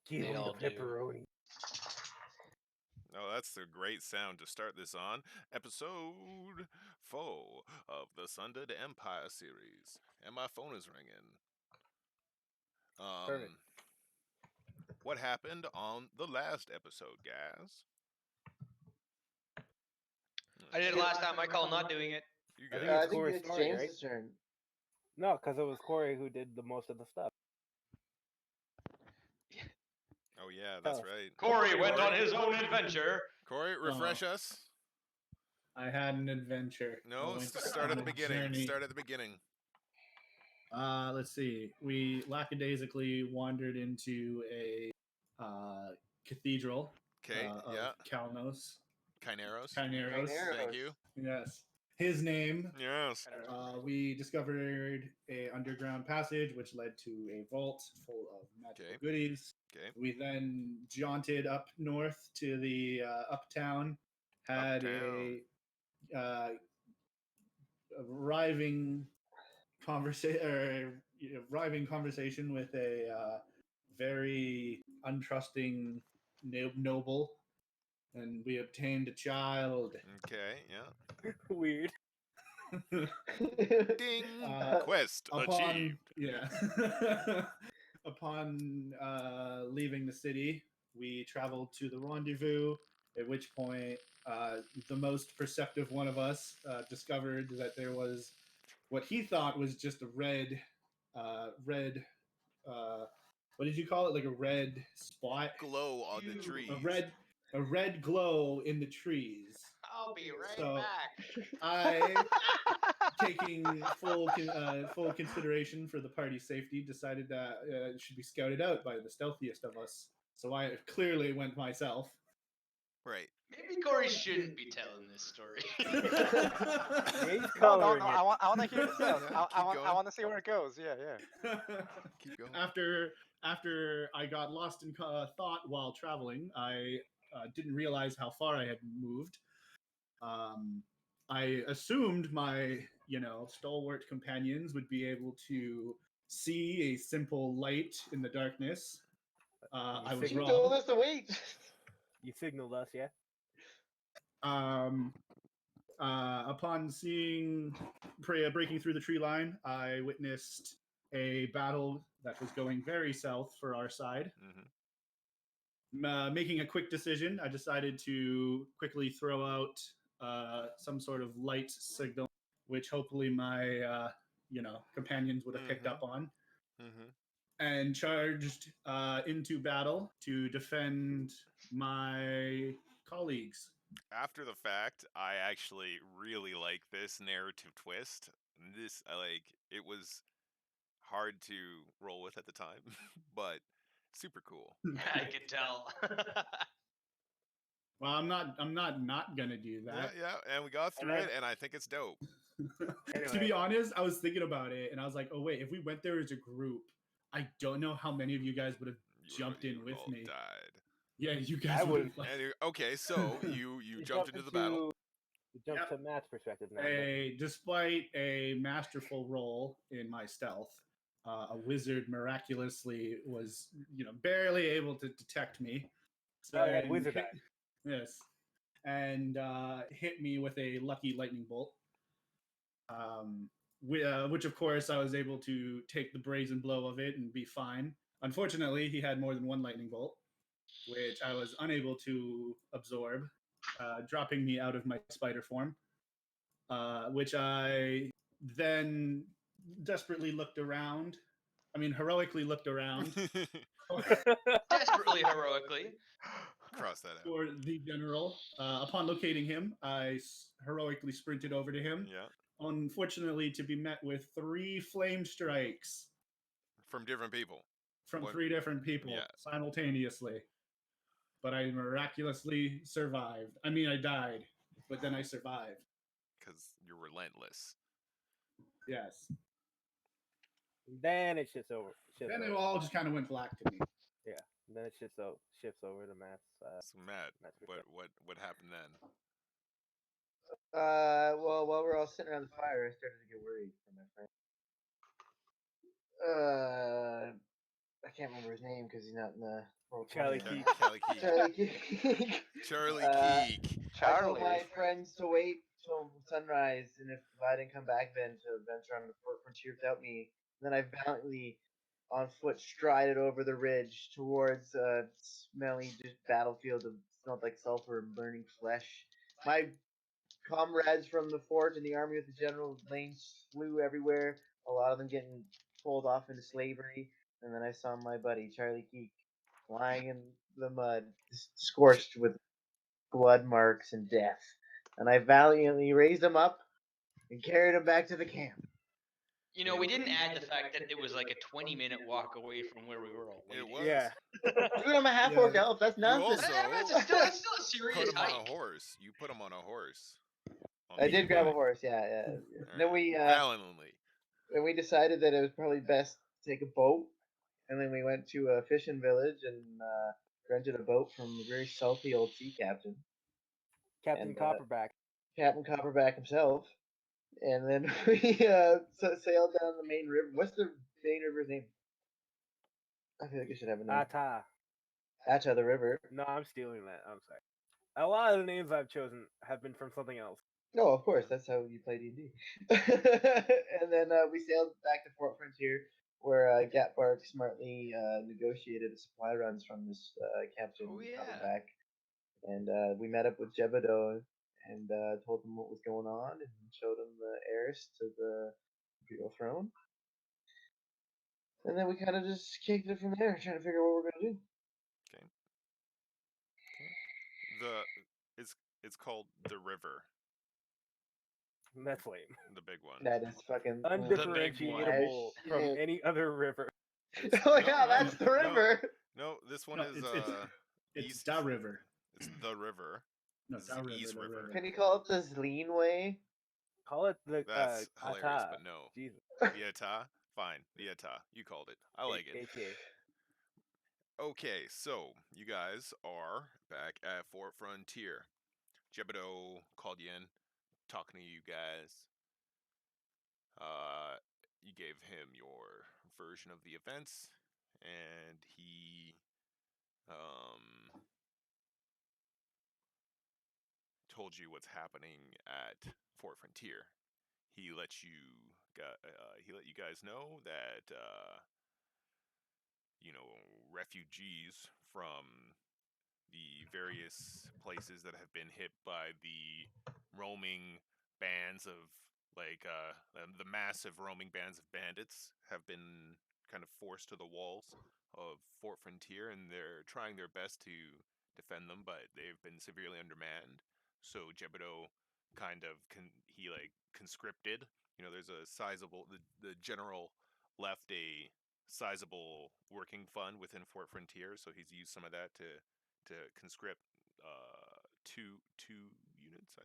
Give They him all the do. pepperoni. Oh, that's a great sound to start this on. Episode 4 of the Sundered Empire series. And my phone is ringing. Perfect. What happened on the last episode, guys? I did it last time. I call not doing it. You I guys. think I it's think Corey's it's story, James's turn. No, because it was Corey who did the most of the stuff. Oh, yeah, that's Oh. right. Corey went on his own adventure. Corey, refresh us. I had an adventure. No, I went start at on the a beginning. journey. Start at the beginning. Let's see. We lackadaisically wandered into a cathedral Okay, yeah. of Kalnos. Chineros. Chineros. Thank you. Yes. His name. Yes. We discovered a underground passage which led to a vault full of magical goodies. Okay. We then jaunted up north to the uptown. Had a arriving conversation with a very untrusting noble, and we obtained a child. Okay, yeah. Weird. Ding! Quest achieved. Yeah. Upon leaving the city, we traveled to the rendezvous, at which point the most perceptive one of us discovered that there was what he thought was just a red, what did you call it? Like a red spot? Glow on the trees. A red glow in the trees. I'll be right So- back. I, taking full consideration for the party's safety, decided that it should be scouted out by the stealthiest of us. So I clearly went myself. Right. Maybe Corey shouldn't be telling this story. Yeah, he's No, coloring it. I want to hear it out. Yeah, keep I going. want to see where it goes. Yeah. Keep going. After I got lost in thought while traveling, I didn't realize how far I had moved. I assumed my, stalwart companions would be able to see a simple light in the darkness. I was You wrong. told us to wait. You signaled us, yeah? Upon seeing breaking through the tree line, I witnessed a battle that was going very south for our side. Mm-hmm. Making a quick decision, I decided to quickly throw out some sort of light signal, which hopefully my companions would have picked up on, and charged into battle to defend my colleagues. After the fact, I actually really like this narrative twist. This, it was hard to roll with at the time, but super cool. I can tell. Well, I'm not gonna do that. Yeah, and we got through it, and I think it's dope. Anyway. To be honest, I was thinking about it, and I was like, oh wait, if we went there as a group, I don't know how many of you guys would have jumped in with me. Died. Yeah, you guys I would. Okay, so you jumped into the battle. You jumped to Matt's perspective now. Despite a masterful roll in my stealth, a wizard miraculously was, barely able to detect me. So yeah, wizard eye. Yes, and hit me with a lucky lightning bolt. Which of course I was able to take the brazen blow of it and be fine. Unfortunately, he had more than one lightning bolt, which I was unable to absorb, dropping me out of my spider form, which I then desperately heroically looked around. Desperately heroically. Cross that out. For the general. Upon locating him, I heroically sprinted over to him. Yeah. Unfortunately, to be met with 3 flame strikes. From different people. From 3 different people simultaneously. But I miraculously survived. I mean, I died, but then I survived. Because you're relentless. Yes. Then it shifts over. Then it all just kind of went black to me. Yeah. Then it shifts over to Matt's. So Matt, what happened then? Well, while we're all sitting around the fire, I started to get worried for my friend. I can't remember his name because he's not in the role. Charlie play. Keek. Charlie Keek. Charlie Keek. Charlie Uh, Keek. I told Charlie. my friends to wait till sunrise, and if I didn't come back then to venture on the frontier without me, then I valiantly, on foot, strided over the ridge towards a smelly just battlefield of smelled like sulfur and burning flesh. My comrades from the fort and the army with the general lanes flew everywhere. A lot of them getting pulled off into slavery, and then I saw my buddy Charlie Keek lying in the mud, scorched with blood marks and death. And I valiantly raised him up and carried him back to the camp. You know, we didn't add the fact that it was like a 20-minute walk away from where we were all It waiting. was. Yeah. Dude, I'm a half orc elf. That's nothing. also- That's still a serious Put him on a hike. horse. You put him on a horse. On I the did grab a e-bike. horse. Yeah, yeah. All Then right. we Valiantly. then we decided that it was probably best to take a boat, and then we went to a fishing village and rented a boat from a very salty old sea captain, Captain And, Copperback. Captain Copperback himself. And then we sailed down the main river. What's the main river's name? I feel like I should have a name. Ata. Acha the river. No, I'm stealing that. I'm sorry. A lot of the names I've chosen have been from something else. No, of course, that's how you play D&D. And then we sailed back to Fort Frontier, where Gatbark smartly negotiated supply runs from this Captain Oh, yeah. Copperback. And we met up with Jebediah and told him what was going on and showed him the heirs to the imperial throne. And then we kind of just kicked it from there, trying to figure out what we're gonna do. It's called the river, That's lame. the big one. That is fucking Undifferentiatable from shit. any other river. It's- Oh no, yeah, no, that's the no, river. No, this one No, is it's east. Da River. It's the river. No, This is Da the River. East Da River. River. Can you call it the Zleen way? Call it the That's hilarious, Ata. but no. Jesus. The Ata? Fine. The Ata. You called it. I like it. AKA. Okay, so you guys are back at Fort Frontier. Jebediah called you in, talking to you guys. You gave him your version of the events, and he told you what's happening at Fort Frontier. He let you guys know that refugees from the various places that have been hit by the roaming bands of the massive roaming bands of bandits have been kind of forced to the walls of Fort Frontier, and they're trying their best to defend them, but they've been severely undermanned. So Jebediah kind of conscripted. There's a sizable the general left a sizable working fund within Fort Frontier, so he's used some of that to conscript two units.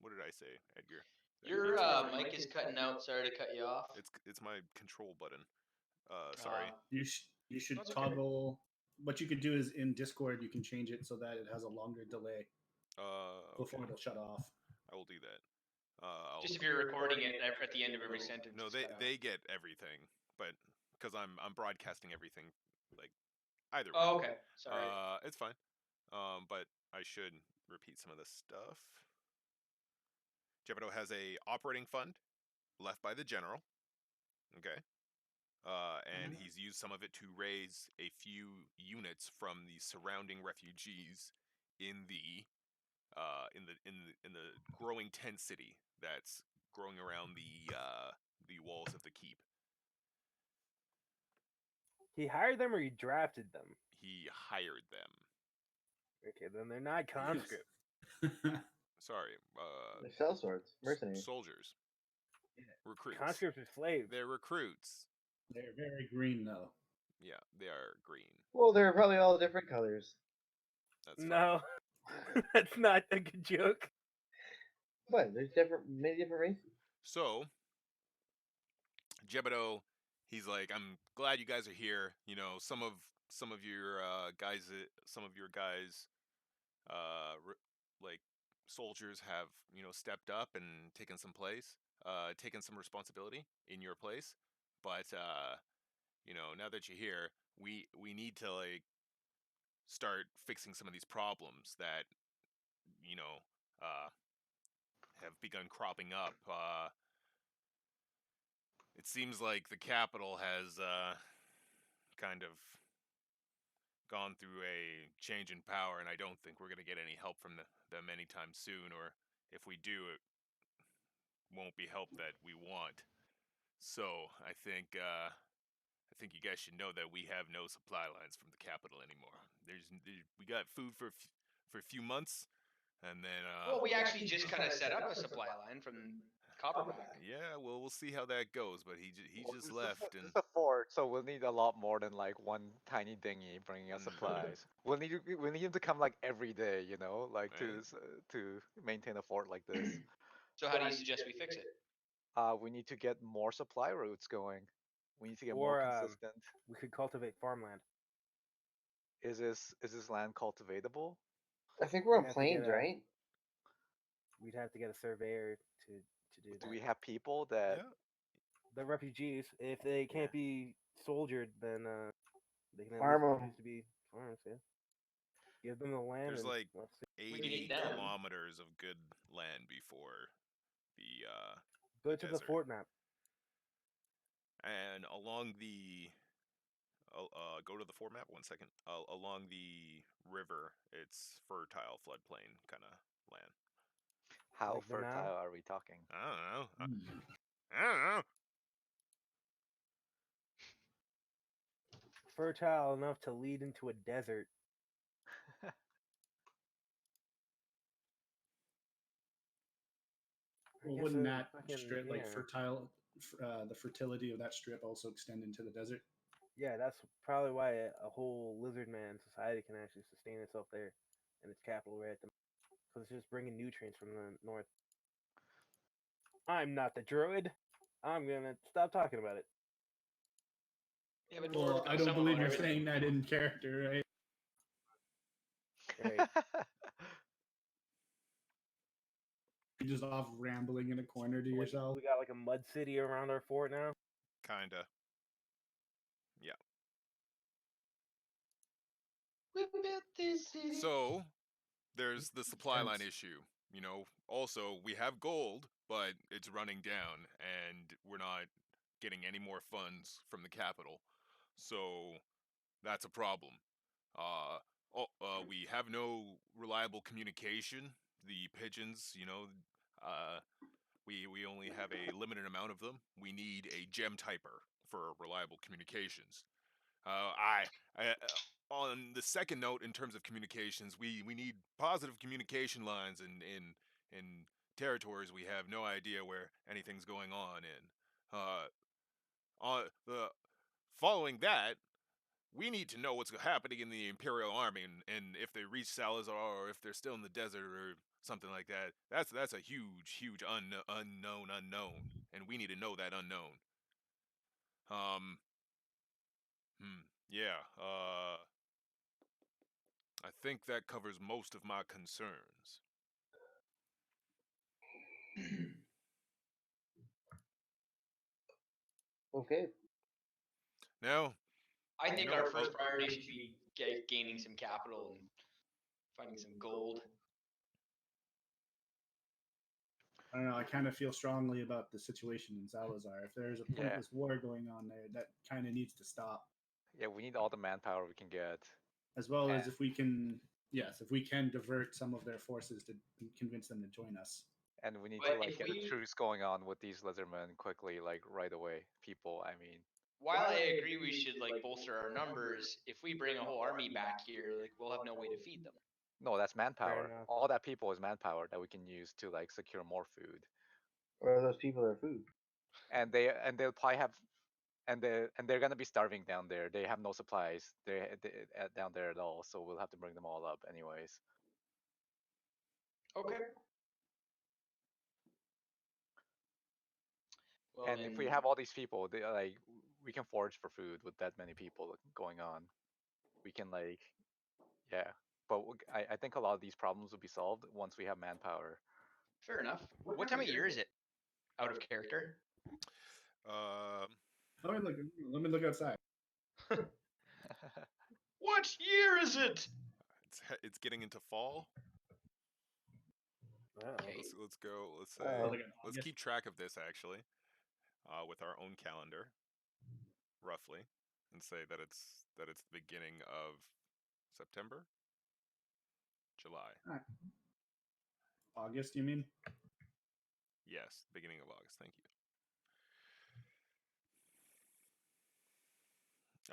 What did I say, Edgar? Your mic is cutting out. Sorry to cut you off. It's my control button. Sorry. You should That's okay. toggle. What you could do is in Discord you can change it so that it has a longer delay before Okay. it'll shut off. I will do that. Just if you're recording it at the end of every sentence. No, just they cut out. they get everything, but because I'm broadcasting everything, like either way. Oh, okay. Sorry. It's fine. But I should repeat some of this stuff. Jebediah has a operating fund left by the general. Okay. And he's used some of it to raise a few units from the surrounding refugees in the growing tent city that's growing around the walls of the keep. He hired them or he drafted them? He hired them. Okay, then they're not conscripts. Sorry, They sell swords, mercenaries. soldiers, recruits. Conscripts are slaves. They're recruits. They're very green though. Yeah, they are green. Well, they're probably all different colors. That's fine. No, that's not a good joke. What? There's many different races. So, Jebediah, he's like, I'm glad you guys are here. Some of your guys, like soldiers have stepped up and taken some responsibility in your place, but now that you're here, we need to like start fixing some of these problems that have begun cropping up. It seems like the capital has kind of gone through a change in power, and I don't think we're going to get any help from them anytime soon, or if we do, it won't be help that we want. So I think you guys should know that we have no supply lines from the capital anymore. We got food for a few months, and then Well, we actually just kind of set up a supply line from Copperback. yeah, well, we'll see how that goes. But he Well, just this left, is and a fort, so we'll need a lot more than like one tiny dinghy bringing us supplies. we'll need him to come like every day, like Right. to maintain a fort like this. So how do you suggest we fix it? We need to get more supply routes going. We need to get Or more consistent. we could cultivate farmland. Is this land cultivatable? I think we're on We'd have to get plains, a- right? We'd have to get a surveyor to do Do that. we have people that? yeah, The refugees, if they can't be soldiered, then they can at Farm least 'em. choose to be farms. Yeah, give them the land. there's and like let's see. 80 need them. kilometers of good land before the Go to the desert. fort map. And along the go to the fort map 1 second. Along the river, it's fertile floodplain kind of land. How Like the Nile? fertile are we talking? I don't know. Hmm. I don't know. Fertile enough to lead into a desert. I Well, guess wouldn't a that fucking- strip, like yeah. fertile, the fertility of that strip also extend into the desert? Yeah, that's probably why a whole lizard man society can actually sustain itself there, in its capital right at the, because it's just bringing nutrients from the north. I'm not the druid. I'm gonna stop talking about it. Yeah, but Well, I don't believe you're saying that in character, right? Right. You're just off rambling in a corner to yourself. We got like a mud city around our fort now. Kinda. Yeah. We built this city. So there's the supply line Sense. issue. Also we have gold, but it's running down, and we're not getting any more funds from the capital. So that's a problem. We have no reliable communication. The pigeons, we only have a limited amount of them. We need a gem typer for reliable communications. On the second note, in terms of communications, we need positive communication lines in territories we have no idea where anything's going on in. On the following that, we need to know what's happening in the Imperial Army, and if they reach Salazar, or if they're still in the desert or something like that. That's a huge unknown, and we need to know that unknown. Yeah. I think that covers most of my concerns. Okay. Now, I think our first priority should be gaining some capital and finding some gold. I don't know. I kind of feel strongly about the situation in Salazar. If there's a pointless war going on there, that kind of needs to stop. Yeah, we need all the manpower we can get. As well as if we can, if we can divert some of their forces to convince them to join us. And we need But to like if get a we- truce going on with these lizardmen quickly, like right away. People, I mean. While I agree we should like bolster our numbers, if we bring a whole army back here, like we'll have no way to feed them. No, that's manpower. enough. All that people is manpower that we can use to like secure more food. Or are those people their food? And they'll probably have, and they're gonna be starving down there. They have no supplies. They down there at all. So we'll have to bring them all up anyways. Okay. Well, And if we have all these people, we can forage for food with that many people going on. We can like, yeah. But I think a lot of these problems will be solved once we have manpower. fair enough. What time of year is it? Out of character. um, Let me look outside. What year is it? It's getting into fall. Wow. Okay. Let's go. Let's say Oh. Like in let's August? keep track of this actually, with our own calendar, roughly, and say that it's the beginning of September, July. August, you mean? Yes, beginning of August. Thank you.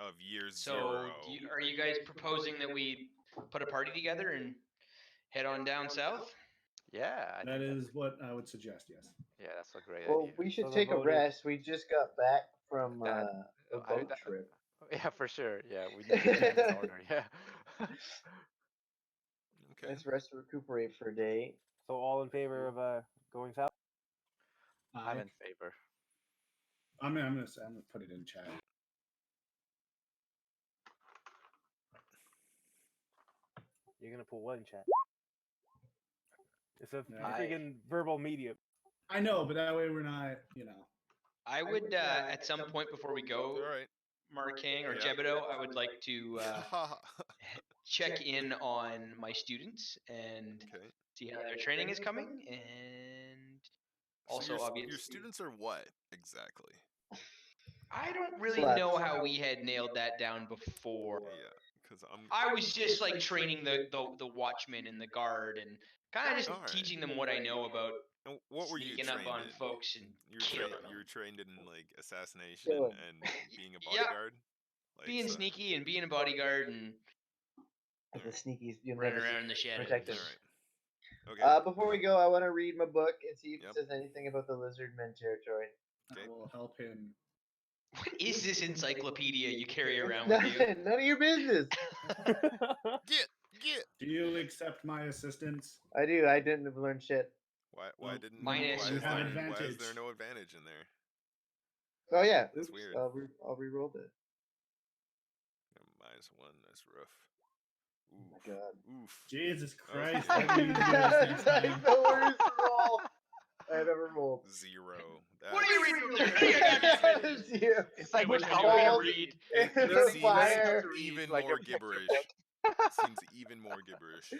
Of year So, zero. are you guys proposing that we put a party together and head on down south? Yeah, I That think is what I would suggest, yes. yeah, that's a great Well, idea. we should So the take a vote is- rest. We just got back from That- a I- boat that- trip. Yeah, for sure. Yeah, we need to get things in order. Yeah. Okay. Let's rest and recuperate for a day. So all in favor of going south? I'm in favor. I'm gonna put it in chat. You're gonna put what in chat? It's a Yeah. freaking verbal medium. I know, but that way we're not, you know. I would, at some point before we go, All right. Markeng or Yeah. Jebedo, I would like to check in on my students and Okay. see how their training is coming, and also so your obviously students are what exactly? I don't really Sluts. know how we had nailed that down before. Yeah, because I was just like training the watchmen and the guard and kind of just Alright. teaching them what I know about And what were you sneaking trained up on in? folks and You killing them. were trained in like assassination Killing. and being a Yeah. bodyguard. Like, Being so- sneaky and being a bodyguard and As the sneakies, you'll running never around in the shadows. protect us. All right. Okay. Before we go, I want to read my book and see if Yep. it says anything about the Lizardmen territory. Okay. I will help him. What is this encyclopedia you carry around with you? None of your business. Get. Do you accept my assistance? I do. I didn't learn shit. Why Well, didn't minus why you is have there, advantage. why is there no advantage in there? Oh yeah, That's oops. weird. I'll re-roll it. Yeah, -1. That's rough. Oh Oof. my god. Oof. Jesus Okay. Christ! I need to do this next That's time. the worst roll I've ever rolled. 0. What are you That's- reading over there? I got nothing. Zero. It's like wish when I knew how to Balls read. It and seems fire. even like a more picture gibberish. book. It seems even more gibberish.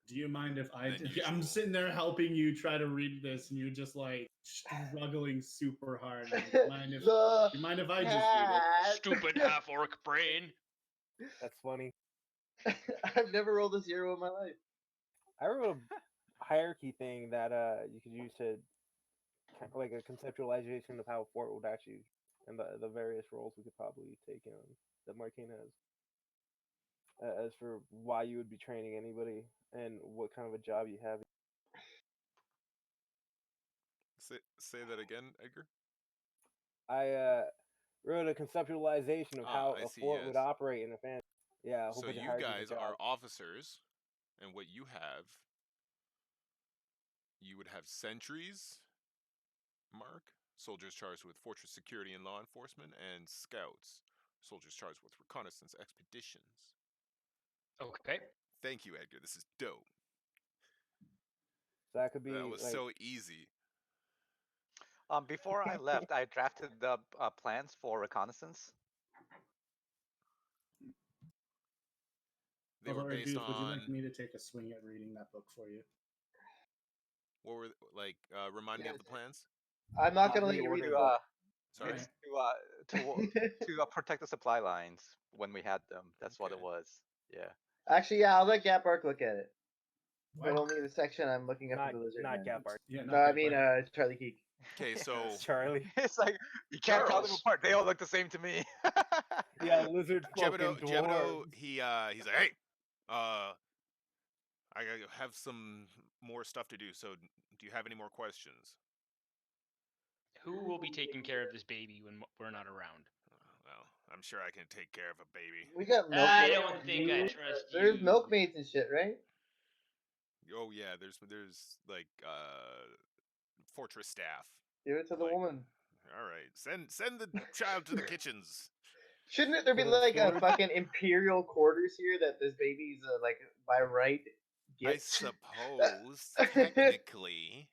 Do you mind if I? Than I'm usual. sitting there helping you try to read this, and you're just like struggling super hard. Do you mind if? The Do you mind if I just read it? cat. Stupid half-orc brain. That's funny. I've never rolled a 0 in my life. I wrote a hierarchy thing that you could use to like a conceptualization of how a fort would actually and the various roles we could probably take in that Markeng has. As for why you would be training anybody and what kind of a job you have. Say that again, Edgar. I wrote a conceptualization of how I a see, fort would yes. operate in a fan. Yeah, a whole So bunch of you hierarchies guys of are jobs. officers, and what you have, you would have sentries, Mark, soldiers charged with fortress security and law enforcement, and scouts, soldiers charged with reconnaissance expeditions. Okay. Thank you, Edgar. This is dope. So that could be That was like so easy. Before I left, I drafted the plans for reconnaissance. They were Although, based Duke, would you on like me to take a swing at reading that book for you? what were like? Remind me of the plans. I'm not gonna let you read Reorder it. To, Sorry. it's to protect the supply lines when we had them. That's what it Okay. was. Yeah. Actually, yeah, I'll let Gapark look at it. But What? only the section I'm looking at not for the lizard. not man. Gapart. Yeah, No, I mean Charlie Keek. Okay, so Charlie. It's like you can't tell them Charles. apart. They all look the same to me. Yeah, lizard fucking Jebedo, dwarves. he's like, hey, I have some more stuff to do. So, do you have any more questions? Who will be taking care of this baby when we're not around? Well, I'm sure I can take care of a baby. We got milk. I don't think I trust There's you. milkmaids and shit, right? Oh yeah, there's like fortress staff. Give it to the Like- woman. All right, send the child to the kitchens. Shouldn't there be For the like a storage? fucking imperial quarters here that this baby's like by right I gets? suppose technically,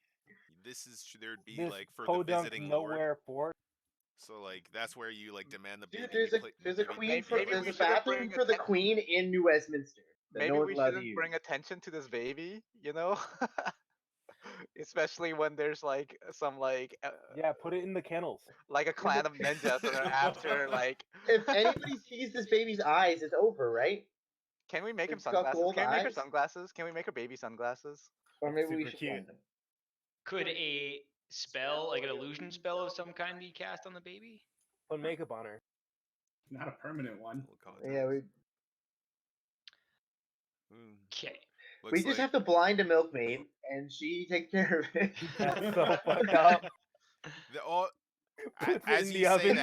there'd be This like for the podunk visiting lord. nowhere fort. So like that's where you like demand the Dude, baby. there's a baby queen play for maybe there's we a shouldn't bathroom bring for the atten- queen in New Westminster that maybe no one's we allowed to shouldn't use. bring attention to this baby, you know? Especially when there's like some Yeah, put it in the kennels. like a clan of ninjas that are after like. If anybody sees this baby's eyes, it's over, right? Can we make him It's got sunglasses? gold Can we make her eyes? sunglasses? Can we make her baby sunglasses? Or That's maybe we super should cute. find them. Could a spell, like an illusion spell of some kind, be cast on the baby? Put makeup on her. Not a permanent one. We'll call it Yeah, that. Okay. we just have to blind a milkmaid, and she takes care of it. That's so fucked up. Puts it As in you the say oven.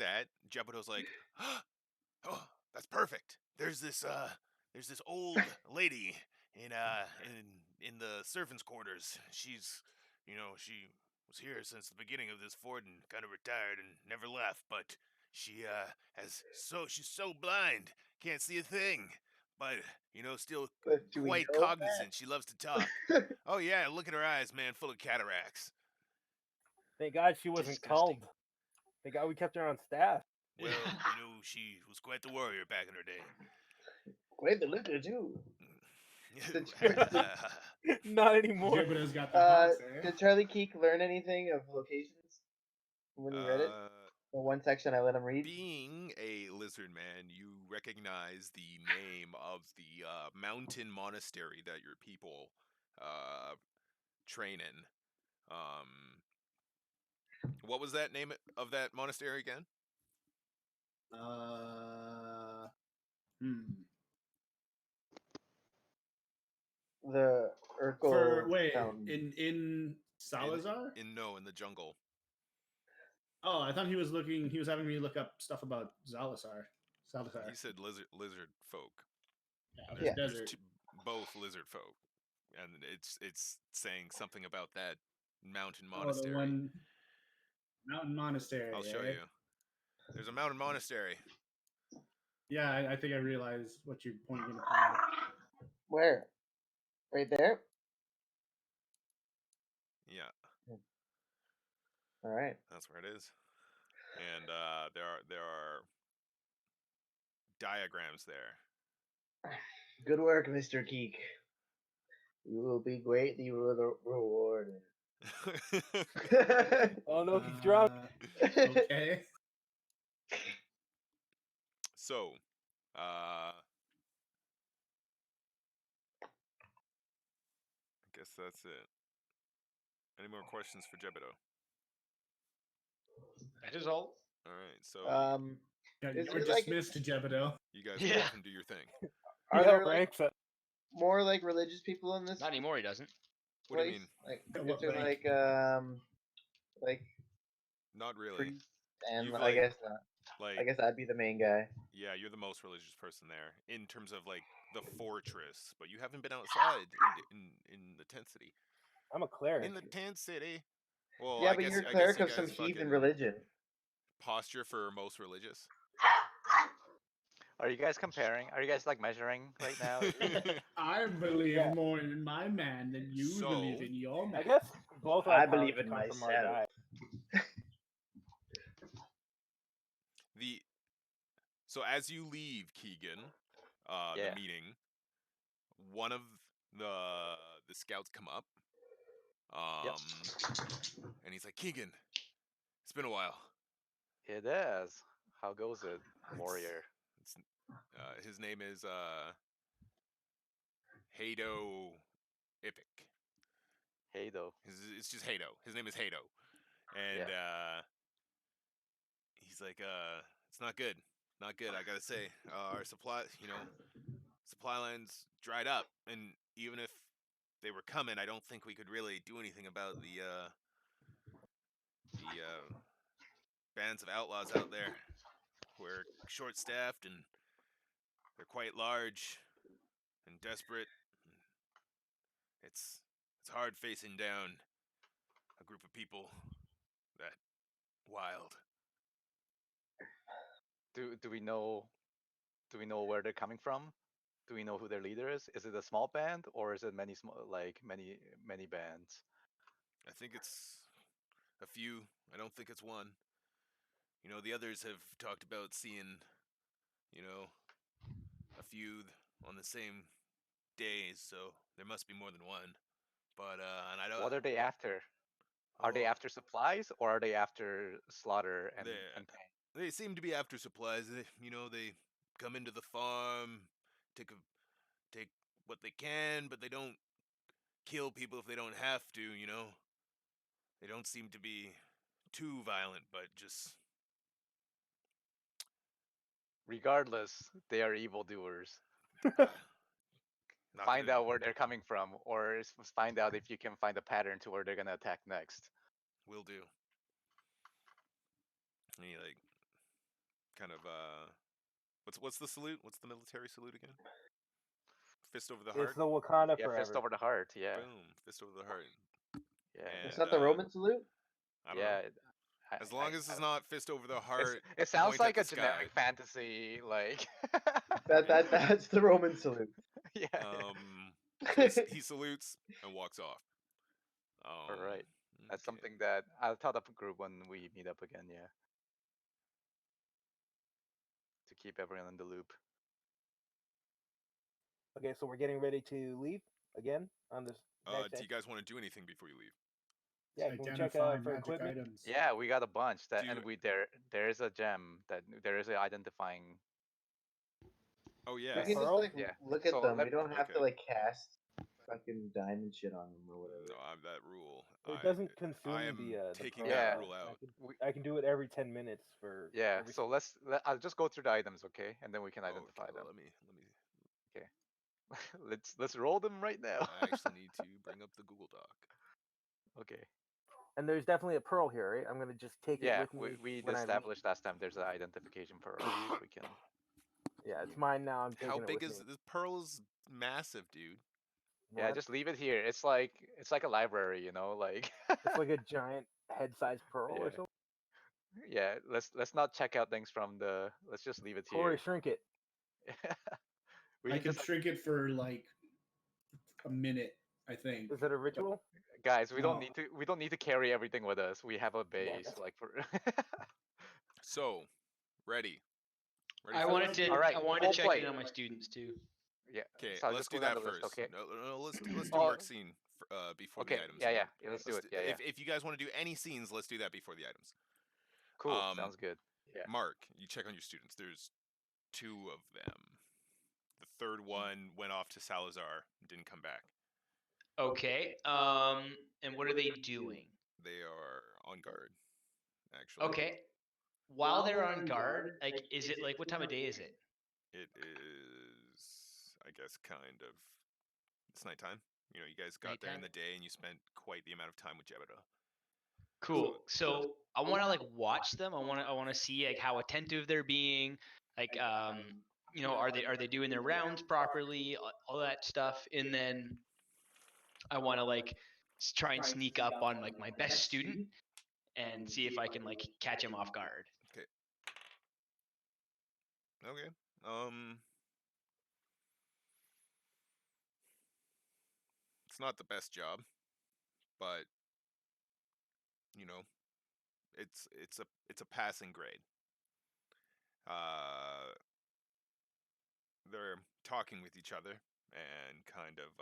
that, Jebediah's like, oh, that's perfect. There's this old lady in the servants' quarters. She's, she was here since the beginning of this fort and kind of retired and never left. But she's so blind, can't see a thing. But still But do we quite know cognizant. She loves to talk. Oh yeah, look at her eyes, man, full of cataracts. Thank God she wasn't Disgusting. culled. Thank God we kept her on staff. Well, she was quite the warrior back in her day. Quite the liquor too. Not anymore. Jupiter's got the hots, eh? Did Charlie Keek learn anything of locations when he read it? The one section I let him read. Being a lizard man, you recognize the name of the mountain monastery that your people train in. What was that name of that monastery again? The Urkel Mountain. in Salazar? In the jungle. Oh, I thought he was looking. He was having me look up stuff about Salazar. He said lizard folk. Yeah, There's desert. both lizard folk, and it's saying something about that mountain monastery. Oh, the one mountain monastery. I'll show you. There's a mountain monastery. Yeah, I think I realized what you're pointing at. Where? Right there? Yeah. All right. That's where it is. And there are diagrams there. Good work, Mr. Keek. You will be greatly rewarded. Oh no, he's drunk. Okay. So, I guess that's it. Any more questions for Jebediah? That is all. All right, so Yeah, is you're there, like- dismissed, Jebediah. you guys Yeah. go off and do your thing. Are He there outranks us. more like religious people in this Not anymore, he doesn't. What do you place? mean? Like, At is what there rank? like Not really. priests? And You've, I like- guess not. I guess I'd be the main guy. Yeah, you're the most religious person there in terms of like the fortress, but you haven't been outside in the tent city. I'm a cleric. In the tent city. Well, Yeah, I but guess, you're a I cleric guess of you some guys heathen fucking religion. posture for most religious. Are you guys comparing? Are you guys like measuring right now? I believe Yeah. more in my man than you So, believe in your man. I guess both our I powers believe in come from our myself. diet. So as you leave Keegan, Yeah. the meeting, one of the scouts come up, and he's like, Keegan, it's been a while. It is. How goes it, warrior? His name is Hado Ipik. Hado. It's just Hado. His name is Hado, and he's like, it's not good. Not good, I gotta say. Our supply lines dried up, and even if they were coming, I don't think we could really do anything about the bands of outlaws out there. We're short-staffed, and they're quite large and desperate. It's hard facing down a group of people that wild. Do we know where they're coming from? Do we know who their leader is? Is it a small band or is it many bands? I think it's a few. I don't think it's one. the others have talked about seeing, a few on the same days, so there must be more than one. But and I don't. What are they after? Are they Oh, after supplies or are they after slaughter and They- pain? They seem to be after supplies. They come into the farm, take take what they can, but they don't kill people if they don't have to. They don't seem to be too violent, but just Regardless, they are evildoers. uh, not Find gonna. out where they're coming from, or find out if you can find a pattern to where they're gonna attack next. Will do. And he kind of what's the salute? What's the military salute again? Fist over the heart. It's the Wakanda Yeah, forever. fist over the heart. Yeah, Boom, fist over the heart. yeah, And, It's not the Roman salute. I don't yeah. know. As long as it's not fist over the heart. It sounds point at like the a generic sky. fantasy, like. That's the Roman salute. Yeah. So he salutes and walks off. All right. That's Okay. something that I'll tell the group when we meet up again. Yeah. To keep everyone in the loop. Okay, so we're getting ready to leave again on this next Do you guys want to do anything before you leave? Yeah, can we check Identify for magic equipment? items. Yeah, we got a bunch that, Do and you- there is a gem that there is a identifying. Oh We yeah. can just Pearl? like Yeah. look at So them. let- We don't have to okay. like cast fucking diamond shit on them or No, whatever. I'm that rule. It doesn't I consume am the taking pearl, Yeah. that though. rule out. I can do it every 10 minutes for Yeah. every So I'll just go through the items, okay, and then we can identify Okay, them. let me. Let's roll them right now. I actually need to bring up the Google Doc. Okay. And there's definitely a pearl here, right? I'm gonna just take it Yeah, with me we when I leave. established last time there's an identification pearl, so we can. Yeah, it's mine now. I'm taking How it big with is me. this? Pearl's massive, dude. Yeah, What? just leave it here. It's like a library, like. It's like a giant head-sized pearl or Yeah. something. Yeah, let's not check out things from the. Let's just leave it Corey, here. shrink it. We I can can just shrink it for like a minute, I think. Is it a ritual? guys. We don't No. need to. We don't need to carry everything with us. We have a base, that's- like for. So, ready. I for wanted this? to. Alright, I wanted role to check play. in on my students too. Yeah. Okay, So I'll let's just do go down that the list, first. okay. No, let's do Oh, work scene before okay. the items. Yeah. Let's do it. Yeah. If you guys want to do any scenes, let's do that before the items. Cool. Sounds good. Yeah. Mark, you check on your students. There's 2 of them. The third one went off to Salazar, didn't come back. Okay. And what are they doing? They are on guard, actually. Okay. While they're on guard, like, is it like what time of day is it? It is, I guess, kind of. It's nighttime. You guys got there in the Nighttime? day, and you spent quite the amount of time with Jebediah. Cool. So I want to like watch them. I want to see like how attentive they're being. Like, are they doing their rounds properly? All that stuff. And then I want to like try and sneak up on like my best student and see if I can like catch him off guard. Okay. It's not the best job, but it's a passing grade. They're talking with each other and kind of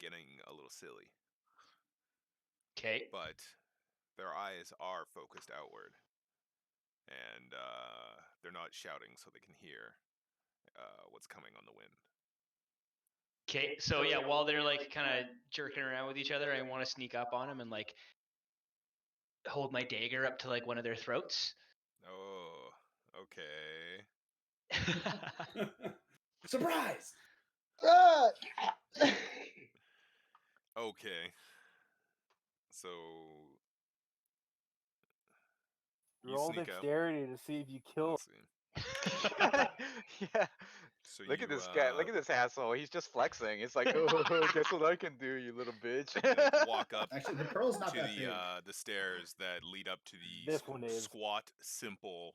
getting a little silly, Okay. but their eyes are focused outward, and they're not shouting so they can hear what's coming on the wind. Okay. So yeah, while they're like kind of jerking around with each other, I want to sneak up on them and like hold my dagger up to like one of their throats. Oh, okay. Surprise! Ah! Okay. So you Roll sneak out. dexterity to see if you kill. Let's see. Yeah. So Look you, at this guy. Look at this asshole. He's just flexing. It's like, oh, guess what I can do, you little bitch. walk up Actually, the pearl's not to that big. the stairs that lead up to the This one is. squat, simple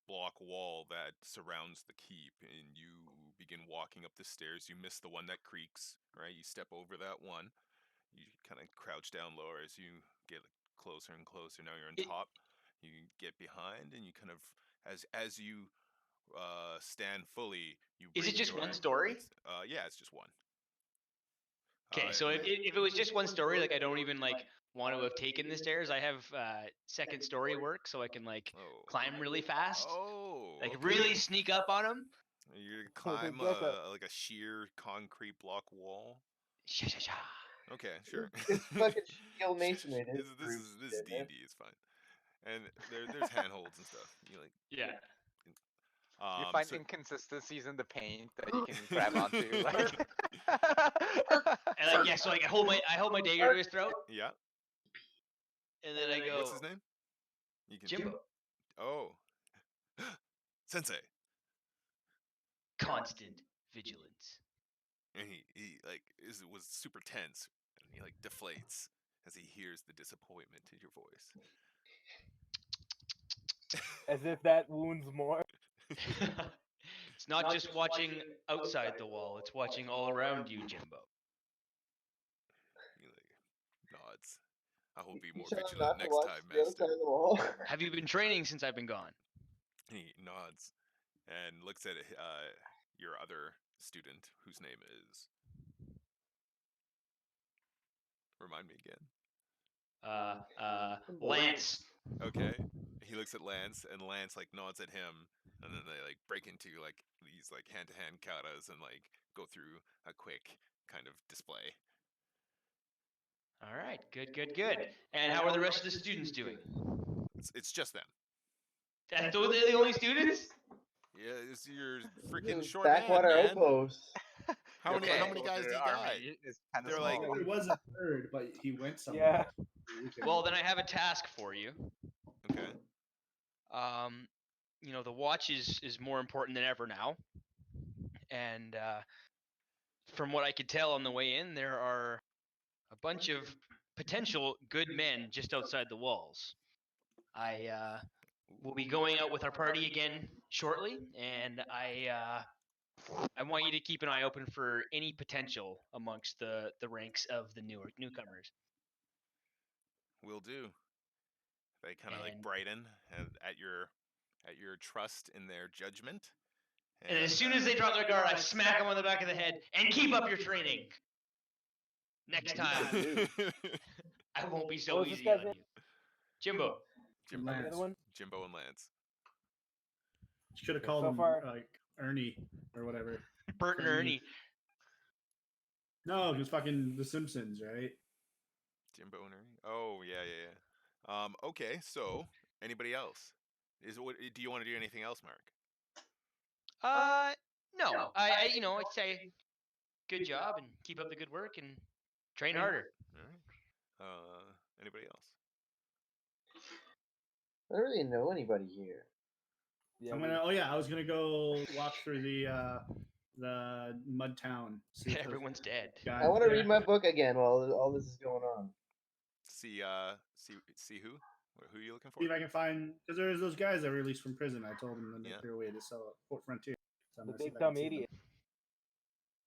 block wall that surrounds the keep, and you begin walking up the stairs. You miss the one that creaks, right? You step over that one. You kind of crouch down lower as you get closer and closer. Now you're on It- top. You get behind, and you kind of as you stand fully. You Is it bring just your one story? yeah, it's just one. Okay, so if it was just one story, like I don't even like want to have taken the stairs. I have second story work, so I can like Oh. climb really fast, Oh, like okay. really sneak up on them. You climb Get the- like a sheer concrete block wall. Sha sha sha. Okay, sure. It's fucking skill masonry. This is D&D. It's fine. And there's handholds and stuff. You like Yeah. You find so inconsistencies in the paint that you can grab onto. Like... And like yeah, so like I hold my dagger to his throat, yeah. and then I go, What's his name? You can Jimbo. Oh. Sensei. Constant vigilance. And he like was super tense, and he like deflates as he hears the disappointment in your voice. As if that wounds more. It's not just watching outside the wall; it's watching all around you, Jimbo. He like nods. I will be You more tell him vigilant not to next watch time, the other master. side of the wall. Have you been training since I've been gone? He nods and looks at your other student, whose name is. Remind me again. Lance. Okay. He looks at Lance, and Lance like nods at him, and then they like break into like these like hand-to-hand katas and like go through a quick kind of display. All right, good. And how are the rest of the students doing? It's just them. They're the only students? Yeah, it's your freaking short Backwater man, man. outpost. How Okay. many guys do you got? It's kind of They're like- small. There was a third, but he went somewhere. Yeah. Well, then I have a task for you. Okay. The watch is more important than ever now. And from what I could tell on the way in, there are a bunch of potential good men just outside the walls. I will be going out with our party again shortly, and I want you to keep an eye open for any potential amongst the ranks of the newcomers. Will do. They kind of like And- brighten at your trust in their judgment. And as soon as they drop their guard, I smack them on the back of the head and keep up your training. Next time, I won't be so What was this easy guy's on name? you. Jimbo. Jimbo, The other one? Jimbo and Lance. Should have Okay, called so him far- like Ernie or whatever. Bert and Ernie. No, he was fucking The Simpsons, right? Jimbo and Ernie. Oh yeah. Okay, so anybody else? Do you want to do anything else, Mark? No. I'd say good job and keep up the good work and train harder. All right. Anybody else? I don't really know anybody here. Yeah, I'm we- gonna. Oh yeah, I was gonna go walk through the mud town. See if those Everyone's dead. guys I want to there. read my book again while all this is going on. See who? Who are you looking for? See if I can find, because there's those guys that were released from prison. I told them to make Yeah. their way to Fort Frontier. So I'm the gonna see big if I can dumb see them. idiot.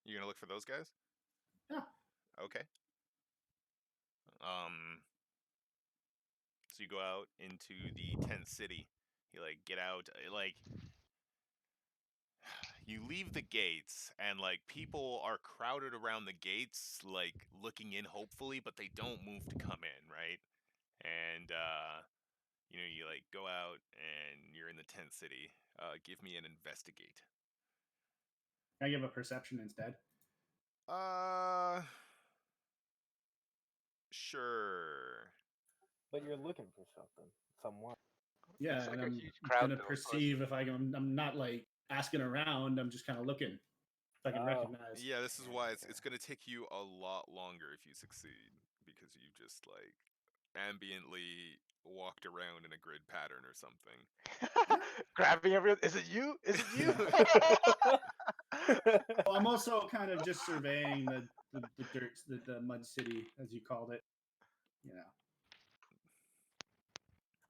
You're gonna look for those guys? Yeah. Okay. So you go out into the tent city. You like get out, like you leave the gates, and like people are crowded around the gates, like looking in hopefully, but they don't move to come in, right? And you like go out and you're in the tent city. Give me an investigate. Can I give a perception instead? Sure. But you're looking for something. Someone. Yeah, It's like and a I'm huge crowd, gonna though, of course. perceive if I'm not like asking around. I'm just kind of looking if I can Oh. recognize. Yeah, this is why it's gonna take you a lot longer if you succeed, because you just like ambiently walked around in a grid pattern or something. Grabbing everyone. Is it you? Is it you? Well, I'm also kind of just surveying the dirt, the mud city, as you called it. You know,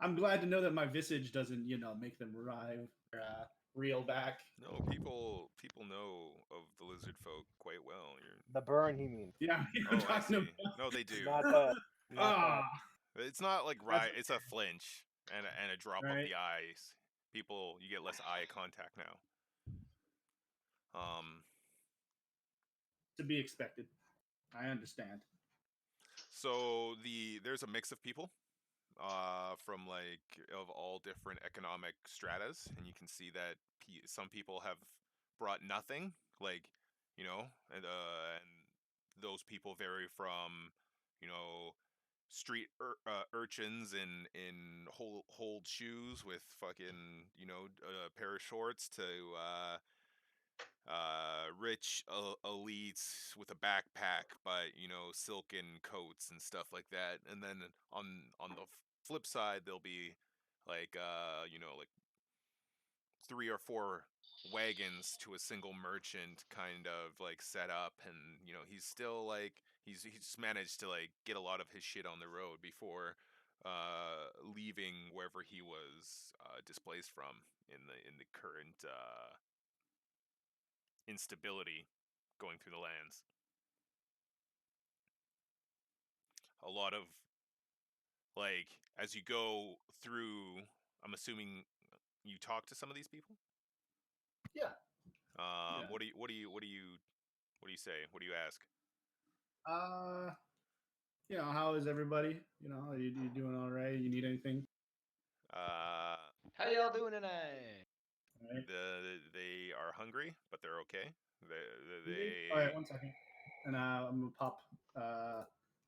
I'm glad to know that my visage doesn't, make them reel back. No, people know of the lizard folk quite well. The burn, he means. Yeah, Oh, I talking see. about. No, they do. Not that. Not Ah, It's not like right. It's a flinch. and a drop of Right. the eyes. People, you get less eye contact now. To be expected. I understand. So there's a mix of people from like of all different economic stratas, and you can see that some people have brought nothing, like and those people vary from street urchins in hold shoes with fucking a pair of shorts to rich elites with a backpack, but silken coats and stuff like that. And then on the flip side, there'll be like like 3 or 4 wagons to a single merchant kind of like set up, and he's still like he's managed to like get a lot of his shit on the road before leaving wherever he was displaced from in the current instability going through the lands. A lot of like as you go through, I'm assuming you talk to some of these people. Yeah. What do you say? What do you ask? How is everybody? Are you doing all right? You need anything? How y'all doing tonight? All right. They are hungry, but they're okay. All right, 1 second. And I'm gonna pop a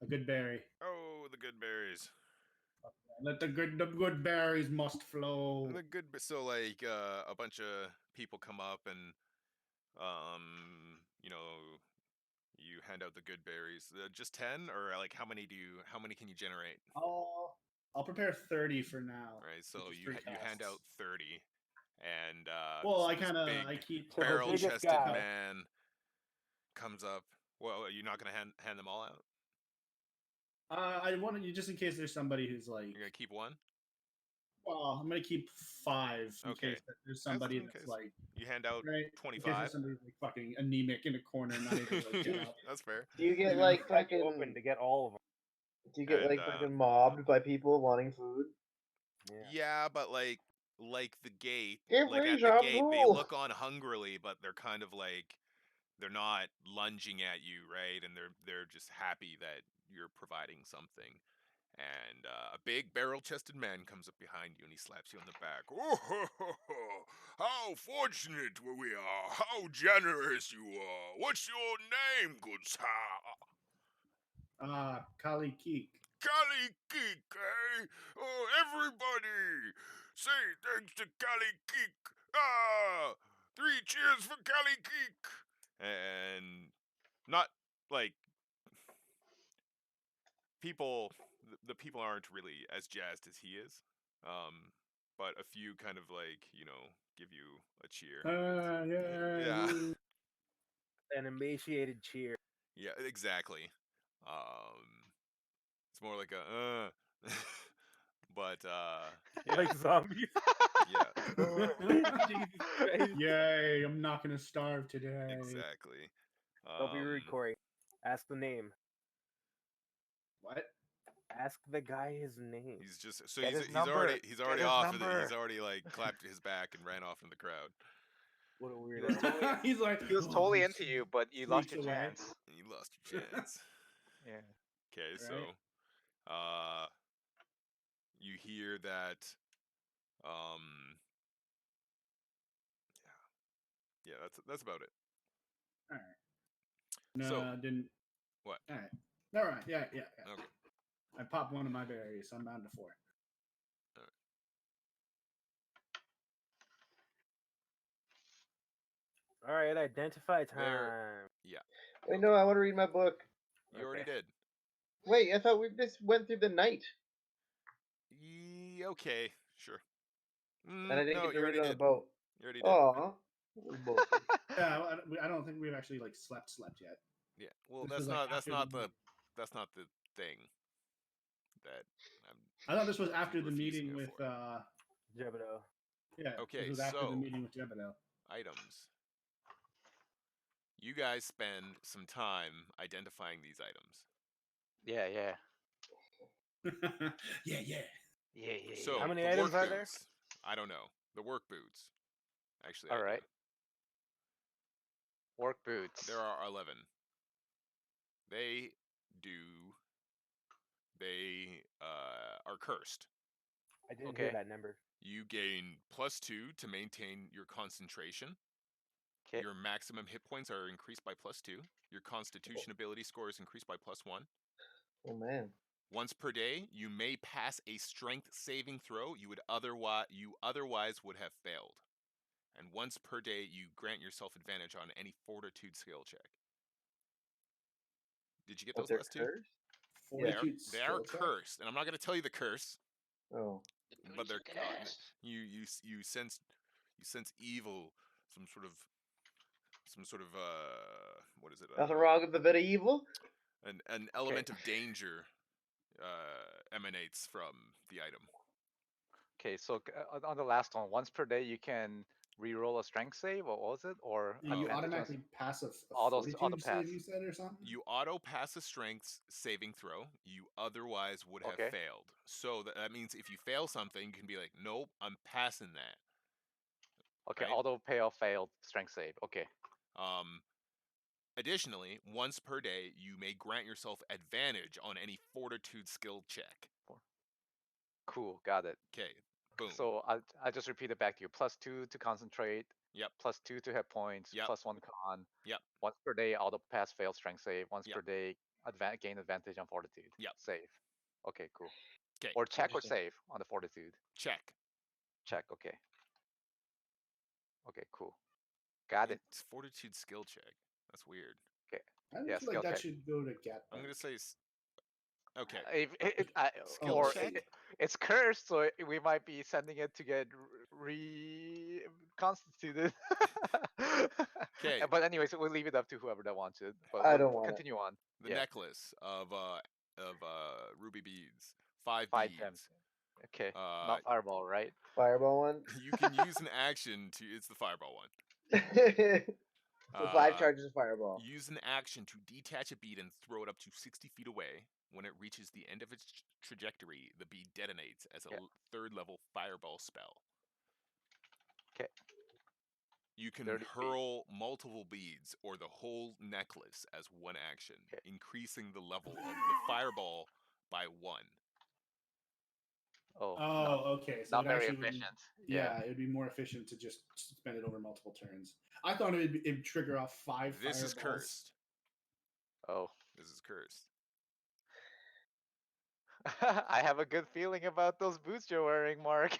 good berry. Oh, the good berries. Let the good berries must flow. The good. So like a bunch of people come up and you hand out the good berries. Just 10, or like how many can you generate? I'll prepare 30 for now. Right, so which is you 3 you hand casts. out 30, and Well, this big I keep So the biggest barrel-chested guy. man comes up. Well, you're not gonna hand them all out. I wanted you just in case there's somebody who's like. You're gonna keep one. Well, I'm gonna keep 5 in Okay. case that there's somebody that's case. like. You hand out Right. In case 25. there's somebody like fucking anemic in a corner, not able to like, get up. That's fair. Do you get You know, like Crack fucking? open to get all of them. Do you get And, like fucking mobbed by people wanting food? Yeah, but like the gate, Give like me at the some gate, they food. look on hungrily, but they're kind of like they're not lunging at you, right? And they're just happy that you're providing something. And a big barrel-chested man comes up behind you and he slaps you on the back. Oh, how fortunate we are! How generous you are! What's your name, good sir? Kali Keek. Kali Keek, eh? Oh, everybody! Say thanks to Kali Keek! 3 cheers for Kali Keek! And not like people, the people aren't really as jazzed as he is. But a few kind of like, give you a cheer. Yeah. An emaciated cheer. Yeah, exactly. It's more like a but Like zombies. yeah. Jesus Christ. Yay! I'm not gonna starve today. Exactly. Don't be rude, Corey. Ask the name. What? Ask the guy his name. He's just so Get he's his number. he's Get already his off of number. he's already like clapped his back and ran off in the crowd. What a He was weirdo. totally, He's like he was "Oh, totally he into you, but you lost your sneaks away." chance. You lost your chance. Yeah. Okay, so Right. you hear that yeah, that's about it. All right. No, So I didn't. what? All right. All right. Yeah. Okay. I popped one of my berries. So I'm down to 4. All right, identify time. Yeah. Wait, no, I want to read my book. You already did. Wait, I thought we just went through the night. Okay, sure. And I didn't No, get to you read already it on the did. boat. You already did. Aw. Yeah, I don't think we've actually like slept yet. Yeah. Well, This that's was, like, not after the thing that I thought this was after the refusing meeting it with for. Jebedo. Yeah. Okay, This was after so the meeting with Jebedo. items. You guys spend some time identifying these items. Yeah. Yeah. Yeah. So How many the items work are there? boots. I don't know. The work boots. Actually, All I do. right. Work boots. There are 11. They do. They are cursed. I didn't Okay. hear that number. You gain +2 to maintain your concentration. Okay. Your maximum hit points are increased by +2. Your Constitution ability score is increased by +1. Oh man. Once per day, you may pass a strength saving throw you otherwise would have failed. And once per day, you grant yourself advantage on any fortitude skill check. Did you get But those they're last two? cursed? Fortitude They are skill check? cursed, and I'm not going to tell you the curse, Oh. but they're you sense evil, some sort of what is it? Nothing wrong with a bit of evil? An element of danger emanates from the item. Okay, so on the last one, once per day you can re-roll a strength save, or what was it? Or You advantage on automatically pass a auto fortitude pass. save, you said, or something? You auto pass a strength saving throw you otherwise would have Okay. failed. So that means if you fail something, you can be like, nope, I'm passing that. Okay, right? auto payoff failed strength save. Okay. Additionally, once per day, you may grant yourself advantage on any fortitude skill check. Cool, got it. Okay, boom. So I just repeat it back to you. +2 to concentrate. Yep. +2 to hit points. Yep. +1 con. Yep. Once per day, auto pass failed strength save. Once Yep. per day, gain advantage on fortitude. Yep. Save. Okay, cool. 'Kay. Or check or Interesting. save on the fortitude. Check. Check. Okay. Okay, cool. Got it. It's fortitude skill check. That's weird. I Yeah, feel skill like that check. should go to get. I'm gonna say. Okay. Skill Or check? it's cursed, so we might be sending it to get reconstituted. 'Kay. But anyways, we'll leave it up to whoever that wants it. But I don't want it. continue on. The Yeah. necklace of ruby beads. 5 5 beads. gems. Okay. Not fireball, right? Fireball one? You can use an action to. It's the fireball one. So 5 charges of fireball. Use an action to detach a bead and throw it up to 60 feet away. When it reaches the end of its trajectory, the bead detonates as a 3rd level fireball spell. Okay. You can 30 hurl multiple beads or the whole necklace as one action, Okay. increasing the level of the fireball by 1. Oh, Okay. So not it very actually would be, efficient. yeah, it would be more efficient to just spend it over multiple turns. I thought it'd trigger off 5 This fireballs. is cursed. Oh. This is cursed. I have a good feeling about those boots you're wearing, Mark.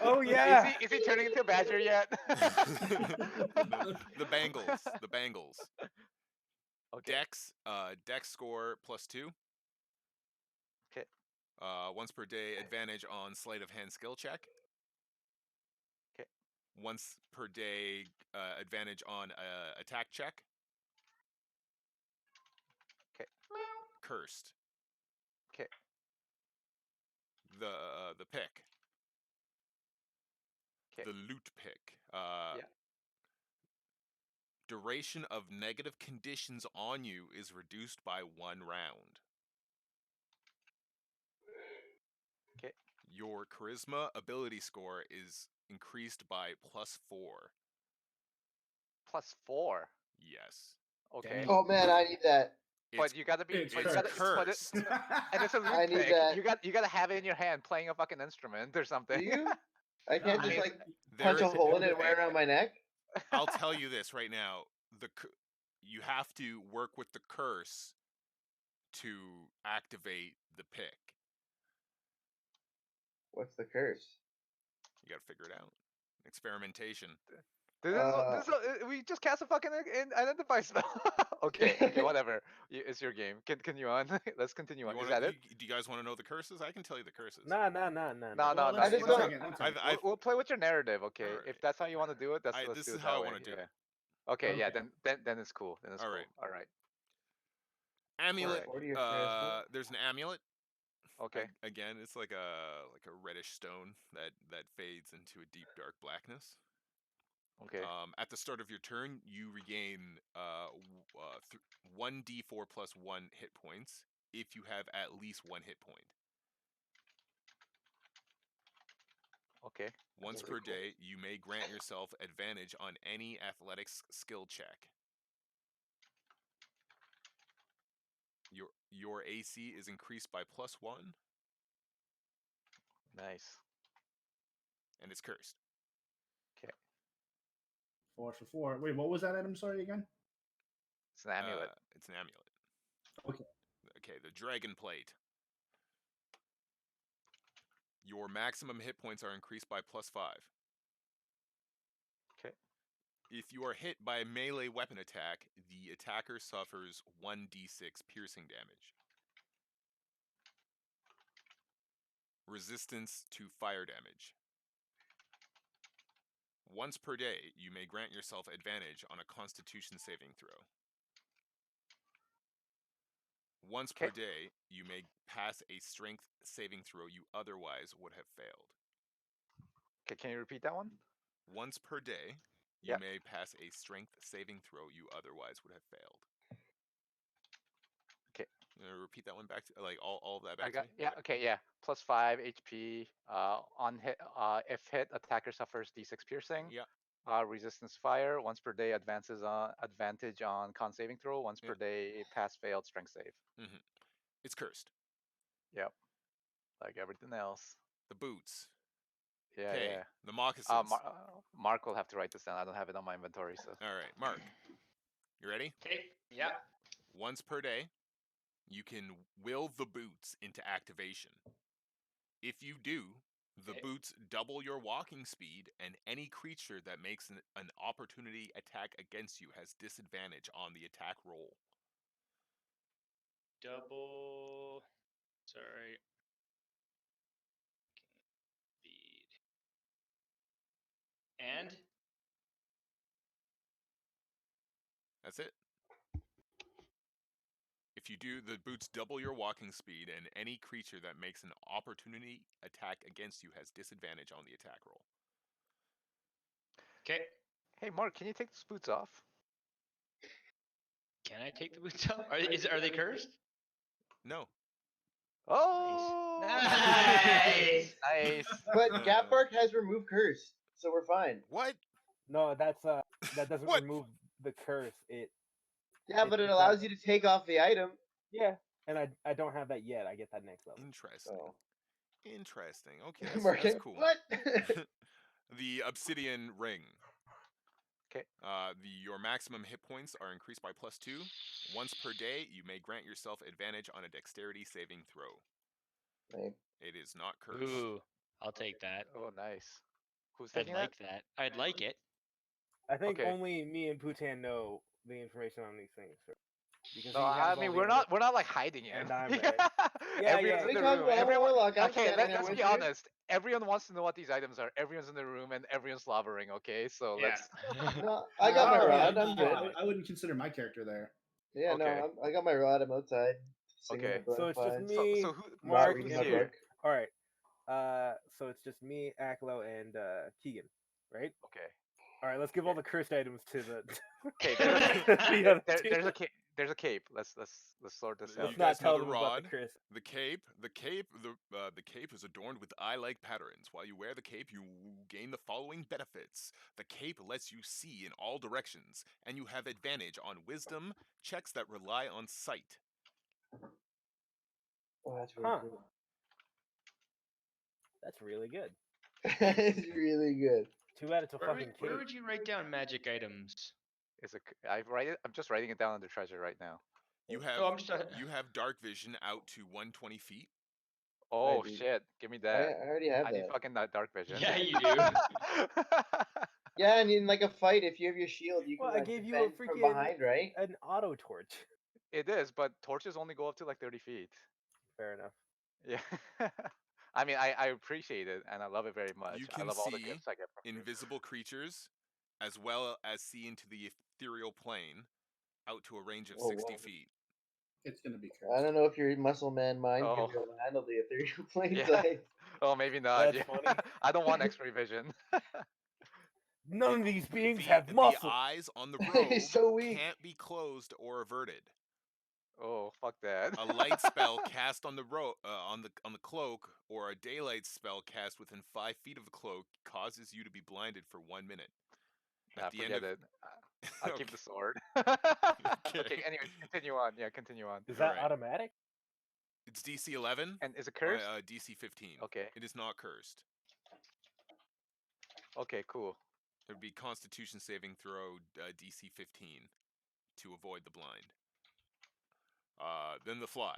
Oh yeah. Is he turning into a badger yet? The bangles. Okay. Dex score +2. Okay. Once per day, advantage on sleight of hand skill check. Okay. Once per day, advantage on attack check. Okay. Cursed. Okay. The pick. Okay. The loot pick. Yeah. Duration of negative conditions on you is reduced by 1 round. Okay. Your charisma ability score is increased by +4. +4. Yes. Okay. Dang. Oh man, I need that. But you gotta be. it's But you gotta, cursed. but and it's a I loot need pick. that. You gotta have it in your hand, playing a fucking instrument or something. Do you? I can't No, just I- like There punch a is- hole in it and wear it around my neck? I'll tell you this right now. You have to work with the curse to activate the pick. What's the curse? You got to figure it out. Experimentation. We just cast a fucking identify spell. Okay, whatever. It's your game. Continue on. Let's continue on. Is that it? Do you guys want to know the curses? I can tell you the curses. Nah. No, Well, no. I just one don't- second. We'll play with your narrative, okay? Alright. If that's how you want to do it, let's This do is it how that I way. wanna do it. Okay, yeah. Okay. Then it's cool. Then it's cool. Alright. All right. Amulet. What are your charisma? There's an amulet. Okay. Again, it's like a reddish stone that fades into a deep dark blackness. Okay. At the start of your turn, you regain 1d4 +1 hit points if you have at least 1 hit point. Okay. Once That's per pretty cool. day, you may grant yourself advantage on any athletics skill check. Your AC is increased by +1, Nice. and it's cursed. 4 for 4. Wait, what was that item? Sorry again. It's an amulet. It's an amulet. Okay. Okay, the Dragon Plate. Your maximum hit points are increased by +5. Okay. If you are hit by a melee weapon attack, the attacker suffers 1d6 piercing damage. Resistance to fire damage. Once per day, you may grant yourself advantage on a Constitution saving throw. Once per day, you may pass a Strength saving throw you otherwise would have failed. Okay, can you repeat that one? Once per day, you may pass a Strength saving throw you otherwise would have failed. Okay. Repeat that one back to all of that back I got, to me. yeah. Okay. Yeah. +5 HP. On hit. If hit, attacker suffers D6 piercing. Yeah. Resistance fire. Once per day, advantage on con saving throw. Once per day, pass failed strength save. Mm-hmm. It's cursed. Yep. Like everything else. The boots. Yeah. Okay. Yeah. The moccasins. Mark will have to write this down. I don't have it on my inventory. So. All right, Mark. You ready? Okay. Yeah. Once per day, you can will the boots into activation. If you do, the boots double your walking speed, and any creature that makes an opportunity attack against you has disadvantage on the attack roll. Double. Sorry. Speed. And? That's it. If you do, the boots double your walking speed, and any creature that makes an opportunity attack against you has disadvantage on the attack roll. Okay. Hey, Mark, can you take those boots off? Can I take the boots off? Are they cursed? No. Oh! Nice. Nice. But Gapbark has removed curse, so we're fine. What? No, that doesn't What? remove the curse. Yeah, but it allows you to take off the item. Yeah, and I don't have that yet. I get that next level. Interesting. Oh. Interesting. Okay, that's cool. What? The obsidian ring. Okay. Your maximum hit points are increased by +2. Once per day, you may grant yourself advantage on a dexterity saving throw. Right. It is not cursed. Ooh, I'll take that. Oh, nice. Who's I'd taking like that. I'd like it. I think Okay. only me and Putan know the information on these things. Because No, he has I all mean the we're not like hiding it. And I'm Everyone's yeah. in the What are you room. talking about? I'm a Everyone. warlock. I'm Okay, standing there let's with be you. honest. Everyone wants to know what these items are. Everyone's in the room and everyone's slobbering. Okay, so Yeah. let's. No, I got my Oh, yeah, rod. I'm good. I wouldn't consider my character there. Yeah, Okay. no, I got my rod. I'm outside. Singing Okay. and blowing So it's just flies. me, So who? Mark, reading who's my and here? book. All right. So it's just me, Aklo, and Keegan, right? Okay. All right. Let's give all the cursed items to the. Okay. the other two. There's a cape. There's a cape. Let's sort this You out. Let's guys not know tell the them about rod, the curse. The cape is adorned with eye-like patterns. While you wear the cape, you gain the following benefits. The cape lets you see in all directions, and you have advantage on wisdom checks that rely on sight. Oh, that's really cool. That's really good. It's really good. Too bad it's a fucking Where cape. would you write down magic items? I'm just writing it down under treasure right now. You have Oh, I'm just. you have dark vision out to 120 feet. Oh dude. shit! Give me I that. already have I need that. fucking that dark vision. Yeah, you do. Yeah, and in like a fight, if you have your shield, you can Well, I like gave you a defend from freaking behind, right? an auto torch. It is, but torches only go up to like 30 feet. Fair enough. Yeah. I mean, I appreciate it and I love it very much. You I can love all the see gifts I get from you. invisible creatures, as well as see into the ethereal plane, out to a range of Oh, 60 wow. feet. It's gonna be I cursed. don't know if your muscle man mind Oh. can be able to handle the ethereal plane Yeah. size. Oh, maybe not. That's yeah. funny. I don't want X-ray vision. None of these beings The have muscle. eyes on the He's robe so weak. can't be closed or averted. Oh, fuck that. A light spell cast on the on the cloak, or a daylight spell cast within 5 feet of the cloak causes you to be blinded for 1 minute. Nah, At the end forget of it. I'll keep Okay. the sword. Okay. Okay. Anyways, continue on. Yeah, continue on. Is that Alright. automatic? It's DC 11. And is it cursed? DC 15. Okay. It is not cursed. Okay. Cool. There'd be Constitution saving throw DC 15 to avoid the blind. Then the fly.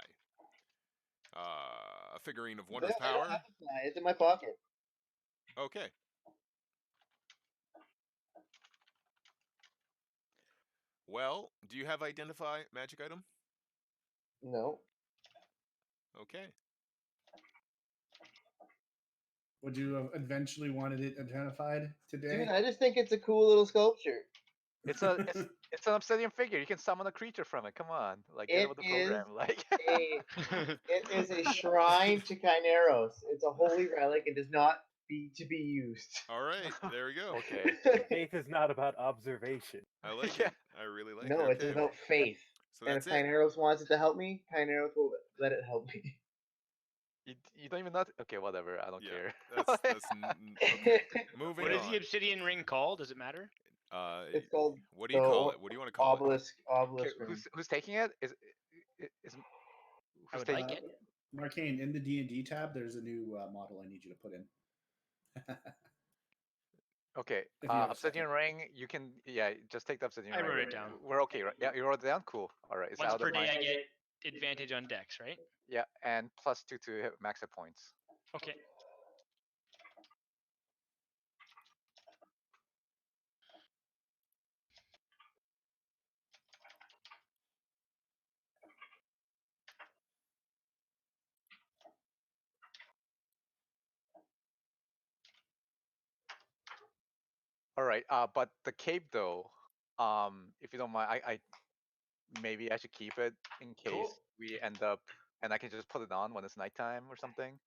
A figurine of wondrous I don't power. have to fly. It's in my pocket. Okay. Well, do you have identify magic item? No. Okay. Would you have eventually wanted it identified today? Dude, I just think it's a cool little sculpture. It's an obsidian figure. You can summon a creature from it. Come on, like get It with the program. Like It is a shrine to Chineros. It's a holy relic and does not be to be used. All right. There we go. okay. Faith is not about observation. I like Yeah. it. I really like No, it. it's Okay. about faith. So And that's if it. Chineros wants it to help me, Chineros will let it help me. You don't even know. Okay, whatever. I don't Yeah, care. that's okay. Moving What is on. the obsidian ring called? Does it matter? It's called What do you the call it? What do you want to call it? obelisk. Okay, Obelisk ring. who's taking it? Is I who's would taking like it? it. Markeng, in the D&D tab, there's a new model I need you to put in. Okay, If you have a obsidian ring. You can just take the obsidian I ring. wrote it down. We're okay, right? Yeah, you wrote it down. Cool. All right. It's Once out per of my. day, I get advantage on dex, right? Yeah, and +2 to hit max hit points. Okay. All right. But the cape though, if you don't mind, I maybe I should keep it in case Cool. we end up, and I can just put it on when it's nighttime or something.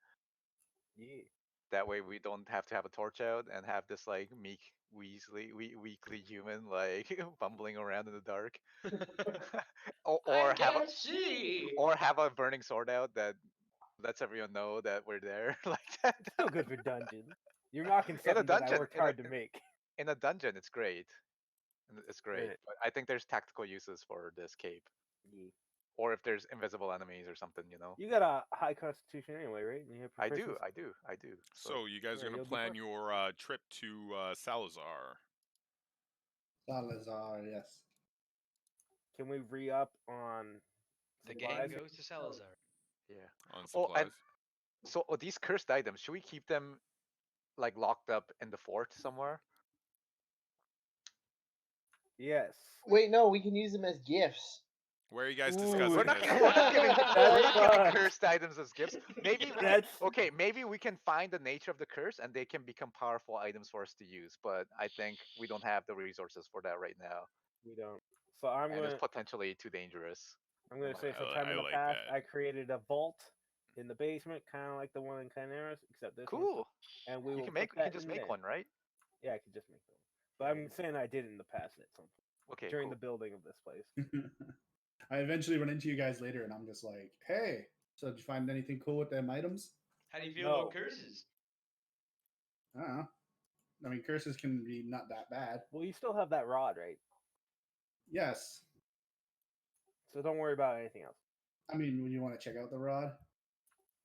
Yeah. That way we don't have to have a torch out and have this like meek weakly human like bumbling around in the dark. or have a, see. or have a burning sword out that lets everyone know that we're there like that. Still good for dungeons. You're mocking In a something that I dungeon, worked hard to make. In a dungeon, it's great. It's great, Right. but I think there's tactical uses for this cape, Yeah. or if there's invisible enemies or something, you know. You got a high constitution anyway, right? And you have I do. proficiency. So you guys Yeah, are gonna you'll do plan fine. your trip to Salazar. Salazar, yes. Can we re-up on The supplies? gang goes to Salazar. Yeah. On Oh, supplies. and so these cursed items, should we keep them like locked up in the fort somewhere? Yes. Wait, no, we can use them as gifts. Where are you guys Ooh, discussing We're not, this? we're not giving, we're not That's giving fun. cursed items as gifts. Maybe we can, That's okay, maybe we can find the nature of the curse and they can become powerful items for us to use. But I think we don't have the resources for that right now, we don't. So I'm and gonna it's potentially too dangerous. say sometime I in the like past that. I created a vault in the basement, kind of like the one in Chineros, except this one's Cool. and we You will can put make, you that can just in make there. one, right? Yeah, I could just make one. But I'm saying I did it in the past at some point Okay, during cool. the building of this place. I eventually run into you guys later, and I'm just like, hey, so did you find anything cool with them items? How do you feel No. about curses? I don't know. I mean, curses can be not that bad. Well, you still have that rod, right? Yes. So don't worry about anything else. I mean, when you want to check out the rod.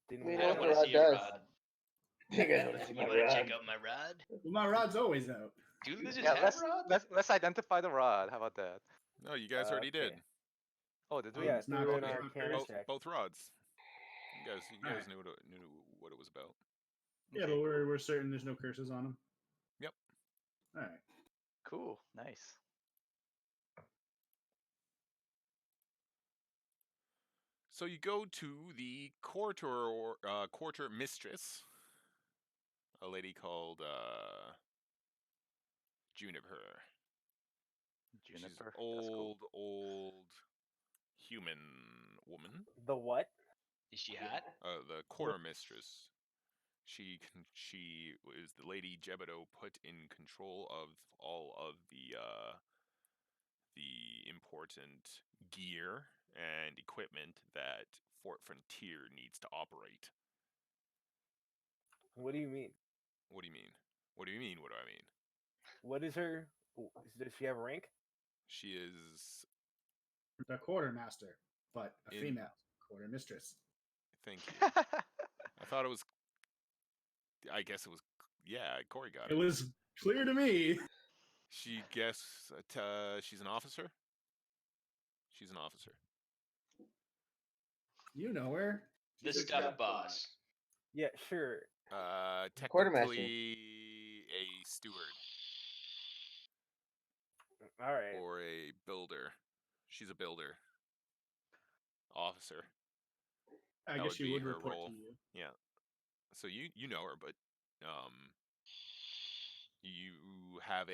Didn't We we I know don't what already- want to the rod see your does. rod. You guys want to see You my want to rod? check out my rod? Well, my rod's always out. Do lizards Yeah, have rods? let's identify the rod. How about that? No, you guys already did. Okay. Oh, did Oh, we? Yeah, it's not through an it's not arcana cursed? check. Both rods. You guys Alright. knew what it was about. Yeah, Okay, but we're certain there's no curses on them. Yep. All right. cool, nice. So you go to the quarter mistress, a lady called Juniper. She's Juniper. That's cool. old human woman. The what? Is she hot? The quarter mistress. She is the lady Jebedo put in control of all of the important gear and equipment that Fort Frontier needs to operate. What do you mean? What do you mean? What do you mean? What do I mean? What is her? Does she have a rank? She is. The quartermaster, but a In- female quartermistress. Thank you. I thought it was. I guess it was. Yeah, Corey got It it. was clear to me. She guess. She's an officer. She's an officer. You know her. The She's a stuff boss. Yeah, sure. Quartermaster. Technically a steward All right. or a builder. She's a builder. Officer. I That guess would she be would her report role. to you. Yeah. So you know her, but you have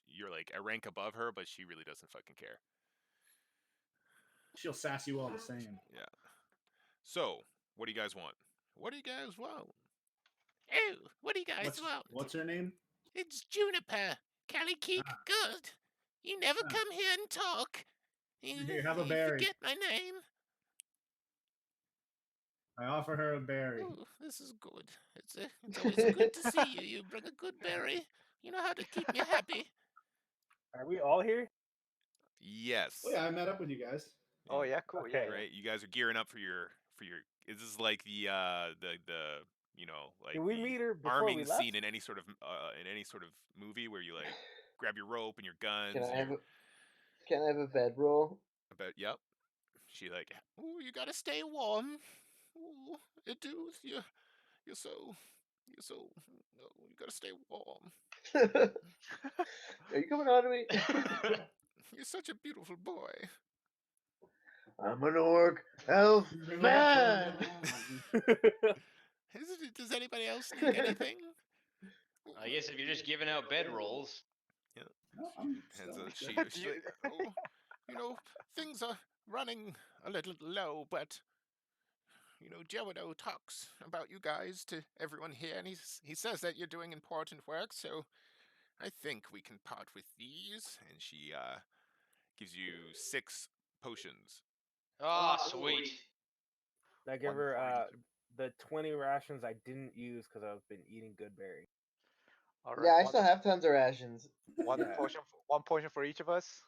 you're like a rank above her, but she really doesn't fucking care. She'll sass you all the same. Yeah. So, what do you guys want? What do you guys want? Oh, what do you guys want? What's her name? It's Juniper. Cali Keek, good. You never come here and talk. Here, have a berry. Forget my name. I offer her a berry. Oh, this is good. It's always good to see you. You bring a good berry. You know how to keep me happy. Are we all here? Yes. Oh yeah, I met up with you guys. Oh yeah, cool. Okay. Yeah, Right. You guys are gearing up for your. Is this like the like Did we the meet her before arming we left? scene in any sort of movie where you like grab your rope and your guns? Can I and have your- Can I have a bedroll? But yep. She like, oh, you gotta stay warm. Oh, it do. You're so. No, you gotta stay warm. Are you coming on to me? You're such a beautiful boy. I'm an orc elf man. Does anybody else need anything? I guess if you're just giving out bedrolls. No, I'm Hands still up. good. She's like, oh, things are running a little low, but Joado talks about you guys to everyone here, and he says that you're doing important work, so I think we can part with these. And she gives you 6 potions. Oh, sweet. I give One her for each. the 20 rations I didn't use because I've been eating good berry. All right. Yeah, I one, still have tons of rations. one Yeah. potion. One potion for each of us.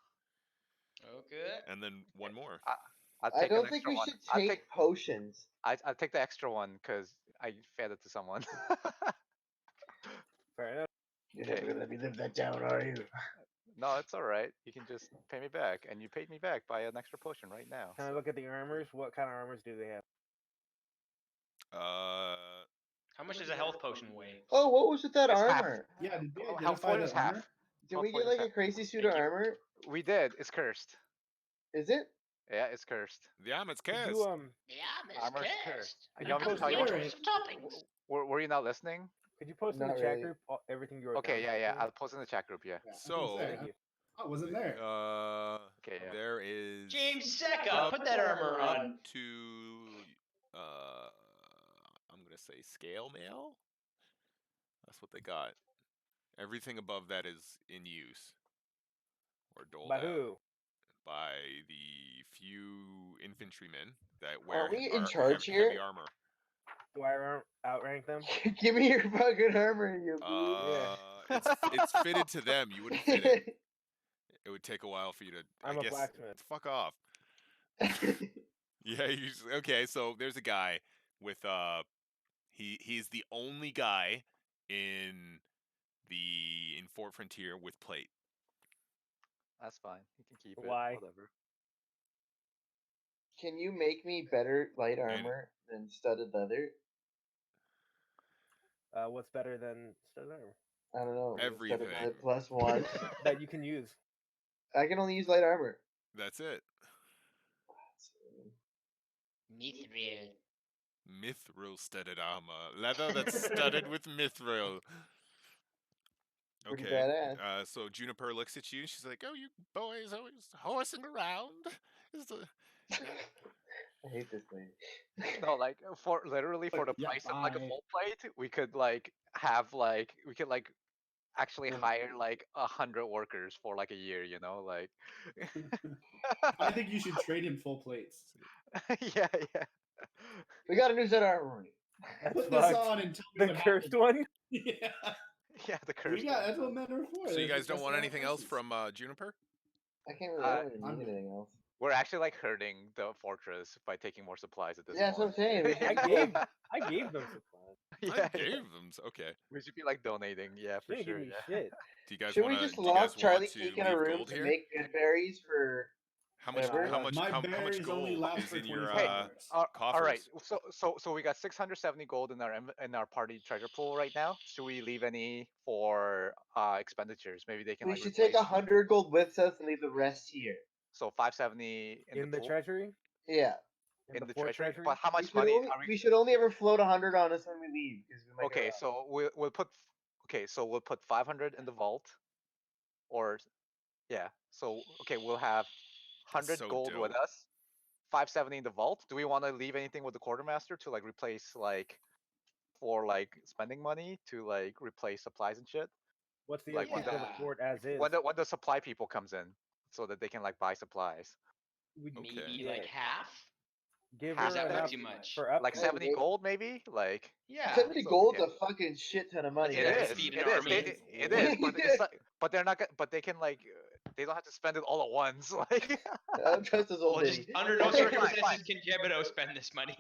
Okay. And then one more. I'll I take an don't think extra we one. should I'll take potions. I'll take the extra one because I fed it to someone. Fair enough. You're never gonna let me live that down, are you? No, it's all right. You can just pay me back, and you paid me back by an extra potion right now. Can I so- look at the armors? What kind of armors do they have? How much does a health potion weigh? Oh, what was with that It's half. armor? Yeah, did we Oh, health identify point the is armor? half. Did Health we point get is like a half. crazy suit Thank of you. armor? We did. It's cursed. Is it? Yeah, it's cursed. the armor's Could cursed. you Armor's cursed. Could You want me to post tell you the- what? Alright. Were you not listening? Could you post in Not the chat really. group everything you wrote Okay, down? yeah. I'll post in the chat group. Yeah. Yeah, I was So- gonna say, Thank you. I wasn't there. Okay, yeah. There is James Secca, up- put that armor up on. to I'm gonna say scale mail. That's what they got. Everything above that is in use or doled By out who? by the few infantrymen that wear Are we in ar- charge heavy, heavy here? armor. Do I outrank them? Give me your fucking armor, you. It's fitted to them. You wouldn't fit it. It would take a while for you to. I'm I a guess, blacksmith. Fuck off. Yeah, okay. So there's a guy with he's the only guy in Fort Frontier with plate. That's fine. You can keep Why? it. Whatever. Can you make me better light armor than studded leather? What's better than studded armor? I don't know. Everything. Studded leather +1. That you can use. I can only use light armor. That's it. Mithril. Mithril studded armor. Leather that's studded with mithril. Pretty Okay. badass. So Juniper looks at you and she's like, "Oh, you boys always horsing around." I hate this thing. No, like for literally for the Yeah, price of like a bye. full plate, we could like have like we could like actually hire like 100 workers for like a year. You know, like. I think you should trade him full plates. Yeah, yeah. We got a new set of armory. That's Put this fucked. on and tell me The what cursed happens. one. Yeah. Yeah, the We curse. got, that's what men are for. So you guys don't That's want how anything it else is. from Juniper? I can't really, Uh, I don't really I'm need good. anything else. We're actually like hurting the fortress by taking more supplies at this Yeah, that's what I'm point. saying. We I should gave I gave them supplies. Yeah, I yeah. gave them. Okay. We should be like donating. Yeah, She for didn't sure. give me Yeah. shit. Do you guys Should want we to? just Do you guys lock Charlie want to Keek in a leave room gold to here? make good berries for How much? whatever? How much? My How much berries only gold last is for in your 24 hours. All right. coffers? So we got 670 gold in our party treasure pool right now. Should we leave any for expenditures? Maybe they can We like should replace. take 100 gold with us and leave the rest here. So 570 in, In the the pool, treasury. Yeah. in the the fort treasury. treasury. But how We much should, money only, are we? we should only ever float 100 on us when we leave because we might get Okay, robbed. so we'll put. Okay, so we'll put 500 in the vault, or yeah. So okay, we'll have 100 so gold with dope. us. 570 in the vault. Do we want to leave anything with the quartermaster to like replace like for like spending money to like replace supplies and shit? What's the Like when upkeep of the Yeah. fort as is? when the supply people comes in, so that they can like buy supplies. Maybe Okay. like half. Give Half her of that? enough Too much. for Like upkeep. 70 wait. gold maybe. Like Yeah. 70 so, gold's yeah. a fucking shit ton of money. It It is. is. Feed an It is. army. It is. But it's like, but they're not. But they can like. They don't have to spend it all at once. Like. I don't trust this old Well, just lady. under no Okay, fine, circumstances fine. can Jebido spend this money.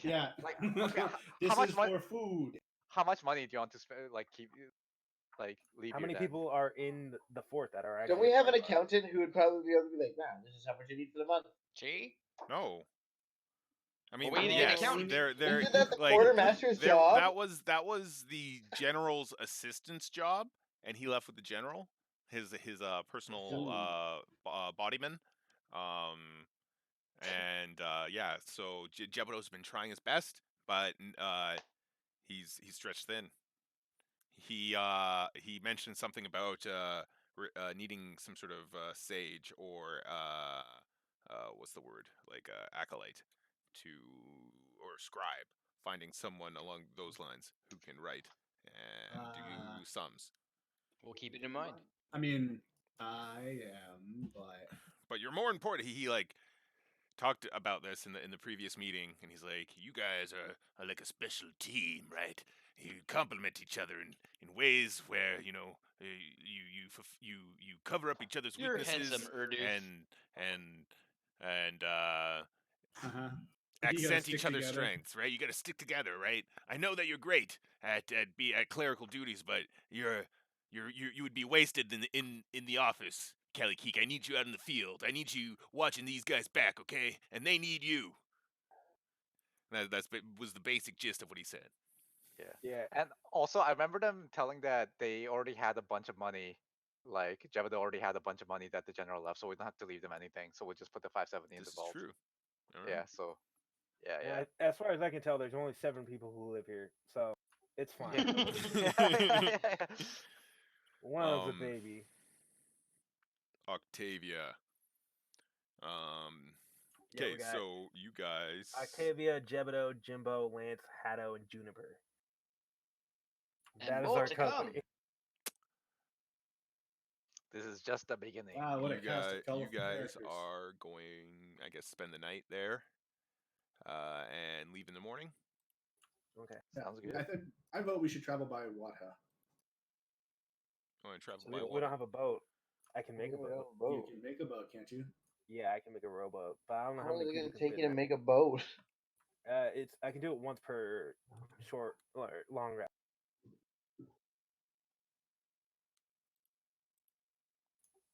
Yeah. Like okay, This how much is money? for food. How much money do you want to spend? Like keep. Like leave How here many then? people are in the fort that are actually? Don't we have an afraid of us? accountant who would probably be able to be like, nah, this is how much you need for the month? See? No. I mean, we need an yes, accountant. they're Isn't that the like quartermaster's job? that was the general's assistant's job, and he left with the general, his personal bodyman, and yeah. So Jebido's been trying his best, but he's stretched thin. He mentioned something about needing some sort of sage or what's the word, like acolyte to, or scribe, finding someone along those lines who can write and do sums. We'll keep it in mind. I mean, I am, But you're more important. He like talked about this in the previous meeting, and he's like, "You guys are like a special team, right? You complement each other in ways where you know you cover up each other's You're weaknesses handsome, Erdoof. and uh-huh. accent each other's strengths, right? You got to stick together, right? I know that you're great at clerical duties, but you would be wasted in the office, Kelly Keek. I need you out in the field. I need you watching these guys back, okay? And they need you. That was the basic gist of what he said. Yeah. Yeah. And also, I remember them telling that they already had a bunch of money. Like Jebido already had a bunch of money that the general left, so we don't have to leave them anything. So we'll just put the 570 in This the is vault. true. All right. Yeah. So. Yeah. Well, Yeah. as far as I can tell, there's only 7 people who live here, so it's fine. One of them's a baby. Octavia. Yeah, Okay, we got so you guys. Octavia, Jebido, Jimbo, Lance, Hatto, and Juniper. And That is more our to come. company. This is just the beginning. Wow, what a cast of You colorful guys characters. are going, I guess, spend the night there, and leave in the morning. Okay. Sounds good. I vote we should travel by Watha. I want to travel So by we water. don't have a boat. I can make a boat. You can make a boat, can't you? Yeah, I can make a rowboat, but I don't know How how long is many it people gonna can take fit you to in make a boat? it. I can do it once per short or long rest.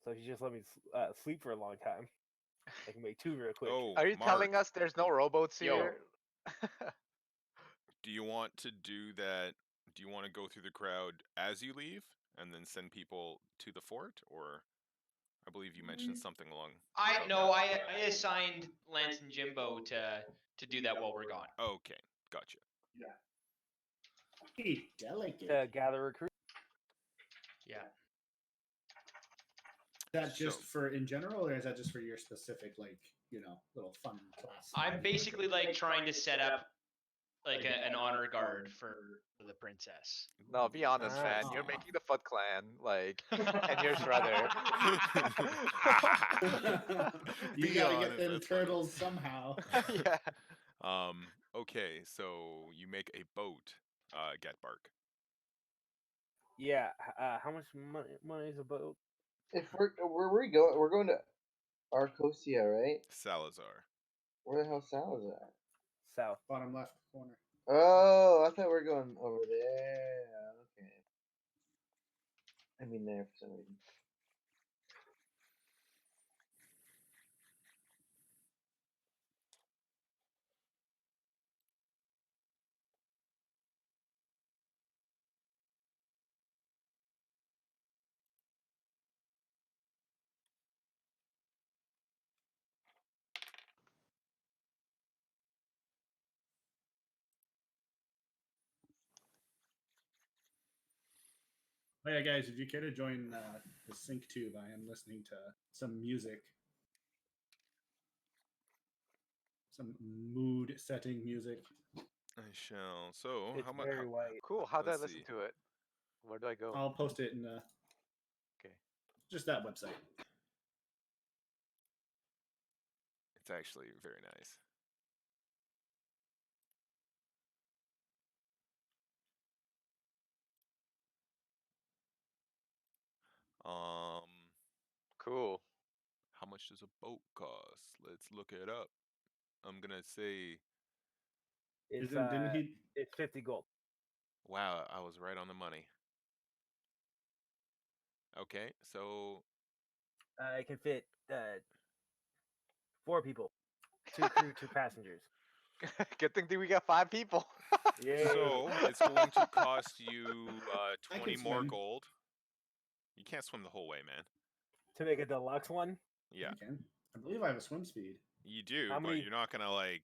So if you just let me sleep for a long time, I can make 2 real quick. Oh, Are you telling Mark, us there's no rowboats Yo. here? do you want to do that? Do you want to go through the crowd as you leave and then send people to the fort, or I believe you mentioned something along. I assigned Lance and Jimbo to do that while we're gone. Okay, gotcha. Hey, delicate. To gather recruits. Yeah. Is that just So- for in general, or is that just for your specific, like, little fun class? I'm basically like trying to set up like an honor guard for the princess. No, be honest, fan. You're Ah. making the Foot Clan, like, and you're Shredder. You Be gotta honest, get them that's funny. turtles somehow. Yeah. Okay, so you make a boat, Getbark. Yeah. How much money is a boat? If where we going? We're going to Arcosia, right? Salazar. Where the hell Sal's at? South. Bottom left corner. Oh, I thought we were going over there. Okay. I mean there for some reason. Oh yeah, guys, if you care to join the sync tube, I am listening to some music, some mood-setting music. I shall. So, It's how much? very white. Cool. How do I Let's listen see. to it? Where do I go? I'll post it in Okay. just that website. It's actually very nice. Um, Cool. how much does a boat cost? Let's look it up. I'm gonna say, It's Didn't he? it's 50 gold. wow, I was right on the money. Okay, so It can fit 4 people, 2 crew, 2 passengers. Good thing that we got 5 people. Yeah. so it's going to cost you I 20 can more swim. gold. You can't swim the whole way, man. To make a deluxe one. Yeah, I can. I believe I have a swim speed. you do, How but many- you're not gonna like.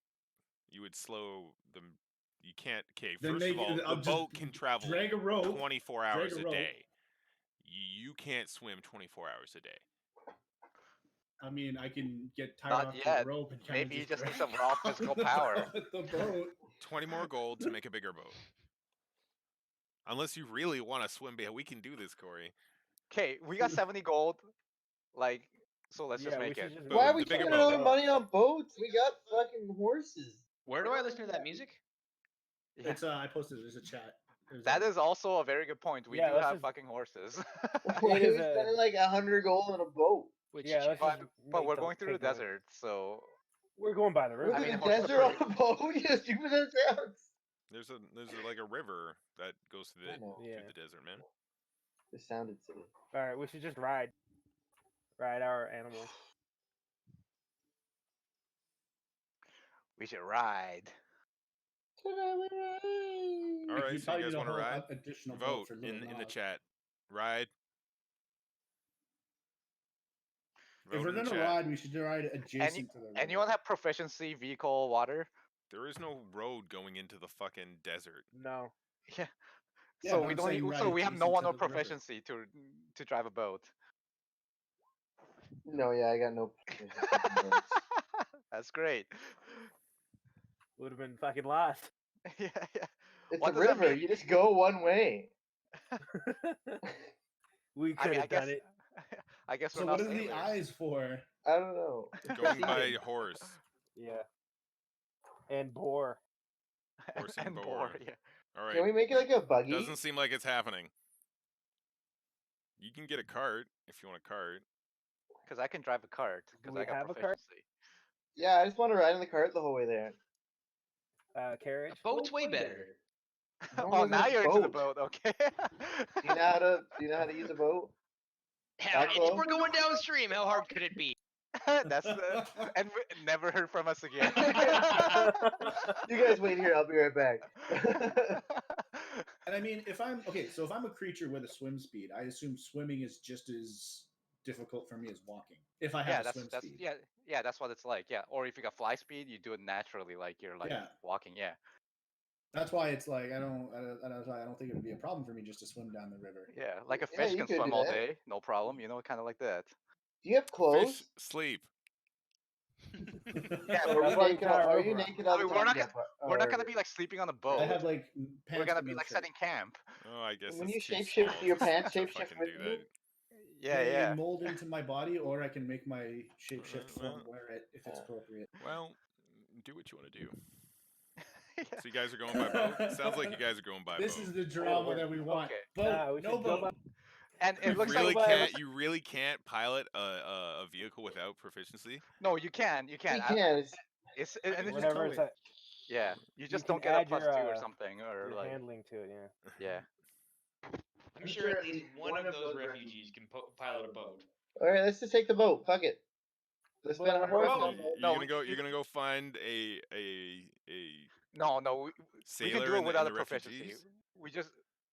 You would slow them. You can't. Okay, Then first of all, I'll the just boat can travel drag a rope. 24 drag hours a a rope. day. You can't swim 24 hours a day. I mean, I can get tied Not off to yet. a rope and kind Maybe you of just need drag some raw physical power. with the boat. 20 more gold to make a bigger boat. Unless you really want to swim, we can do this, Corey. Okay, we got 70 gold. Like, so let's Yeah, just we make should it. just Boom, Why are make we the bigger spending boat. all the money on boats? We got fucking horses. Where do I listen to that music? Yeah. It's I posted. There's a chat. That is also a very good point. We Yeah, do let's have just- fucking horses. Why It are is we a- spending like 100 gold on a boat? Which Yeah, let's but just but make we're going through the take one. desert, so We're going by the We're river. I in mean, the horses are desert on pretty- a boat? You know, stupid as sounds. There's like a river that goes to I know. Yeah. the desert, man. It sounded silly. All right, we should just ride our animals. we should ride. All You right, so you probably guys need a want to whole ride? additional Vote boat for in little the Nog. chat. Ride. If Vote we're in the gonna chat. ride, we should ride adjacent to the river. Anyone have proficiency vehicle water? There is no road going into the fucking desert. No. Yeah. Yeah, So but we I'm don't. saying So ride we have no adjacent one to with the river. proficiency to drive a boat. No, yeah, I got no. That's great. Would have been fucking lost. Yeah, yeah. It's What a does that river. mean? You just go one way. We I could mean, have done it. I guess we're So not what are the sailors. eyes for? I don't know. Going by horse. Yeah. And boar. Horse and and boar. Yeah. All Can right. we make it like a buggy? Doesn't seem like it's happening. You can get a cart if you want a cart. Because I can drive a cart. Do Because we I got have a cart? proficiency. Yeah, I just want to ride in the cart the whole way there. Carriage. A boat's way better. No Oh, one now has a you're into the boat. boat. Okay. Do you know how to use a boat? Hell, Back row? we're going downstream. How hard could it be? That's and never heard from us again. You guys wait here. I'll be right back. And I mean, if I'm a creature with a swim speed, I assume swimming is just as difficult for me as walking. If I have yeah, a that's swim that's speed. yeah, that's what it's like. Yeah, or if you got fly speed, you do it naturally, like you're like Yeah. walking. Yeah. That's why it's like I don't think it would be a problem for me just to swim down the river. Yeah, like a Yeah, fish you can could swim do all that. day, no problem. You know, kind of like that. Do you have clothes? Fish sleep. Yeah, That's why we tie our are rope you around. naked all the I mean, time? we're not Or gonna be like sleeping on the boat. I have like pants. We're gonna but be no like shirt. setting camp. Oh, I guess when it's you too shapeshift small your to- pants, to shapeshift fucking with do you. that. Yeah, They yeah. mold into my body, or I can make my shapeshift form well- wear it if it's appropriate. Well, do what you want to do. Yeah. So you guys are going by boat? Sounds like you guys are going by This boat. is the drama that we want. Okay. Boat, Nah, we no should go boat. And it You looks really like can't. You really can't pilot a vehicle without proficiency. no, you can. You can. You can. It's I and can it's just Whenever tow it's it. at, yeah. You just can don't get a add plus your, 2 or something or your like handling to it. Yeah. yeah. I'm sure at least one of those refugees can pilot a boat. All right, let's just take the boat. Fuck it. Let's Well, spend then 100 horse- bucks. You're no, gonna go. you- You're gonna go find a No, we sailor can do it in the, without in a the proficiency. refugees.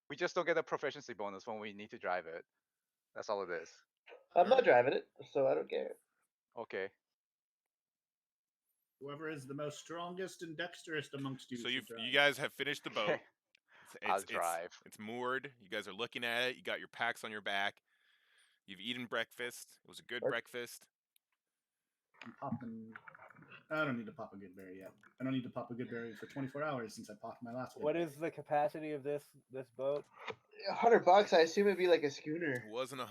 We just don't get a proficiency bonus when we need to drive it. That's all it is. I'm not driving it, so I don't care. Okay. Whoever is the most strongest and dexterous amongst you. So should you drive. guys have finished the boat. I'll drive. It's moored. You guys are looking at it. You got your packs on your back. You've eaten breakfast. It was a good breakfast. I'm popping. I don't need to pop a good berry yet. I don't need to pop a good berry for 24 hours since I popped my last one. What is the capacity of this boat? 100 bucks. I assume it'd be like a schooner. It wasn't a.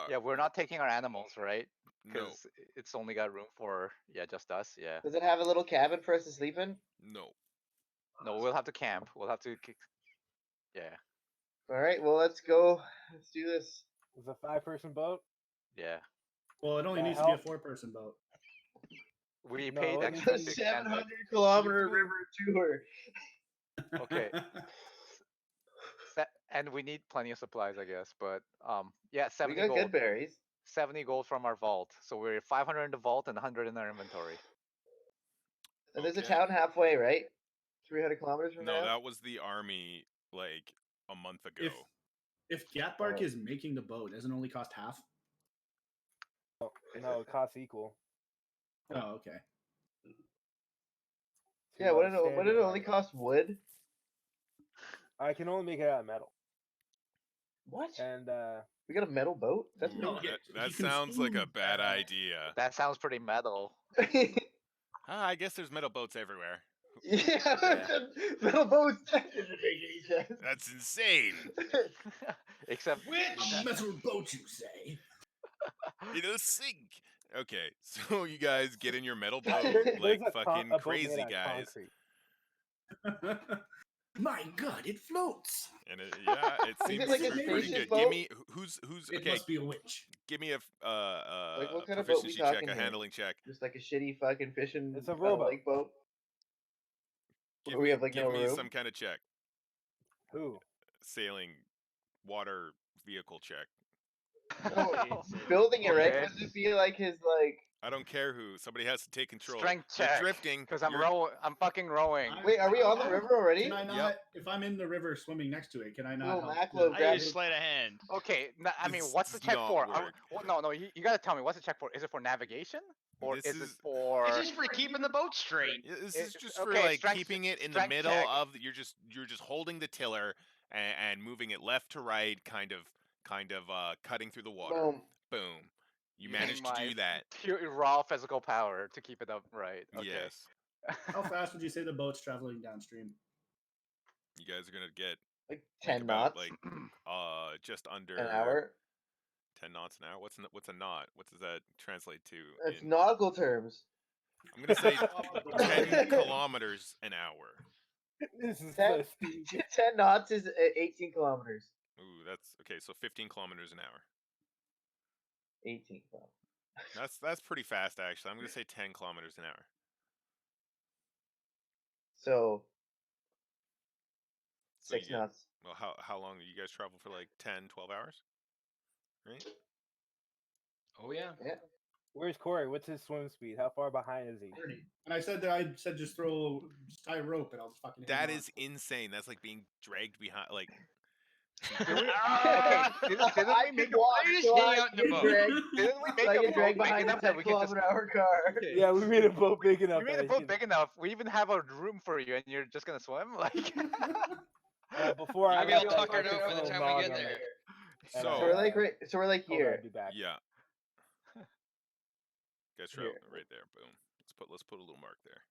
Yeah, we're not taking our animals, right? No, Because it's only got room for just us. Yeah. Does it have a little cabin for us to sleep in? no. No, we'll have to camp. We'll have to. Yeah. All right, well let's go. Let's do this. It's a 5-person boat. Yeah. Well, it only That needs to be a helps. 4-person boat. We No, paid it extra. needs to to extend it. 700-kilometer river tour. Okay. And we need plenty of supplies, I guess. But yeah, We 70 got gold. good berries. 70 gold from our vault. So we're 500 in the vault and 100 in our inventory. And there's a Okay. town halfway, right? 300 kilometers from No, now. that was the army like a month ago. If Gatbark is making the boat, doesn't it only cost half? No, it costs equal. Oh, okay. Yeah, to, what uh, did it standard only armor. cost wood? I can only make it out of metal. What? And We got a metal boat? That's Ooh, No, pretty that he can sounds like a smooth bad that out. idea. That sounds pretty metal. I guess there's metal boats everywhere. Yeah, metal boats. That doesn't make any sense. That's insane. Except A metal boat, you say? It'll sink. Okay, so you guys get in your metal boat there's like a fucking a boat crazy made out of guys. concrete. My God, it floats. And yeah, it Is seems it like to a be pretty spaceship good. Give boat? me who's It okay. must be a witch. Give me a Like, what kind of boat we proficiency check, talking a here? handling check. Just like a shitty fucking fishing It's a rowboat. lake boat. Give Where we me, have, like, give no me room? some kind of check. Who? Sailing water vehicle check. No, building it, right? Okay. Doesn't it be like his like? I don't care who. Somebody has to take control. strength You're check. drifting. Because I'm You're- rowing. I'm fucking rowing. Wait, are we on the river already? Can I not? If I'm in the river swimming next to it, can I not? Little help Macklow the- I grab use his- sleight of hand. Okay, I mean, This what's the does check not for? work. No, you gotta tell me. What's the check for? Is it for navigation? Or This is it is- for... It's just for keeping the boat straight. Yeah, this It- is just for okay, like strength- keeping it in the strength middle check. of. You're just holding the tiller and moving it left to right, kind of cutting through the water. Boom. Boom. You Using managed to my do that. Pure raw physical power to keep it up right. Okay. Yes. How fast would you say the boat's traveling downstream? You guys are gonna get Like think 10 about, knots just under an hour. 10 knots an hour. What's a knot? What does that translate to? That's in- nautical terms. I'm gonna say 10 kilometers an hour. This is Ten- so stupid. 10 knots is 18 kilometers. Ooh, that's okay. So 15 kilometers an hour. 18 kilometers. That's pretty fast, actually. I'm gonna say 10 kilometers an hour. So So you 6 get- knots. Well, how long do you guys travel for? Like 10, 12 hours, right? Oh yeah. Where's Corey? What's his swim speed? How far behind is he? 30. And I said just tie a rope and I'll just fucking. That hang is insane. That's like being dragged behind. Like Okay, didn't I we make could a... walk, Why are you so hanging I out in the can boat? drag- Didn't we so make I a can boat drag big behind a enough that 10 we can just... kilometer hour car. on? Yeah, we made a boat big enough. We made that a I boat can- big enough. We even have a room for you, and you're just gonna swim? Like... Before I Maybe I'll got tuck that it out by the little time nog we get on there. it. so. So we're like Hold on, I'll here. be back. Yeah. Guys, Here. right there. Boom. let's put a little mark there.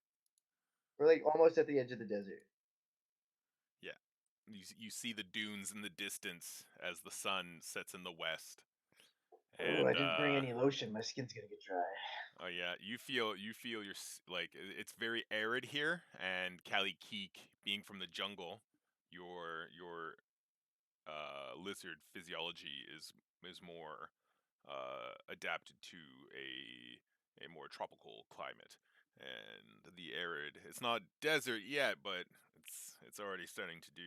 We're like almost at the edge of the desert. Yeah, you see the dunes in the distance as the sun sets in the west. Oh, I didn't bring any lotion. My skin's gonna get dry. Oh yeah, you feel your like it's very arid here, and Kali Keek, being from the jungle, your lizard physiology is more adapted to a more tropical climate, and the arid. It's not desert yet, but it's already starting to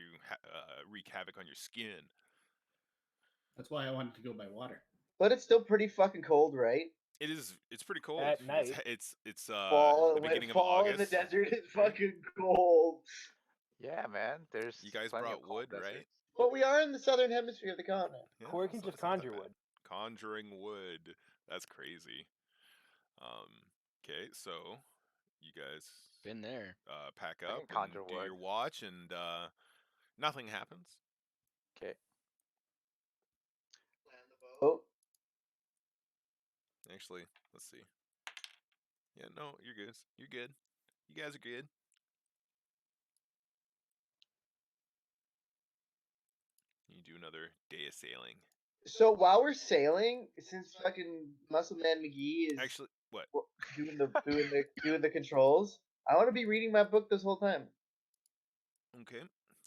wreak havoc on your skin. That's why I wanted to go by water. But it's still pretty fucking cold, right? It is. It's pretty cold. At night. It's Fall, the beginning of fall in August. the desert is fucking cold. Yeah, man. There's You guys plenty brought of cold wood, right? deserts. But we are in the southern hemisphere of the continent. Yeah, Corey can so just it's not that conjure bad. wood. Conjuring wood. That's crazy. Okay, so you guys Been there. pack I up can conjure and do wood. your watch, and nothing happens. Okay. Oh, Actually, let's see. Yeah, no, you're good. You're good. You guys are good. You do another day of sailing. so while we're sailing, since fucking Muscle Man McGee is Actually, what? doing the controls, I want to be reading my book this whole time. Okay.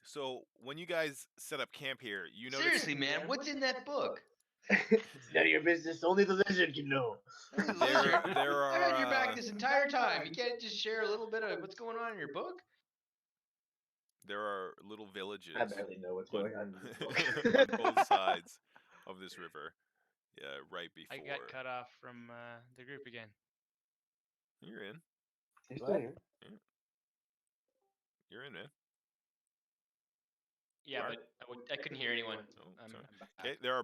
So when you guys set up camp here, you notice Seriously, man, what's in that book? It's none of your business. Only the lizard can know. there are I've had your back this entire time. You can't just share a little bit of what's going on in your book? there are little villages. I barely know what's going on in this on book. both sides of this river. Yeah, right before. I got cut off from the group again. You're in. You're still What? here. You're in, man. Yeah, but I couldn't hear anyone. Oh, I'm sorry. back. Okay, there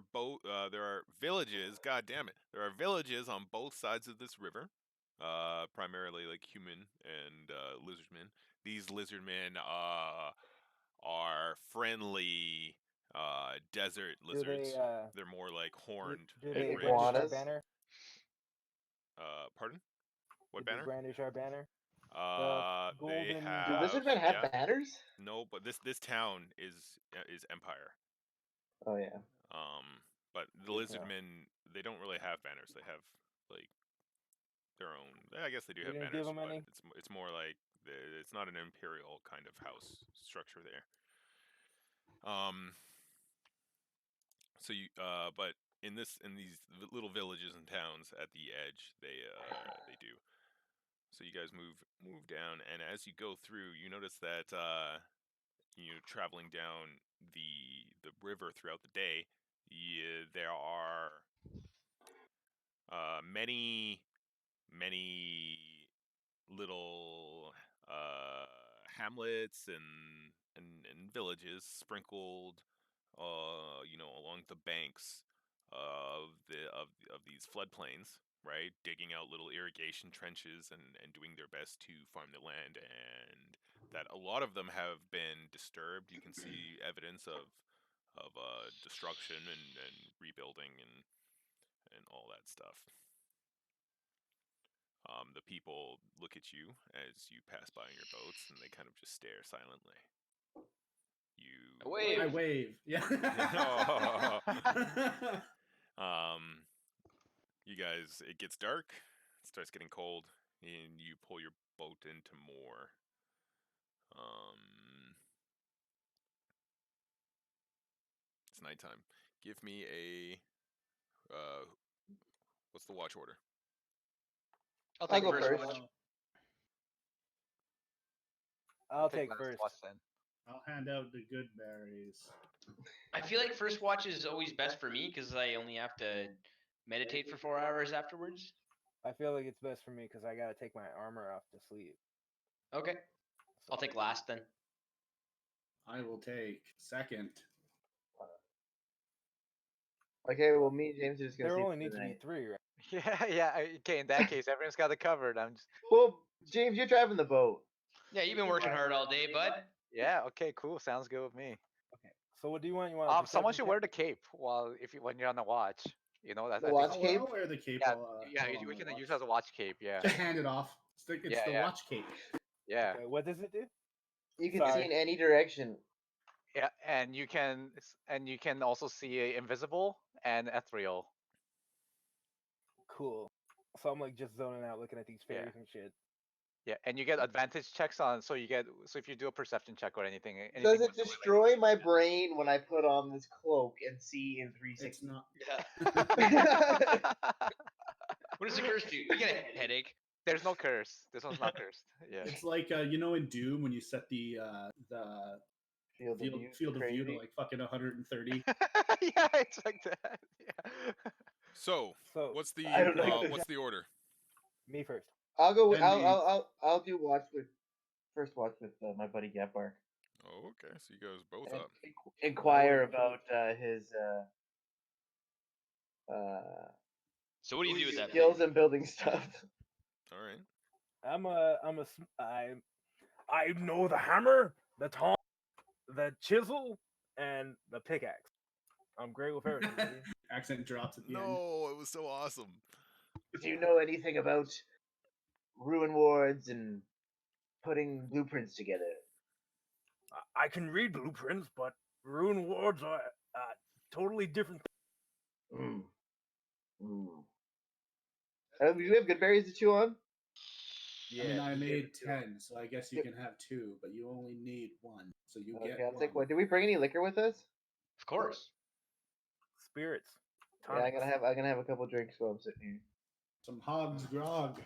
are villages. God damn it! There are villages on both sides of this river, primarily like human and lizardmen. These lizardmen are friendly desert Do they lizards. They're more like horned do and they rich. brandish our Iguanas? banner? Pardon? What Do they banner? brandish our banner? They golden- have. Do lizardmen have yeah. banners? No, but this town is Empire. Oh yeah. But the Good to know. lizardmen, they don't really have banners. They have like their own. I guess they do You have didn't banners, give 'em but any? it's more like it's not an imperial kind of house structure there. So but in these little villages and towns at the edge, they do. So you guys move down, and as you go through, you notice that traveling down the river throughout the day, there are many little hamlets and villages sprinkled along the banks of these floodplains, right? Digging out little irrigation trenches and doing their best to farm the land, and that a lot of them have been disturbed. You can see evidence of destruction and rebuilding and all that stuff. The people look at you as you pass by in your boats, and they kind of just stare silently. I wave. I wave. Yeah. You guys, it gets dark, it starts getting cold, and you pull your boat into more. It's nighttime. Give me a what's the watch order? I'll I'll take go first first. watch. I'll take last first. watch then. I'll hand out the good berries. I feel like first watch is always best for me because I only have to meditate for 4 hours afterwards. I feel like it's best for me because I gotta take my armor off to sleep. Okay. I'll take last then. I will take second. Okay, well, me and James are just gonna There sleep only needs to be tonight. 3, right? Yeah. Okay, in that case, everyone's got it covered. I'm just. Well, James, you're driving the boat. Yeah, you've been working hard all day, bud. Yeah. Okay. Cool. Sounds good with me. Okay. So what do you want? You want? Someone perception should check? wear the cape when you're on the watch. You know that. The watch I'll cape? wear the cape. Yeah, while yeah. I'm We on can watch. use it as a watch cape. Yeah. Just hand it off It's the Yeah. watch cape. Yeah. Okay, what does it do? You can Sorry. see in any direction. Yeah, and you can also see invisible and ethereal. Cool. So I'm like just zoning out, looking at these Yeah. fairies and shit. Yeah, and you get advantage checks on. So if you do a perception check or anything. Does it whatsoever, destroy my brain when I put on this cloak and see in 360? It's not. Yeah. What does the curse do? You get a headache. There's no curse. This one's not cursed. Yeah. It's like in Doom when you set the Field of view, field of view to crazy. like fucking 130. Yeah, it's like that. Yeah. So, So what's the I don't know. what's the order? me first. I'll go. Then I'll do watch with watch with my buddy Gapbar. Oh, okay. So you guys both And up. inquire about his So what do you do with that skills thing? and building stuff. All right. I know the hammer, the tong, the chisel, and the pickaxe. I'm great with everything, baby. Accent drops at the end. No, it was so awesome. Do you know anything about ruin wards and putting blueprints together? I can read blueprints, but rune wards are totally different. Mm. Mm. Do we have good berries to chew on? Yeah, I mean, I you made get it. 10, so I guess you can have 2, but you only need 1, so you get Okay, I'll one. take one. Did we bring any liquor with us? Of course. Spirits. Yeah, I'm gonna have a couple drinks while I'm sitting here. Some Hogs grog.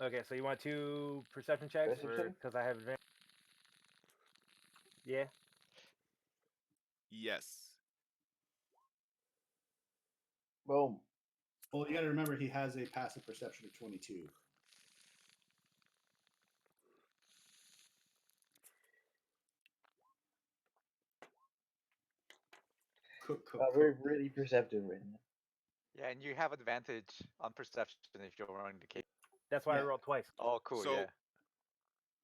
Okay, so you want 2 perception checks Perception? because I have advantage? Yeah. Yes. Boom. Well, you got to remember he has a passive perception of 22. Cook. We're really perceptive right now. Yeah, and you have advantage on perception if you're wearing the cape. That's why I Yeah. rolled twice. Oh, cool. So- Yeah.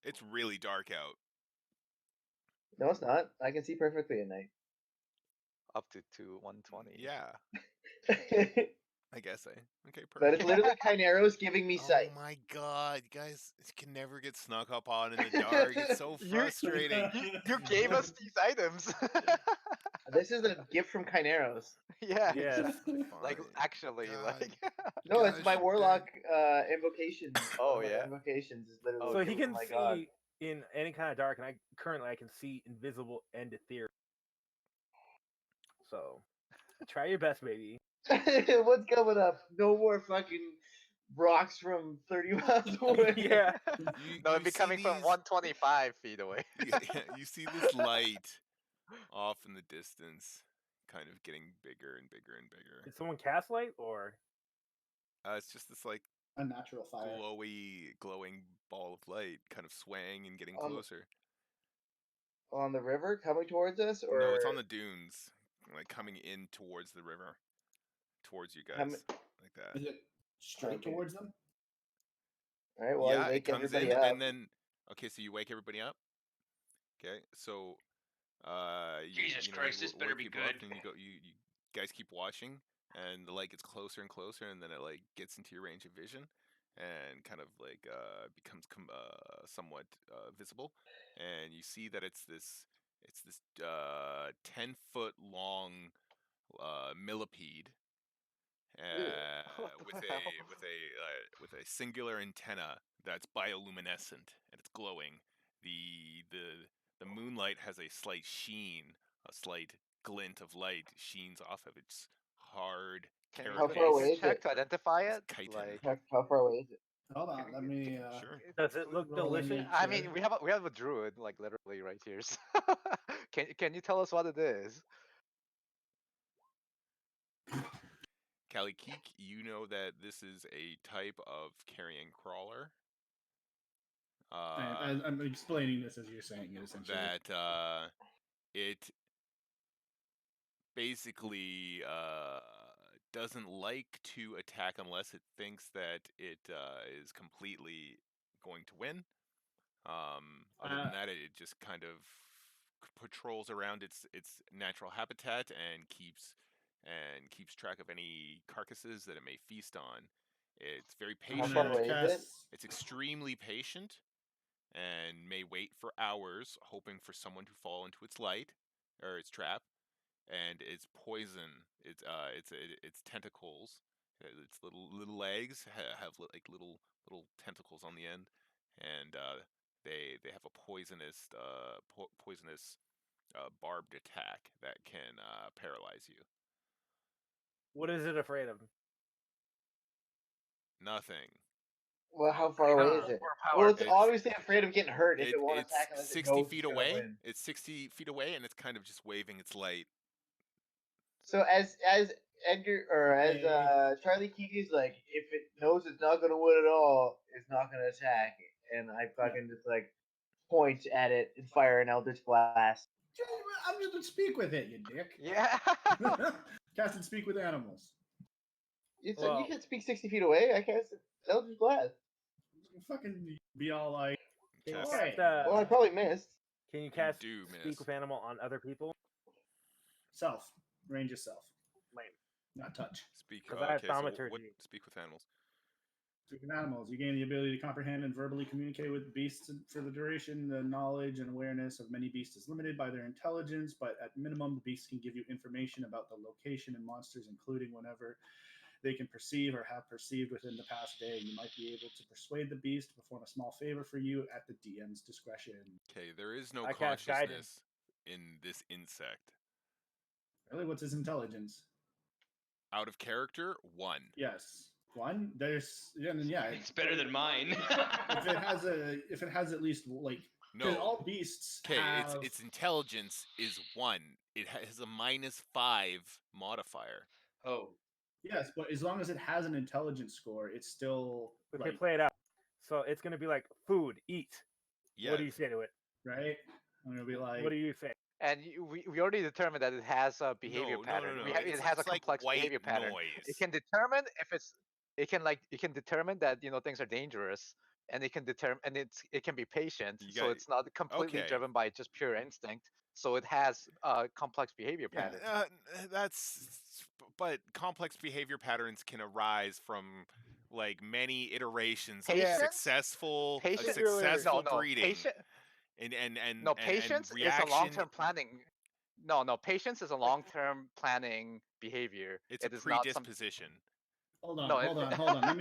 It's really dark out. No, it's not. I can see perfectly at night. Up to 120. Yeah, But I guess okay, it's perfect. literally Chineros giving me sight. Oh my god, you guys can never get snuck up on in the dark. It's so You- frustrating. You gave us these items. This is a gift from Chineros. Yeah. Yes. Like Fine. actually, God. like. No, it's my Gosh, warlock invocation. Oh, One of my yeah? Invocations is literally. So a he gift can from my see god. in any kind of dark, and I can see invisible and ethereal. So try your best, baby. What's coming up? No more fucking rocks from 30 miles away. Yeah. No, You it'd be see coming from these- 125 feet away. you see this light off in the distance, kind of getting bigger and bigger and bigger. Did someone cast light or? It's just this like Unnatural fire. glowing ball of light, kind of swaying and getting On the- closer. On the river coming towards us, or No, it's on the dunes, like coming in towards the river, towards you guys, like that. Is it straight Okay. towards them? All right. Well, Yeah, I it wake comes everybody in, up. and then okay, so you wake everybody up. Okay, so Jesus Christ, this better wake be people up, good. and you guys keep watching, and the light gets closer and closer, and then it like gets into your range of vision, and kind of like becomes somewhat visible, and you see that it's this 10-foot long millipede. What the With hell? with a singular antenna that's bioluminescent and it's glowing. The moonlight has a slight sheen, a slight glint of light sheens off of its hard. Can you How make far a away is check it? to identify it? It's chitin. Like, How far away is it? Hold on, let me. Sure. Does it look roll delicious? any- I mean, we have a druid like literally right here. So can you tell us what it is? Kalikeek, you know that this is a type of carrion crawler. I'm explaining this as you're saying it essentially. That it basically doesn't like to attack unless it thinks that it is completely going to win. Other than that, it just kind of patrols around its natural habitat and keeps track of any carcasses that it may feast on. It's very How patient. far away is it? It's extremely patient and may wait for hours, hoping for someone to fall into its light or its trap. And its poison, its tentacles, its little legs have like little tentacles on the end, and they have a poisonous barbed attack that can paralyze you. What is it afraid of? Nothing. Well, how far away is it? Well, it's obviously afraid of getting hurt if it won't attack unless it 60 knows feet it's gonna away. win. It's 60 feet away, and it's kind of just waving its light. So as Edgar or as Charlie Kiki's like, if it knows it's not gonna win at all, it's not gonna attack, and I fucking just like point at it and fire an Eldritch Blast. I'm just gonna speak with it, you dick. Yeah. Cast and speak with animals. It's Well- you can speak 60 feet away. I cast Eldritch Blast. Fucking be all like, Cast- "Boy." Well, I probably missed. Can you cast do speak miss. with animal on other people? Self. Range yourself. Lame. Not touch. Speak. 'Cause I have Okay, so thaumaturgy. what? Speak with animals. Speak with animals. You gain the ability to comprehend and verbally communicate with beasts for the duration. The knowledge and awareness of many beasts is limited by their intelligence, but at minimum, the beasts can give you information about the location and monsters, including whenever they can perceive or have perceived within the past day. You might be able to persuade the beast to perform a small favor for you at the DM's discretion. Okay, there is no I cast guidance. consciousness in this insect. Really, what's his intelligence? Out of character, 1. Yes, one. There's yeah, It's better than mine. if it has at least like because No. all beasts Okay, have its intelligence is 1. It has a -5 modifier. Oh. yes, but as long as it has an intelligence score, it's still Okay, like, play it out. So it's gonna be like food, eat. Yeah. What do you say to it? right. I'm gonna be like, What do you say? And we already determined that it has a behavior No, no, pattern. no, no. It It's has a like complex white behavior pattern. noise. It can determine if it's it can determine that things are dangerous, and it can determine and it can be patient, You so got- it's not completely okay. driven by just pure instinct. So it has a complex behavior Yeah. pattern. But complex behavior patterns can arise from like many iterations Patience? of successful No, breeding. Patient, And patience is reaction. a long-term planning. No, patience is a long-term planning behavior. It's It a is not some. predisposition. hold on, No, hold on. Let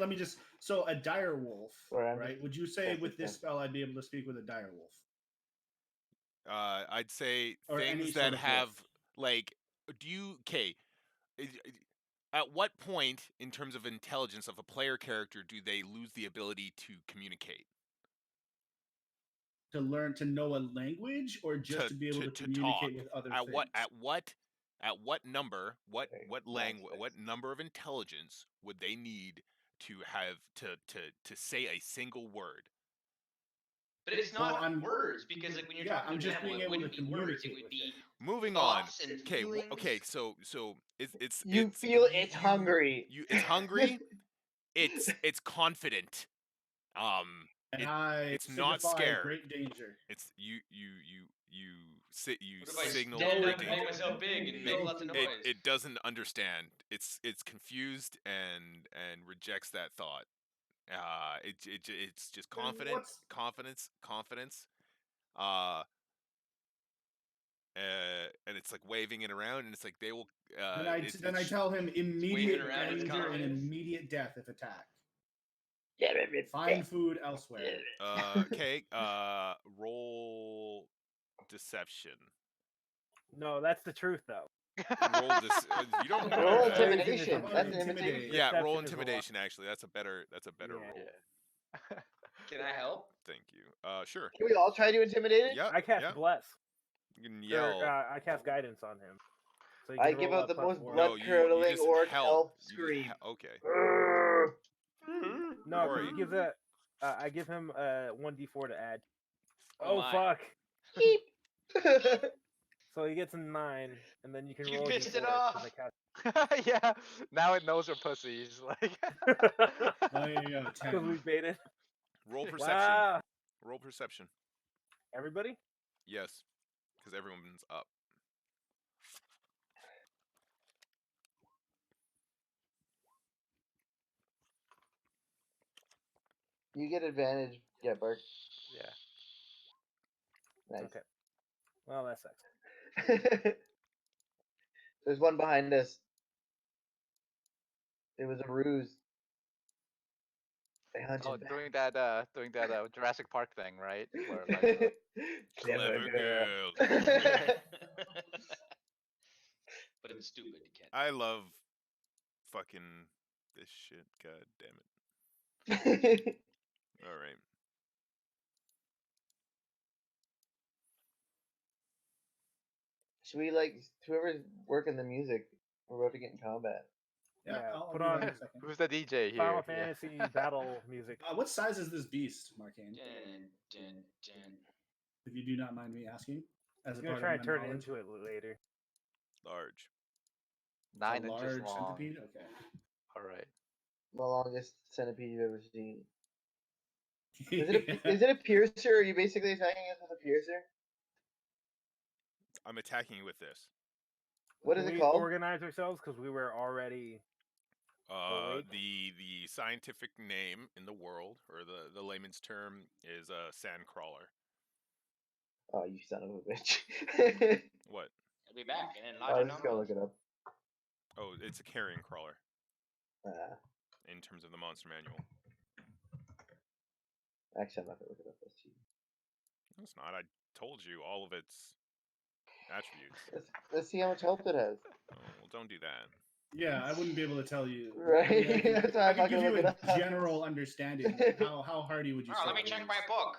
me just. So a dire wolf, Sorry, I'm right? just Would you say checking with this stuff. spell I'd be able to speak with a dire wolf? I'd say Or any things sort that of have wolf. like. Do you at what point in terms of intelligence of a player character do they lose the ability to communicate? To learn to know a language, or just to be able to communicate talk? with other At things? what number, what Okay, language, nice. what number of intelligence would they need to have to say a single word? But it's Well, not I'm- words, because like when you're yeah, talking I'm to an just animal, being it able to wouldn't be words. It communicate would with be it. Moving on. thoughts and Okay, feelings. so it's You it's feel it's hungry. It's hungry. it's confident. And It- I it's not signify scared. great danger. It's you What if I signal stand great up and danger. make myself big and make lots of noise? It doesn't understand. It's confused and rejects that thought. It's just confident, what's- confidence. And it's like waving it around, and it's like they will. Then I tell him immediate around its danger and confidence. immediate death if attacked. Find food elsewhere. Okay. Roll deception. No, that's the truth though. You don't. Roll Yeah. intimidation. How about That's intimidate? intimidation. Yeah, Deception roll is a lot. intimidation. Actually, that's a better Yeah. roll. Yeah. Can I help? Thank you. Sure. Can we all try to intimidate it? Yeah. I cast yeah. bless. You can Or, yell. I cast guidance on him. So you I can give roll out the plus most 4. No, blood-curdling just orc help. elf You just scream. okay. No, 'cause Rory. he gives I give him 1d4 to add. Oh Oh my. fuck! Keep. So he gets a 9, and then you can You roll. pissed it a d4, 'cause off. Yeah. Now it knows we're pussies. Like. There you go, Because 10. we baited. Roll perception. Wow! Roll perception. Everybody? Yes, because everyone's up. You get advantage. Yeah, Bart. Yeah. Nice. Okay. Well, that sucks. There's one behind us. It was a ruse. They hunted Oh, back. doing that Jurassic Park thing, right? Where like Clever girl. But it's stupid. You can't. I love fucking this shit. God damn it. All right. Should we whoever's working the music? We're about to get in combat. Yeah, Yeah, I'll put do that on in a second. who's the DJ here? Final Yeah. Fantasy battle music. What size is this beast, Markeng? Dun, dun, dun. If you do not mind me asking, as I'm a gonna part try of and my turn it knowledge. into it later. Large. It's 9 a inches large long. centipede. Okay. All right. The longest centipede you've ever seen. Is Yeah. it a piercer? Are you basically attacking us with a piercer? I'm attacking you with this. What Can is it we called? organize ourselves because we were already. Awake? The scientific name in the world, or the layman's term, is a sand crawler. Oh, you son of a bitch. What? I'll be back in I larger was just gonna numbers. look it up. Oh, it's a carrion crawler in terms of the monster manual. Actually, I'm not gonna look it up. Let's see. No, it's not. I told you all of its attributes. Let's see how much health it has. Oh, well, don't do that. Yeah, I wouldn't be able to tell you. Right. I mean, I could, That's why I I'm could not give gonna you look a it up. general understanding. Like how hardy would you Oh, say? let me it check is? my book.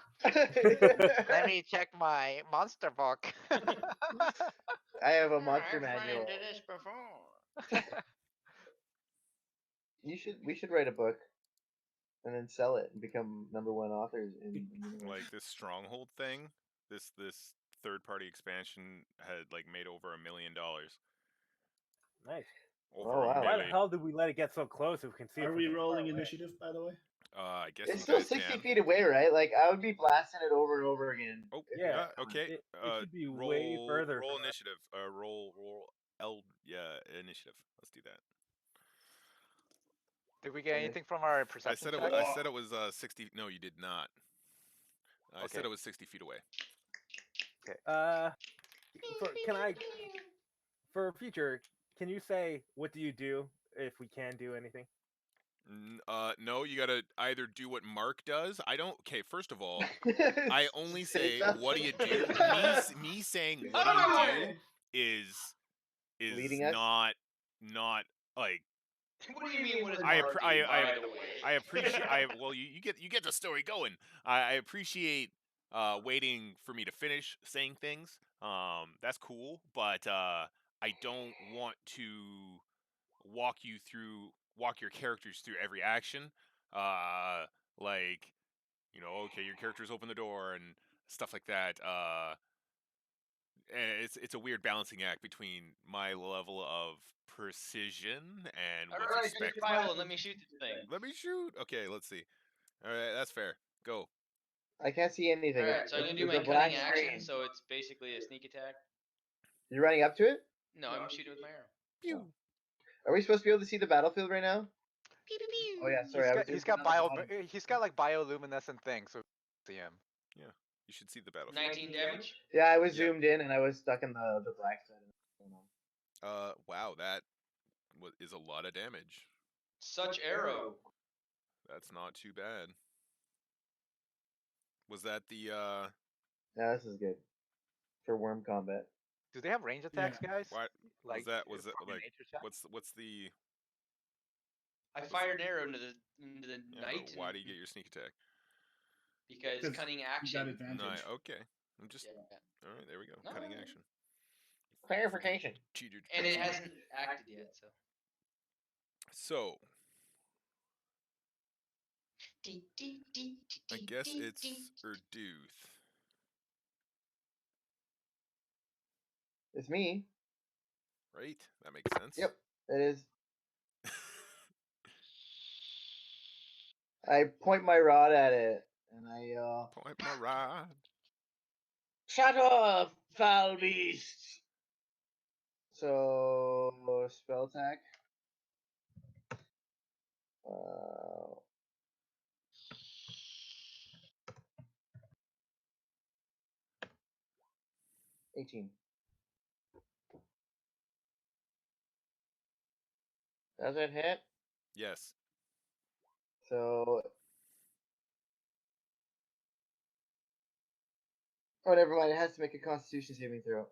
Let me check my monster book. I have a Oh, monster I've run manual. into this before. We should write a book and then sell it and become #1 authors in the universe. Like this stronghold thing, this third-party expansion had like made over $1 million. Nice. Over Oh, a wow. Why the million. hell did we let it get so close if we can see it Are from we so far rolling away? initiative, by the way? I guess It's you still guys 60 can. feet away, right? Like I would be blasting it over and over again. Oh, if Yeah, it- okay. It should be way further. Roll from us. initiative. Roll initiative. Let's do that. Did we get anything from our perception check? I said it was 60. No, you did not. I said Okay. it was 60 feet away. For future, can you say what do you do if we can do anything? No, you gotta either do what Mark does. I don't. Okay, first of all, I only say what do you do. Me saying what do you do is Leading us? not like. What do you mean? What is I Mark I doing, I, by the way? I appreciate. Well, you get the story going. I appreciate waiting for me to finish saying things. That's cool, but I don't want to walk your characters through every action. Like, okay, your characters open the door and stuff like that. And it's a weird balancing act between my level of precision and All what's right, take expected. your Bible and let me shoot this thing. Let me shoot. Okay, let's see. All right, that's fair. Go. I can't see anything. All right, so I'm gonna do It's my a black cunning action. screen. So it's basically a sneak attack. You're running up to it? No, I'm shooting with my arrow. Pew. Are we supposed to be able to see the battlefield right now? Pew, pew, pew. Oh yeah, sorry. He's got he's got like bioluminescent things, so see him. Yeah, you should see the battlefield. 19 damage. Yeah, I was Yeah. zoomed in and I was stuck in the black side. Wow, that is a lot of damage. Such arrow. That's not too bad. Was that the Yeah, this is good for worm combat. Do they have range attacks, guys? what Like was that from like nature check? what's the I fired an arrow into the yeah, night. but why do you get your sneak attack? Because cunning You got action. advantage. No, okay. I'm just Yeah. all right. There we go. No, Cutting no, no. action. Clarification. Cheater. And it hasn't acted yet, so. So I guess it's Erduth. It's me. Right? That makes sense. Yep, it is. I point my rod at it and I Point my rod. shut up, foul beast. So spell attack. 18. Does it hit? Yes. So. Oh, never mind. It has to make a Constitution saving throw.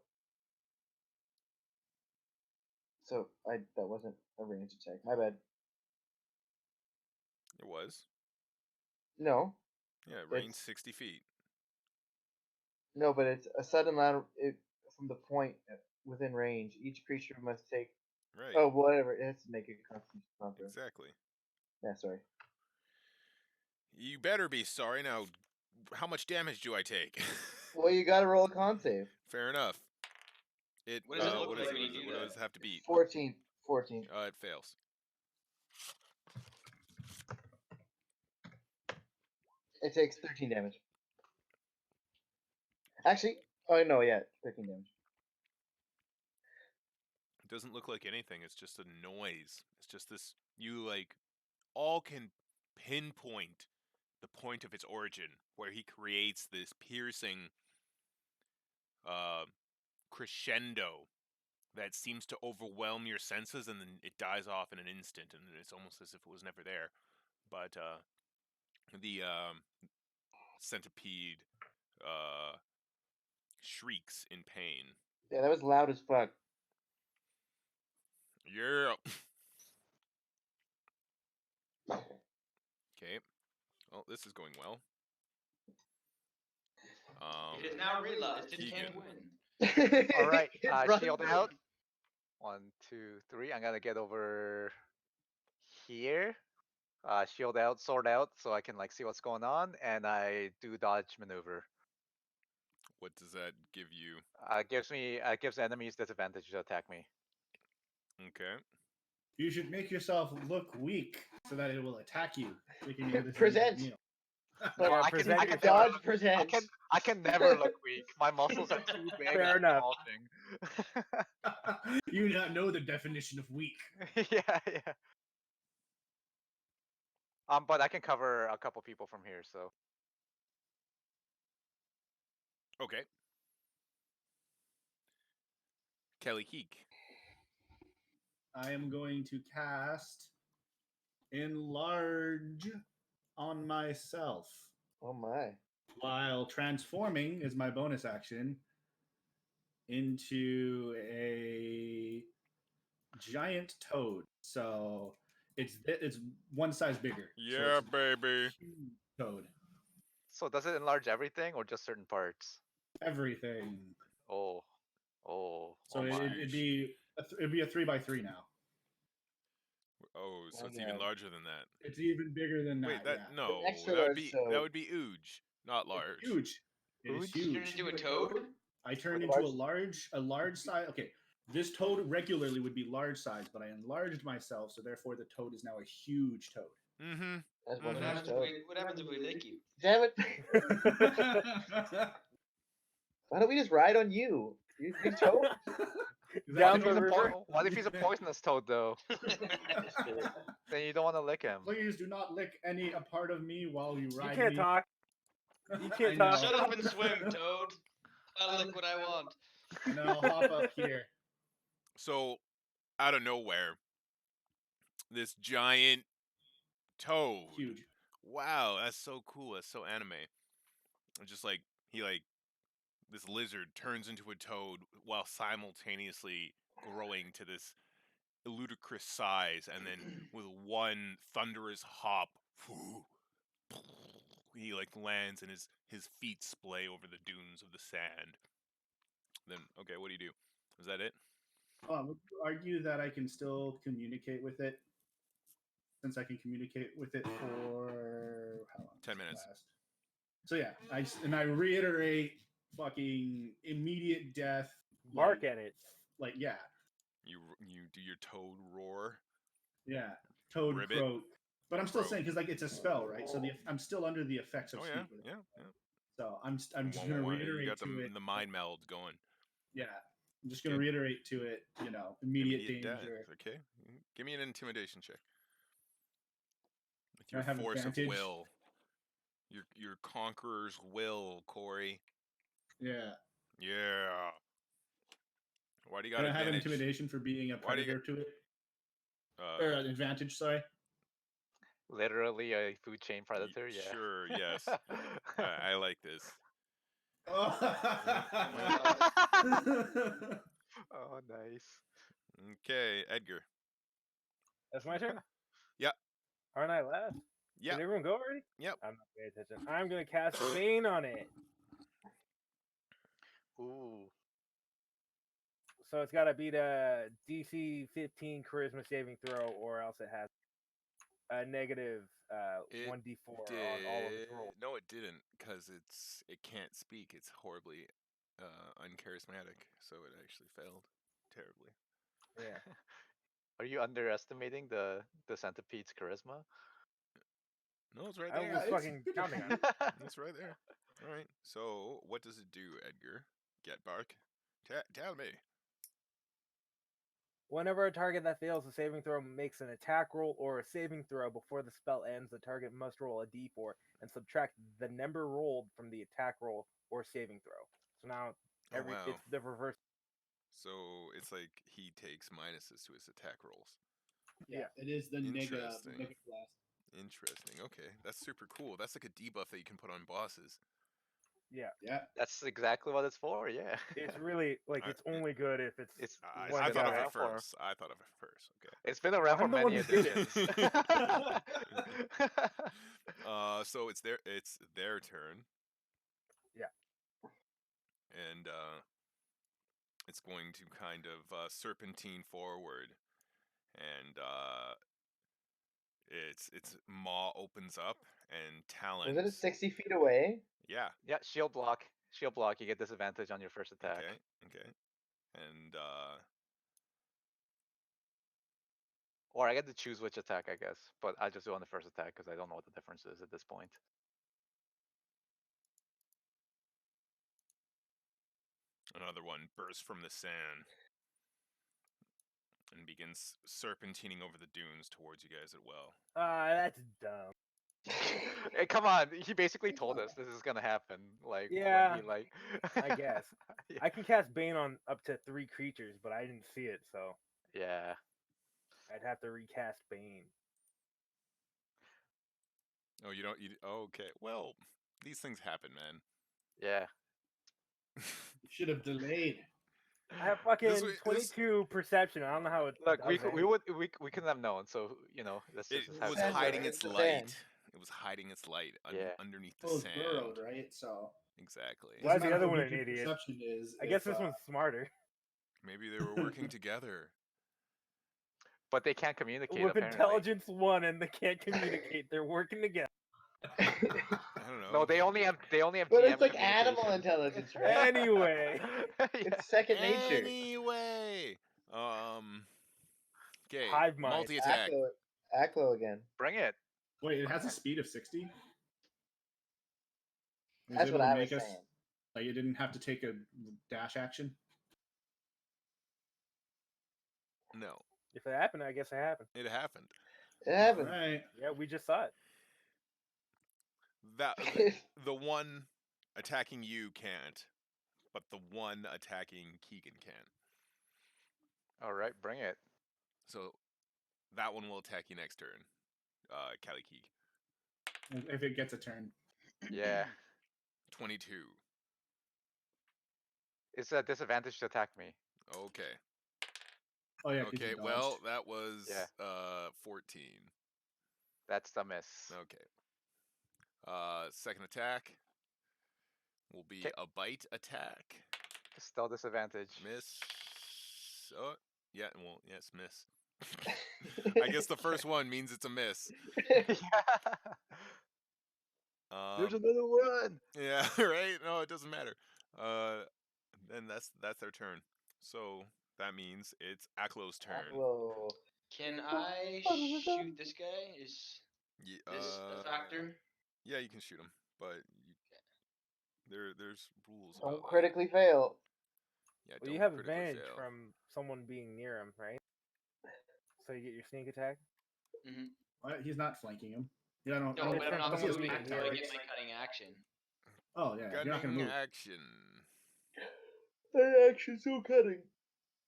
So that wasn't a range attack. My bad. It was. No. Yeah, range It's- 60 feet. No, but it's a sudden amount from the point within range. Each creature must take. Right. Oh, whatever. It has to make a Constitution saving throw. Exactly. Yeah, sorry. You better be sorry. Now, how much damage do I take? Well, you gotta roll a con save. Fair enough. What does it look what like is when you it? do What that? does it have to beat? 14. 14. It fails. It takes 13 damage. Actually, oh no, yeah, 13 damage. It doesn't look like anything. It's just a noise. It's just this. You all can pinpoint the point of its origin, where he creates this piercing crescendo that seems to overwhelm your senses, and then it dies off in an instant, and it's almost as if it was never there. But the centipede shrieks in pain. Yeah, that was loud as fuck. Yeah. Okay. Well, this is going well. It is now realized it Keegan. can't win. All right, It's running shield away. out. 1, 2, 3. I'm gonna get over here. Shield out, sword out, so I can see what's going on, and I do dodge maneuver. What does that give you? Gives enemies disadvantage to attack me. Okay. You should make yourself look weak so that it will attack you. Thinking this is a Present. meal. But Yeah, I can- present I can yourself. dodge present. I can never look weak. My muscles are too big. Fair I'm enough. small thing. You do not know the definition of weak. Yeah. But I can cover a couple people from here, so. Okay. Kelly Keek. I am going to cast Enlarge on myself. Oh my. While transforming is my bonus action into a giant toad. So it's one size bigger. So Yeah, it's a baby. huge toad. So does it enlarge everything or just certain parts? Everything. Oh. So my. it'd be a 3x3 now. Oh, so Oh, it's even no. larger than that. It's even bigger than that. Wait, yeah. no, An extra that would large be toad. huge, not large. It's huge. It is Huge? You huge. turn into a toad? I turned With into a large size. Okay, this toad regularly would be large size, but I enlarged myself, so therefore the toad is now a huge toad. Mm-hmm. That's one What huge happens, if toad. what happens if we lick you? Damn it. Why don't we just ride on you? You big toad? Down That's the what river. What if he's a poisonous toad though? Then you don't want to lick him. Please do not lick any a part of me while you You ride can't me. talk. You can't I know. talk. Shut up and swim, toad. I'll lick what I want. And then I'll hop up here. So, out of nowhere, this giant toad. Huge. Wow, that's so cool. That's so anime. It's just this lizard turns into a toad while simultaneously growing to this ludicrous size, and then with one thunderous hop, he lands and his feet splay over the dunes of the sand. Then okay, what do you do? Is that it? Would you argue that I can still communicate with it? Since I can communicate with it for how long? 10 does it minutes. last? So yeah, I reiterate fucking immediate death. Bark at it. Yeah. You do your toad roar. Yeah. Toad Ribbit. croak. But I'm still Croak. saying because it's a spell, right? So I'm still under the effects of Oh speak. yeah, with it. yeah. So I'm just gonna You reiterate got to it. the mind meld going. Yeah. I'm just gonna Okay. reiterate to it. Immediate danger. Death. Okay. Give me an intimidation check. With I your have force advantage? of will. Your conqueror's will, Corey. Yeah. Yeah. Why do you got Can I have advantage? intimidation for being a Why do you predator to it? Or an advantage, sorry. Literally a food chain predator. Yeah. Sure. Yes. I like this. Oh, Oh, nice. Okay, Edgar. That's my turn. Yep. Aren't I last? Yep. Did everyone go already? Yep. I'm not paying attention. I'm gonna cast Bane on it. Ooh. So it's got to beat a DC 15 Charisma saving throw, or else it has a negative It 1d4 on all of its rolls. No, it didn't, because it can't speak. It's horribly uncharismatic, so it actually failed terribly. Yeah. Are you underestimating the centipede's charisma? No, it's right I there. was it's fucking good. counting on it. It's right there. All right. So what does it do, Edgar? Get bark. Tell me. Whenever a target that fails a saving throw makes an attack roll or a saving throw before the spell ends, the target must roll a d4 and subtract the number rolled from the attack roll or saving throw. So now Wow. it's the reverse. So it's like he takes minuses to his attack rolls. Yeah, it is the nega Interesting. blast. Interesting. Okay, that's super cool. That's like a debuff that you can put on bosses. Yeah. Yeah. That's exactly what it's for. Yeah. It's really like it's only good if it's. It's I one been thought of guy. it around for- first. I thought of it first. Okay. It's been around for I'm the one many who did it. editions. So it's their turn. Yeah. And it's going to kind of serpentine forward, and its maw opens up and talons. Was it 60 feet away? Yeah. Yeah, shield block. Shield block. You get disadvantage on your first attack. Okay. And Or I get to choose which attack, I guess. But I just do on the first attack because I don't know what the difference is at this point. another one bursts from the sand and begins serpentining over the dunes towards you guys as well. That's dumb. Hey, come on! He basically told us this is gonna happen. Like, Yeah, when he, like, I guess. Yeah. I can cast Bane on up to 3 creatures, but I didn't see it, so Yeah. I'd have to recast Bane. Oh, you don't. Okay. Well, these things happen, man. Yeah. You should have delayed. I have fucking 22 perception. I don't know how it. Look, does that. we couldn't have known. So that's It just was Sand hiding burn. its It's light. sand. It was hiding its light Yeah. underneath the Well, it's sand. burrowed, right? So Exactly. Why is doesn't the matter other how one good an your idiot? Perception is. I guess if, this one's smarter. Maybe they were working together. But they can't communicate. With apparently. intelligence 1 and they can't communicate. They're working together. I don't know. No, they only have But GM it's like animal communication. intelligence, right? Anyway. Yeah. It's second nature. Anyway, okay. Hive mind. Multi attack. Aklo again. Bring it. Wait, it has a speed of 60? That's what I was saying. Like, you didn't have to take a dash action? No, If it happened, I guess it happened. it happened. It happened. Right. Yeah, we just saw it. The one attacking you can't, but the one attacking Keegan can. All right, bring it. So that one will attack you next turn, Kali Keeg. If it gets a turn. Yeah. 22. It's a disadvantage to attack me. Okay. Oh, yeah. 'cause you Okay. dodged. Well, that was Yeah. 14. That's the miss. Okay. Second attack will be 'Kay. a bite attack. Still disadvantage. Miss. Oh, yeah. Well, yes, miss. I guess the first one means it's a miss. There's another one. Yeah, right? No, it doesn't matter. Then that's their turn. So that means it's Aklo's turn. Aklo. Can I shoot this guy? Is Ye- this a factor? Yeah, you can shoot him, but there's rules Don't about that. critically fail. Yeah, Well, you don't have critically advantage fail. from someone being near him, right? So you get your sneak attack. Mm-hmm. What? He's not flanking him. Yeah, I don't. No, I don't but I'm not I don't see a moving speed until I attack. get my cutting action. Oh, yeah. You're not going Cutting to move. action. That action's so cutting.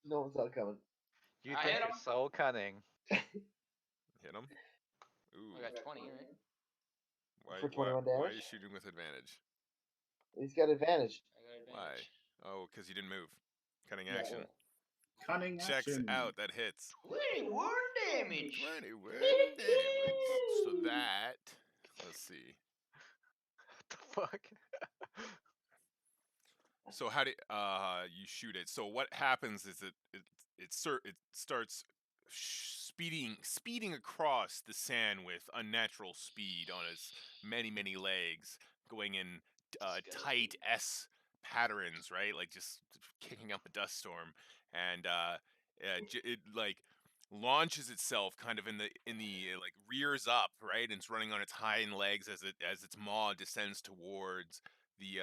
No one saw it coming. You I think hit you're him. so cunning. Hit him. Ooh. I got 20, right? For 21 Why are you damage? shooting with advantage? He's got advantage. I got Why? advantage. Oh, because you didn't move. Cunning Yeah. action. Cunning Checks action. out. That hits. 21 damage. 21 damage. So that. Let's see. What the fuck? So how do you shoot it? So what happens is it starts speeding across the sand with unnatural speed on its many legs, going in tight S patterns, right? Like just kicking up a dust storm, and it like launches itself kind of in the like rears up, right? And it's running on its hind legs as its maw descends towards the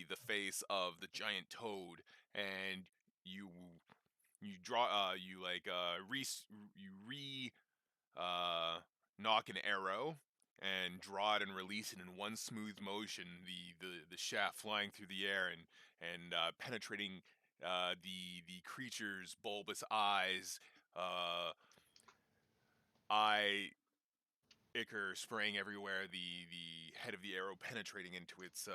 the face of the giant toad, and you draw you like knock an arrow and draw it and release it in one smooth motion, the shaft flying through the air and penetrating the creature's bulbous eyes, eye ichor spraying everywhere, the head of the arrow penetrating into its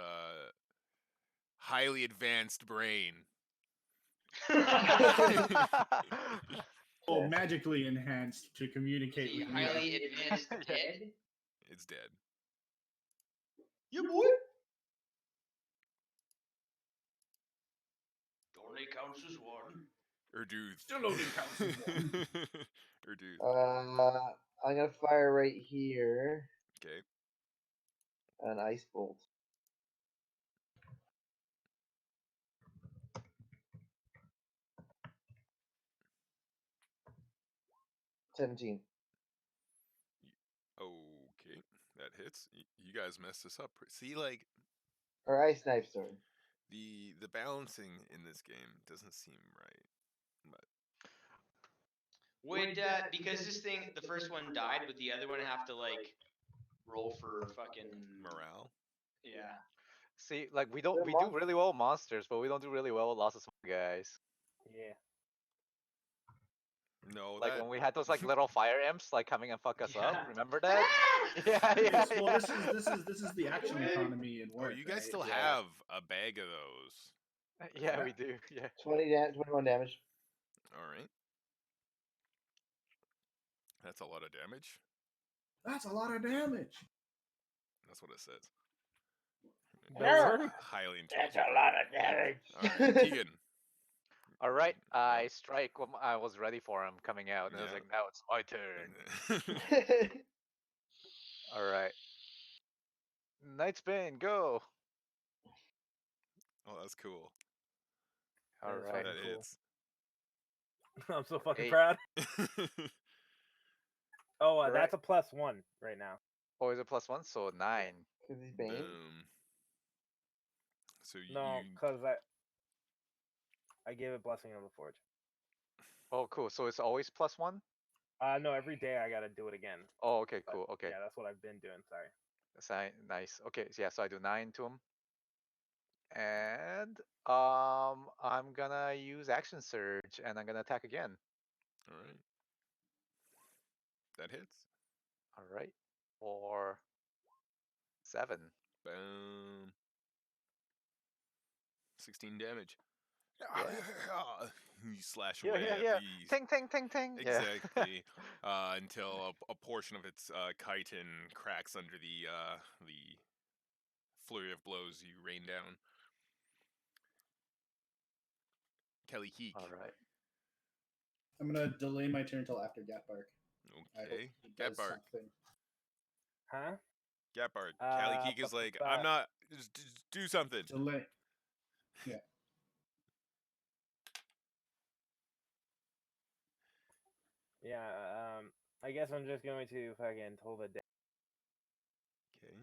highly advanced brain. Oh, magically enhanced to communicate with me. Highly advanced Yeah. dead. It's dead. Yeah, boy. Only counts as one. Erdooth. Still only counts as one. Erdooth. I'm gonna fire right here Okay. an ice bolt. $17. Okay. That hits. You guys messed this up. See, like Or ice knife sword. the balancing in this game doesn't seem right. But Would because this thing, the first one died, would the other one have to like roll for fucking morale. Yeah. See, like we They're do monsters. really well with monsters, but we don't do really well with lots of small guys. Yeah. No, Like that when we had those like little fire imps like coming and fuck us up. Yeah. Remember that? Yeah, Yes, yeah, well, yeah. this is the action economy in Oh, work. you guys right? still Yeah. have a bag of those. Yeah, we do. Yeah. 21 damage. All right. That's a lot of damage. That's a lot of damage. That's what it says. Berserk? Highly That's intelligent. a lot of damage. All right, Keegan. All right, I strike when I was ready for him coming out, and I was Yeah. like, now it's my turn. All right. Night's Bane, go. Oh, that's cool. All That is right. That fucking cool. hits. I'm so fucking 8. proud. Oh, Alright. that's a +1 right now. Oh, is it +1? So 9. Because he's Bane. Boom. So No, you because I gave it Blessing of the Forge. Oh, cool. So it's always +1? No, every day I gotta do it again. Oh, okay, But, cool. Okay. Yeah, that's what I've been doing. Sorry. Nice. Okay, so yeah, so I do 9 to him. And I'm gonna use Action Surge and I'm gonna attack again. all right. That hits. All right. For 7. Boom. 16 damage. Yeah. You slash Yeah, away yeah, at yeah. the Ting, ting, ting, ting. Yeah. exactly until a portion of its chitin cracks under the flurry of blows you rain down. Kelly Keek. All right. I'm gonna delay my turn until after Gatbark. I hope Okay. he does Gatbark. something. Huh? Gatbark. Kelly Keek is like, I'm not. Just do something. Delay. Yeah. Yeah. I guess I'm just going to fucking toll the dead. Okay.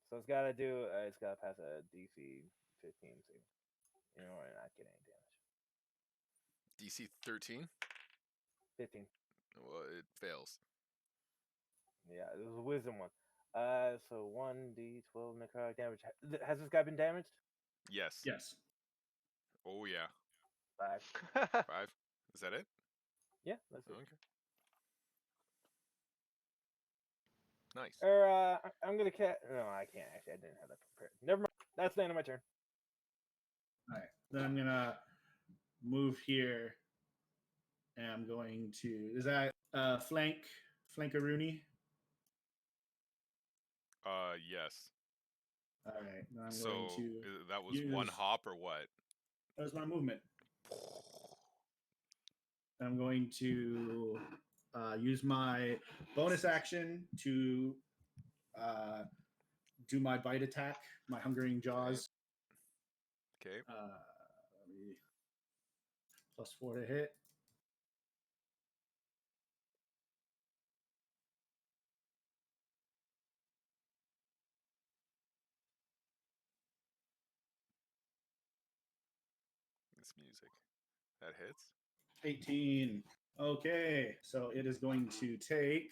So it's gotta do. It's gotta pass a DC 15. So you know we're not getting any damage. DC 13. 15. Well, it fails. Yeah, it was a wisdom one. So 1d12 necrotic damage. Has this guy been damaged? Yes. Yes. Oh yeah. 5. 5. Is that it? Yeah, that's it. Okay. Nice. Or I'm gonna No, I can't actually. I didn't have that prepared. Never mind. That's the end of my turn. All right. Then I'm gonna move here, and I'm going to. Is that flankaroonie? Yes. All right. Then I'm So going to. that was one use- hop or what? That was my movement. I'm going to use my bonus action to do my bite attack, my hungering jaws. Okay. +4 to hit. This music. That hits. 18. Okay, so it is going to take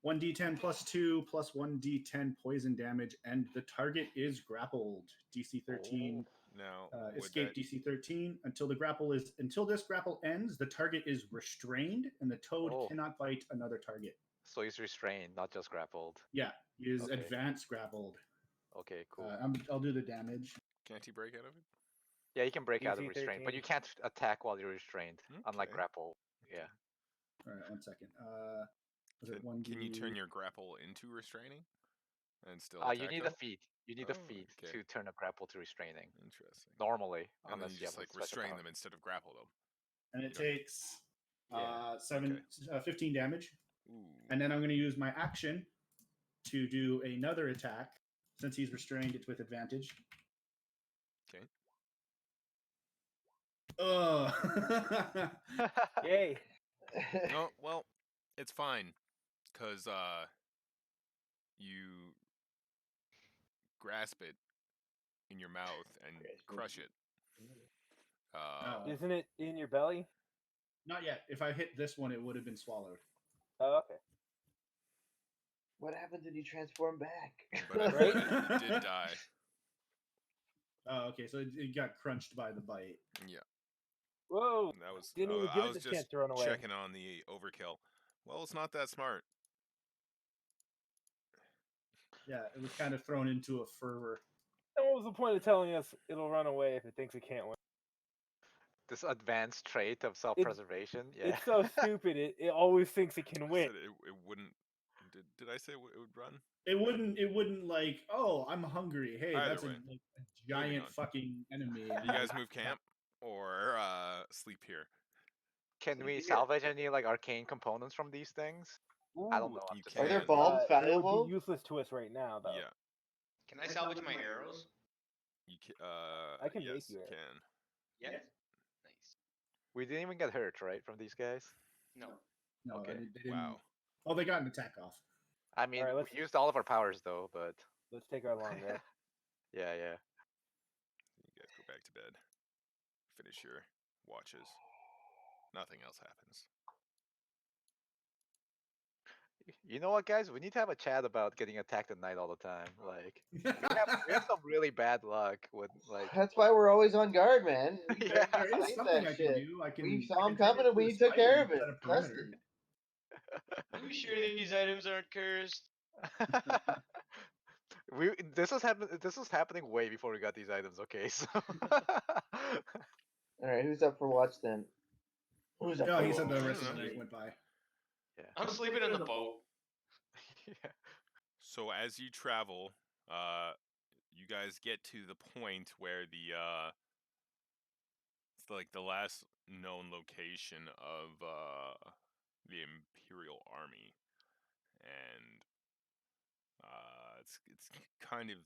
1d10 +2 plus 1d10 poison damage, and the target is grappled. DC 13. Now, Escape DC 13 until this grapple ends. The target is restrained, and the toad cannot bite another target. So he's restrained, not just grappled. Yeah, he is Okay. advanced grappled. Okay, cool. I'll do the damage. Can't he break out of it? Yeah, you can break out of DC restraint, but 13. you can't attack while you're restrained, unlike Okay. grapple. Yeah. All right, 1 second. Was it 1d? Can you turn your grapple into restraining and still You attack need them? a feat. You need a feat okay. to turn a grapple to restraining. Interesting. Normally, And then unless you you just have like a special restrain power. them instead of grapple them. And it takes Yeah. 15 damage. Ooh. And then I'm going to use my action to do another attack. Since he's restrained, it's with advantage. Okay. Oh. Yay. No, well, it's fine, cause you grasp it in your mouth and crush it. Isn't it in your belly? Not yet. If I hit this one, it would have been swallowed. Oh, okay. What happened? Did he transform back? But Right? it did die. Oh, okay. So it got crunched by the bite. Yeah. Whoa! That was. Didn't even give I it was the chance just to run away. checking on the overkill. Well, it's not that smart. Yeah, it was kind of thrown into a fervor. And what was the point of telling us it'll run away if it thinks it can't win? This advanced trait of self-preservation. Yeah. It's so stupid. It always thinks it can I win. said it wouldn't. Did I say it would run? It wouldn't like, oh, I'm hungry. Hey, Either that's way. a giant on. fucking enemy. You guys move camp or sleep here? Can we salvage any like arcane components from these things? I don't know. You I'm just can. Are there saying. bulbs They would valuable? be useless to us right now, though. Yeah. Can I salvage my arrows? You can. I can yes, make you you arrows. can. Yeah. Nice. We didn't even get hurt, right, from these guys? No. No, Okay. they didn't. Wow. Oh, they got an attack off. I mean, Alright, we used all of our powers though, but Let's take our long rest. yeah. You guys go back to bed. Finish your watches. Nothing else happens. You know what, guys? We need to have a chat about getting attacked at night all the time. Like, we have some really bad luck with like. That's why we're always on guard, man. Yeah. There is Fight something that I can shit. do. I can. We I saw can him coming turn and we into a took care of spider it. and set a Trust perimeter. Are you sure these items aren't cursed? This was happening way before we got these items. Okay, so. All right, who's up for watch then? Who's up No, for he said the watch? rest of the night went by. Yeah. I'm sleeping in the boat. Yeah. So as you travel, you guys get to the point where it's like the last known location of the Imperial Army, and it's kind of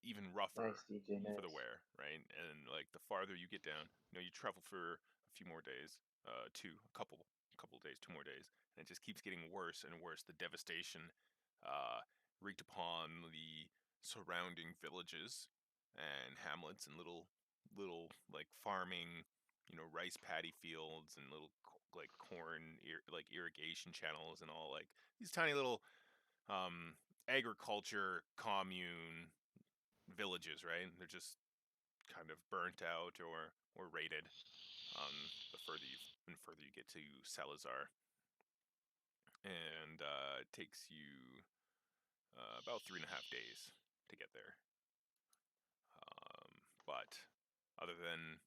even rougher Nice, DJ, for the nice. wear, right? And like the farther you get down, you travel for a few more days, a couple days, 2 more days, and it just keeps getting worse and worse. The devastation wreaked upon the surrounding villages and hamlets and little like farming, rice paddy fields and little like corn like irrigation channels and all like these tiny little agriculture commune villages, right? They're just kind of burnt out or raided. The further you get to Salazar, and it takes you about 3.5 days to get there. But other than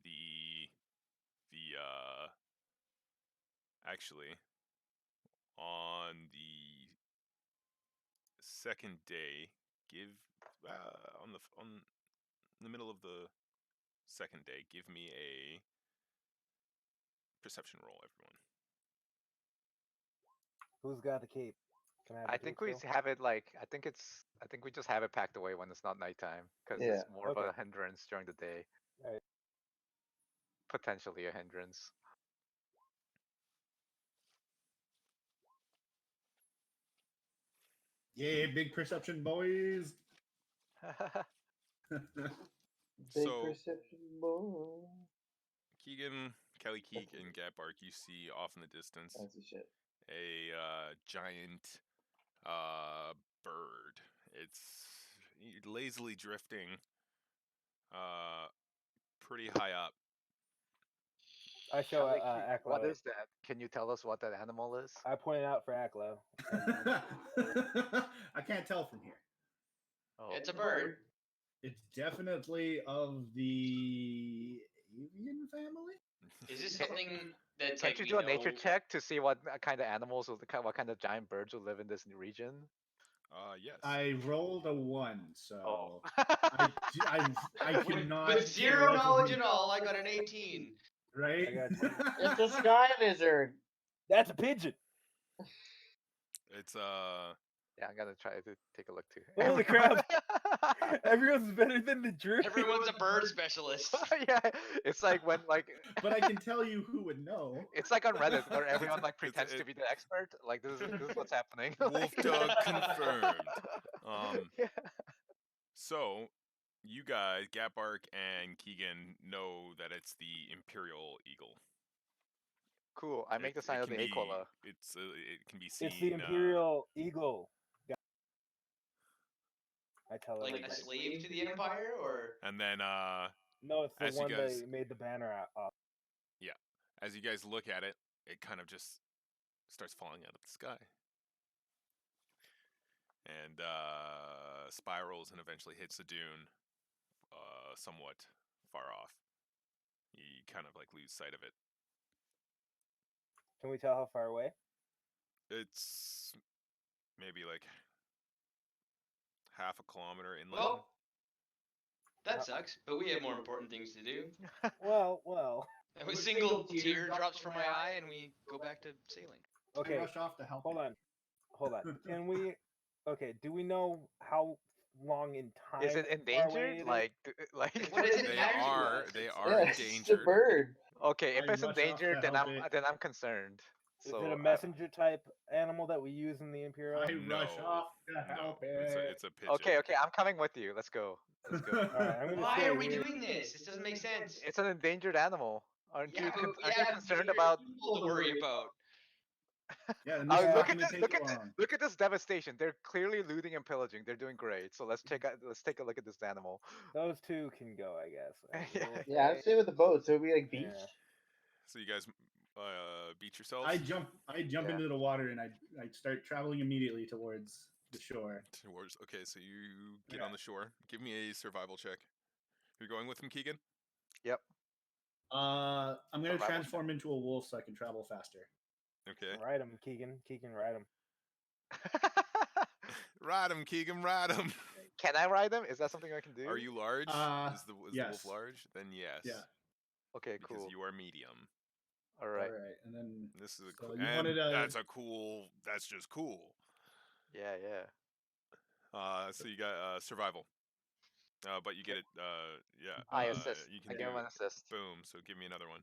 the actually on the second day, give on the middle of the second day, give me a perception roll, everyone. Who's got the cape? Can I have I the think cape we still? have it like I think we just have it packed away when it's not nighttime because Yeah. it's more of Okay. a hindrance during the day. Alright. Potentially a hindrance. Yeah, big perception, boys. Big So perception boy. Keegan, Kelly Keek, and Gatbark, you see off in the distance Fancy shit. a giant bird. It's lazily drifting pretty high up. I show Kelly Key, what Aklo. is that? Can you tell us what that animal is? I point it out for Aklo. I can't tell from here. Oh, It's a bird. It's definitely of the avian family. Is this something that's can't like you we do a nature know- check to see what kind of animals or what kind of giant birds will live in this region? Yes. I rolled a 1, so Oh. I cannot. With for the zero life of knowledge me- at all, I got an 18. Right? I got 20. It's a sky lizard. That's a pigeon. It's Yeah, I'm gonna try to take a look too. Holy crap! Everyone's better than the druid. Everyone's a bird specialist. Yeah, it's like when But I can tell you who would know. it's like on Reddit where everyone like It's- pretends to be the expert. Like this is what's happening. Wolf dog confirmed. Yeah. So you guys, Gatbark and Keegan, know that it's the Imperial Eagle. Cool. I make the sign of the Aquila. It can be seen. It's the Imperial Eagle. I tell Like everybody. a slave to the Empire, or And then No, it's the as you one guys- they made the banner off. as you guys look at it, it kind of just starts falling out of the sky. And spirals and eventually hits the dune somewhat far off. You kind of like lose sight of it. Can we tell how far away? It's maybe like half a kilometer inland. well, that sucks. But we have more important things to do. Well. And a single tear drops from my eye, and we go back to sailing. Okay, I rush off to help. hold on. Can we? Okay, do we know how long in time? Is it far away endangered? it is? Like What is it They matter to are us? they It's- are Yeah, it's just a endangered. bird. okay, if I it's rush off endangered, to then help I'm concerned. Is So it a messenger type animal that we use in the Imperial? I rush No, off to No, help it's it. a pigeon. okay, I'm coming with you. Let's go. Let's go. Alright, I'm gonna Why stay are we here. doing this? This doesn't make sense. It's an endangered animal. Aren't Yeah, you but we aren't you have concerned bigger about? people to worry about? Yeah, and Oh, this is look not at gonna this! take Look at this! long. Look at this devastation! They're clearly looting and pillaging. They're doing great. So let's take a look at this animal. Those two can go, I guess. Yeah. will Yeah, I'd say. say with the boat, so it'd be like beach. Yeah. So you guys beat yourselves I jump Yeah. into the water and I start traveling immediately towards the shore. towards. Okay, so you get Yeah. on the shore. Give me a survival check. You're going with him, Keegan? I'm gonna Survival transform into a wolf so I can travel faster. Okay. Ride him, Keegan. Keegan, ride him. Ride him, Keegan. Ride him. Can I ride them? Is that something I can do? Are you large? Is the wolf yes. large? Then yes. Yeah. Okay, Because cool. you are medium. All right. All right, and then This is a So cool. you And wanted that's a cool. That's just cool. Yeah, yeah. So you got survival. But you get it. Yeah. I assist. You I can give him do an assist. boom. So give me another one.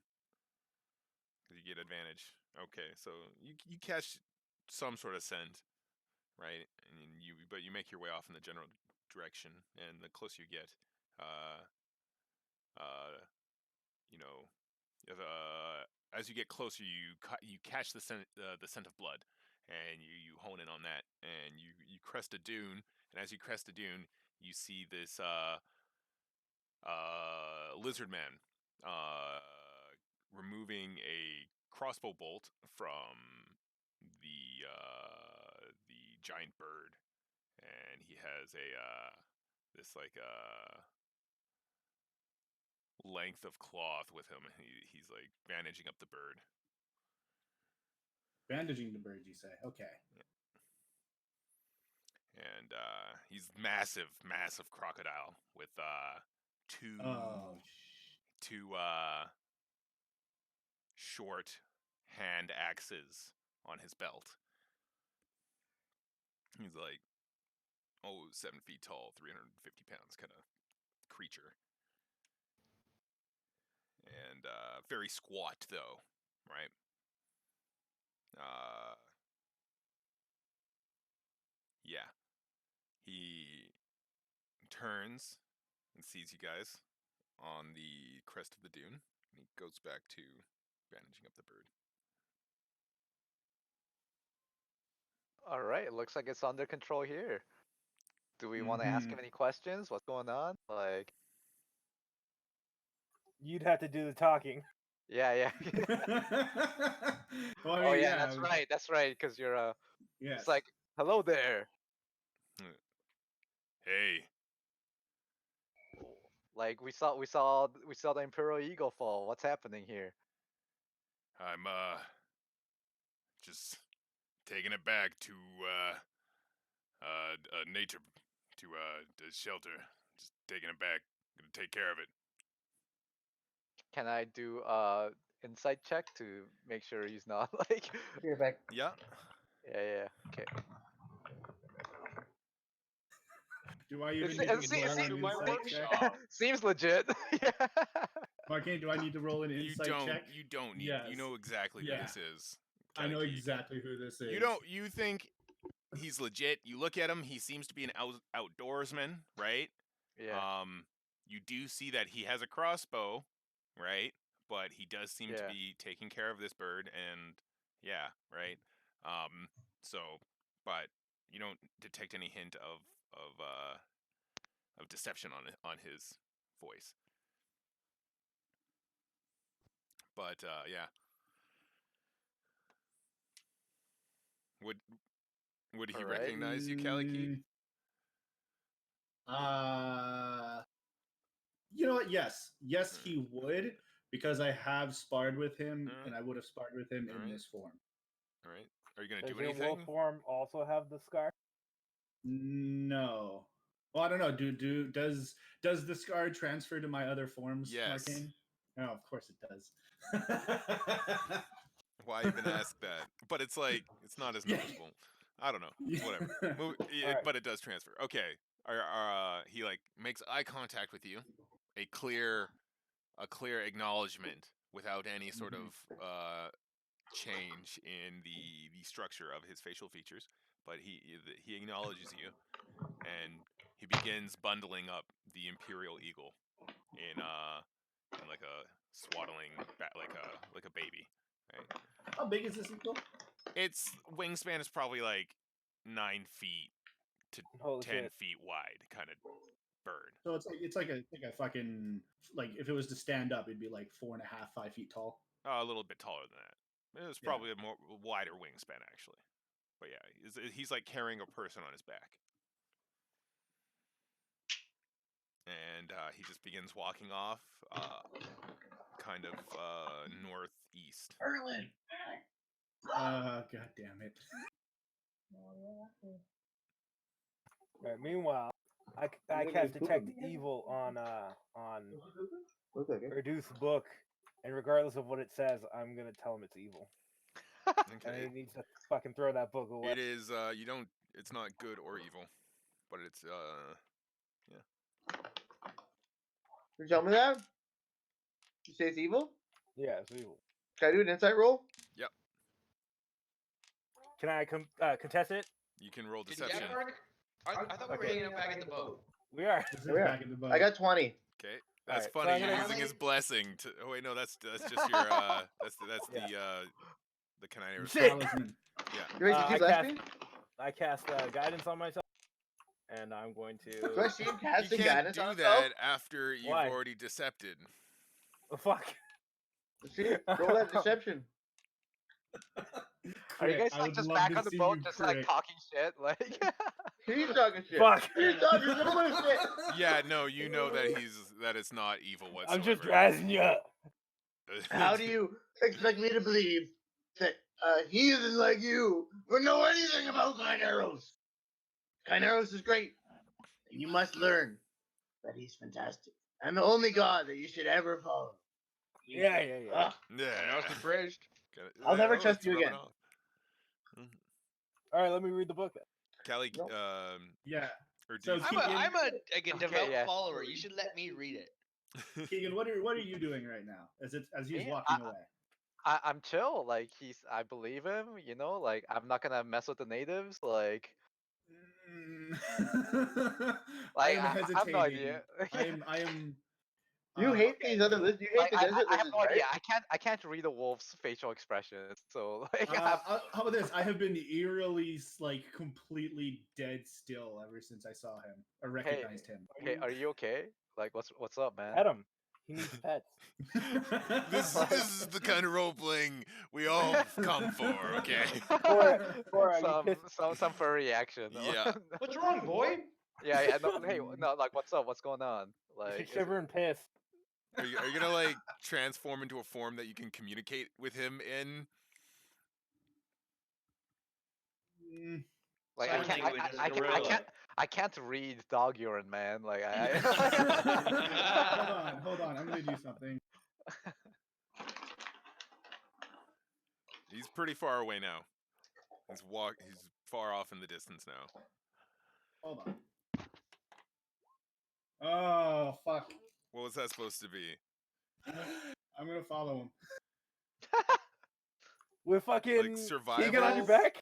'Cause you get advantage. Okay. So you catch some sort of scent, right? And but you make your way off in the general direction, and the closer you get, you know, if, as you get closer, you catch the scent of blood, and you hone in on that, and you crest a dune, and as you crest a dune, you see this lizard man removing a crossbow bolt from the giant bird, and he has a this like length of cloth with him. He's like bandaging up the bird. Bandaging the bird, you say? Okay. And he's massive crocodile with two short hand axes on his belt. He's like 7 feet tall, 350 pounds kind of creature. And very squat though, right? Yeah. He turns and sees you guys on the crest of the dune, and he goes back to bandaging up the bird. All right, it looks like it's under control here. Do we want to ask him any questions? What's going on? Like, You'd have to do the talking. yeah. Well, I Oh mean, yeah, that's right. Because you're Yes. It's like, hello there. Hey. Like we saw the Imperial Eagle fall. What's happening here? I'm just taking it back to nature, to the shelter. Just taking it back. Gonna take care of it. Can I do insight check to make sure he's not like? Here, back. Yeah. Yeah. Okay. Do I even It's- need it's- to roll it's- an my insight workshop. check? Seems legit. Yeah. Markeng, do I need to roll an You insight don't. check? You don't need. Yes. You know exactly who Yeah. this is. I know Kinda geek. exactly who this is. You don't. You think he's legit? You look at him. He seems to be an outdoorsman, right? Yeah. You do see that he has a crossbow, right? But he does seem to Yeah. be taking care of this bird, and yeah, right. So, but you don't detect any hint of deception on his voice. But yeah. Would he Alright. recognize you, Kaliki? You know what? Yes, he would, because I have sparred with him, and I would have sparred with him in this form. All right. Are you gonna Does do your anything? wolf form also have the scar? No. Well, I don't know. Does the scar transfer to my other forms, Yes. Markeng? No, of course it does. Why even ask that? But it's like it's not as Yeah. noticeable. I don't know. Whatever. Alright. But it does transfer. Okay. He like makes eye contact with you, a clear acknowledgement without any sort of change in the structure of his facial features. But he acknowledges you, and he begins bundling up the Imperial Eagle in like a swaddling like a baby. Right? How big is this eagle? Its wingspan is probably like 9 feet to Holy 10 shit. feet wide, kind of bird. So it's like a fucking, like, if it was to stand up, it'd be like 4.5, 5 feet tall. A little bit taller than that. It was probably a more wider wingspan actually. But yeah, he's like carrying a person on his back. And he just begins walking off, kind of northeast. Erlen. God damn it. Alright, meanwhile, I cast Detect Evil on Reduce Book, and regardless of what it says, I'm gonna tell him it's evil. And Okay. he needs to fucking throw that book away. It is you don't it's not good or evil, but it's You tell me that? You say it's evil? Yeah, it's evil. Can I do an insight roll? Yep. Can I contest it? You can roll Did you deception. get Mark? I thought we were hanging out back at the boat. We are. This is Oh, yeah. back in the boat. I got 20. Okay. That's Alright, so funny. I'm You're gonna- using his blessing to. Oh wait, no, that's just your that's the canine. Shit. Talisman. Yeah. You raised I two left cast- me? I cast guidance on myself. and I'm going Do I to. see him You casting can't guidance do on that himself? after you've Why? already decepted. Oh, fuck. See, roll that deception. Are you Crit. guys I like would just love back to on the see boat, you just crit. like talking shit? Like, He's talking shit. Fuck. He's talking some bullshit. Yeah, no, you know that it's not evil whatsoever. I'm just razzing you up. How do you expect me to believe that a heathen like you would know anything about Kyneros? Kyneros is great. You must learn that he's fantastic. And the only god that you should ever follow. Yeah. Ugh, Yeah. Mostly praised. I'll never Oh, trust it's you rubbing again. off. All right, let me read the book then. Callie, No. Yeah. or do So you I'm Keegan- a Okay, devout yeah. follower. You should let me read it. Keegan, what are you doing right now? As he's Me? walking away. I'm chill. Like I believe him. You know, like I'm not gonna mess with the natives. Like, I like am I have no hesitating. idea. I am. You hate okay, these other so, lizards. You hate Like the I desert have lizards, no idea. right? I can't read a wolf's facial expressions. So like, how about this? I have been eerily, like, completely dead still ever since I saw him or recognized him. hey, are you okay? Like, what's up, man? Pet him. He needs pets. This is the kind of role playing we all come for, okay? Or you piss. Some furry action. Yeah. What's wrong, boy? Yeah. No, hey, no, like, what's up? What's going on? Like, is it- Shiver and piss. Are you gonna like transform into a form that you can communicate with him in? Mm, like Sign language is I gorilla. can't read dog urine, man. Like hold on. I'm gonna do something. He's pretty far away now. He's far off in the distance now. Hold on. Oh fuck! What was that supposed to be? I'm gonna follow him. With fucking survival? Keegan on your back?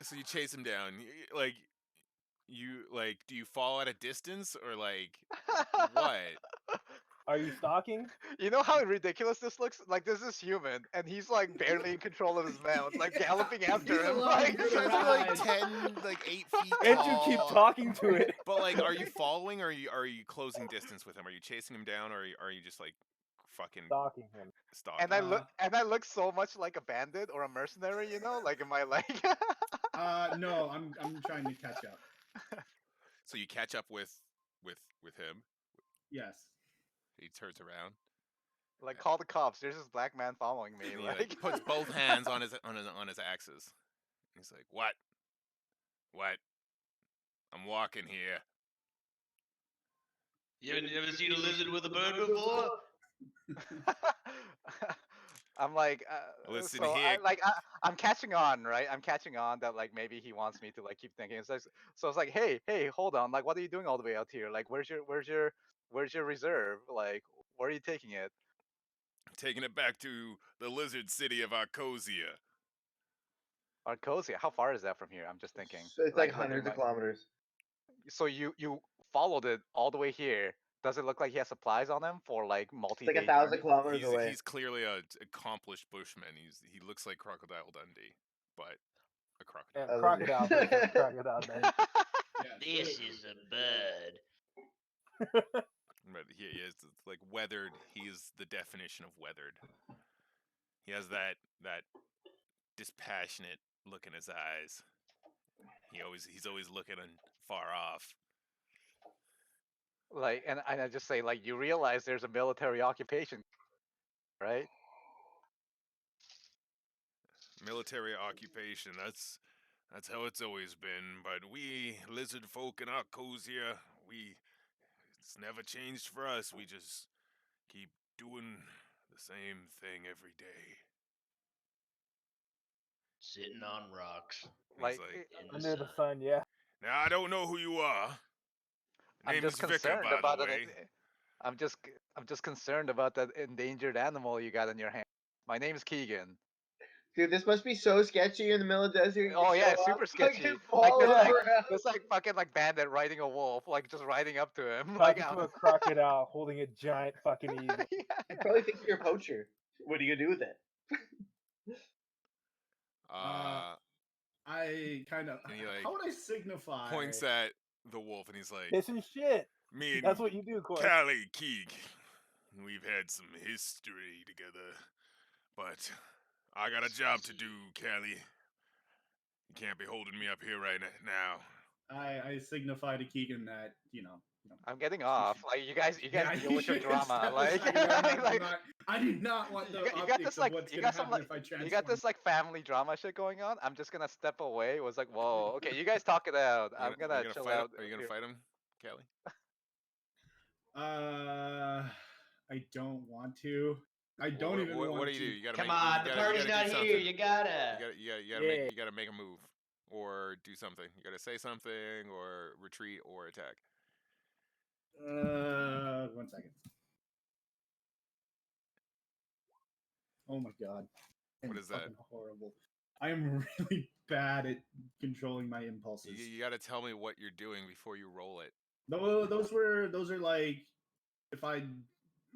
So you chase him down. Like do you fall at a distance or like what? Are you stalking? You know how ridiculous this looks? Like this is human, and he's like barely in control of his mount, like galloping after He's him. along Like, for the Guys are like ride. 10, like 8 feet And tall. you keep talking to it. But like, are you following or are you closing distance with him? Are you chasing him down or are you just like fucking Stalking him. stalking? and I look so much like a bandit or a mercenary, you know, like in my like. No, I'm trying to catch up. So you catch up with him. Yes. He turns around. Like, call the cops. There's this black man following me. And he Like, like puts both hands on his axes. He's like, "What? What? I'm walking here." You never seen a lizard with a bird before? I'm like, Listen so here. I'm catching on, right? I'm catching on that like maybe he wants me to like keep thinking. So it's like, hey, hold on, like, what are you doing all the way out here? Like, where's your reserve? Like, where are you taking it? Taking it back to the lizard city of Arcosia. Arcosia. How far is that from here? I'm just thinking. So it's like in hundreds of my- kilometers. So you followed it all the way here. Does it look like he has supplies on him for like It's multi-day? like 1,000 journey? kilometers away. He's clearly a accomplished bushman. He looks like Crocodile Dundee, but a crocodile. Yeah, crocodile versus crocodile. Then. Yes. This is a bird. But he is like weathered. He's the definition of weathered. He has that dispassionate look in his eyes. He's always looking far off. Like, and I just say, like, you realize there's a military occupation, right? Military occupation. That's how it's always been. But we lizard folk in Arcosia, it's never changed for us. We just keep doing the same thing every day. Sitting on rocks. Like, In the Under the sun. sun, yeah. Now I don't know who you are. I'm Name just is Vicar, concerned by about the it. way. I'm just concerned about that endangered animal you got in your hand. My name's Keegan. Dude, this must be so sketchy in the middle of the desert. You Oh yeah, show it's super up, sketchy. fucking Like fall there's like around. there's like fucking like bandit riding a wolf, like just riding up to him. Talking to a crocodile holding a giant fucking eagle. I probably think you're a poacher. What are you gonna do with it? I kind of. And he, like, How would I signify? points at the wolf, and he's like, Pissing shit. "Me and That's what you do, Corey. Callie Keeg, we've had some history together, but I got a job to do, Callie. You can't be holding me up here right now." I signify to Keegan that I'm getting off. Like you guys Yeah, deal with your should drama. step Like, aside. I'm like I do not want the you got optics this of like what's you gonna got some happen like if I transform. you got this like family drama shit going on. I'm just gonna step away. It was like, whoa, okay, you guys talk it out. I'm gonna chill fight out. Him? Are you gonna here. fight him, Callie? I don't want to. I don't even want to. What do you do? You gotta Come make, on, you the gotta, party's you gotta not do here. something. You gotta. You gotta make a move or do something. You gotta say something or retreat or attack. 1 second. Oh my god. What is that? Fucking horrible. I am really bad at controlling my impulses. You gotta tell me what you're doing before you roll it. Those are like if I'm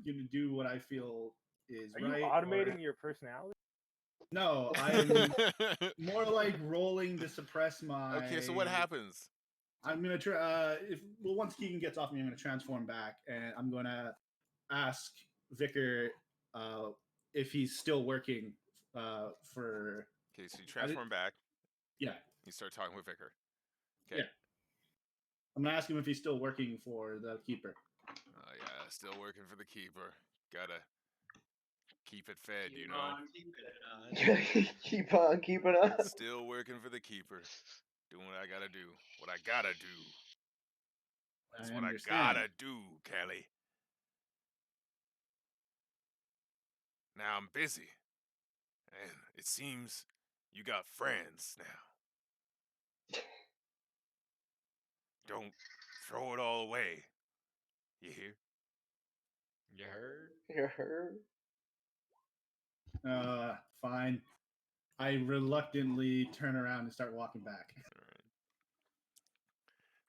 gonna do what I feel is Are right. you automating your personality? No, I'm more like rolling to suppress my. Okay, so what happens? I'm gonna try. Once Keegan gets off me, I'm gonna transform back, and I'm gonna ask Vicar if he's still working for. Okay, so you transform back. Yeah. You start talking with Vicar. Okay. Yeah. I'm gonna ask him if he's still working for the keeper. Oh yeah, still working for the keeper. Gotta keep it fed, Keep you know. on keeping on. Keep on keeping on. Still working for the keeper. Doing what I gotta do. What I gotta do. That's what I gotta do, Callie. Now I'm busy. And it seems you got friends now. Don't throw it all away. You hear? You heard? You heard? Fine. I reluctantly turn around and start walking back. All right.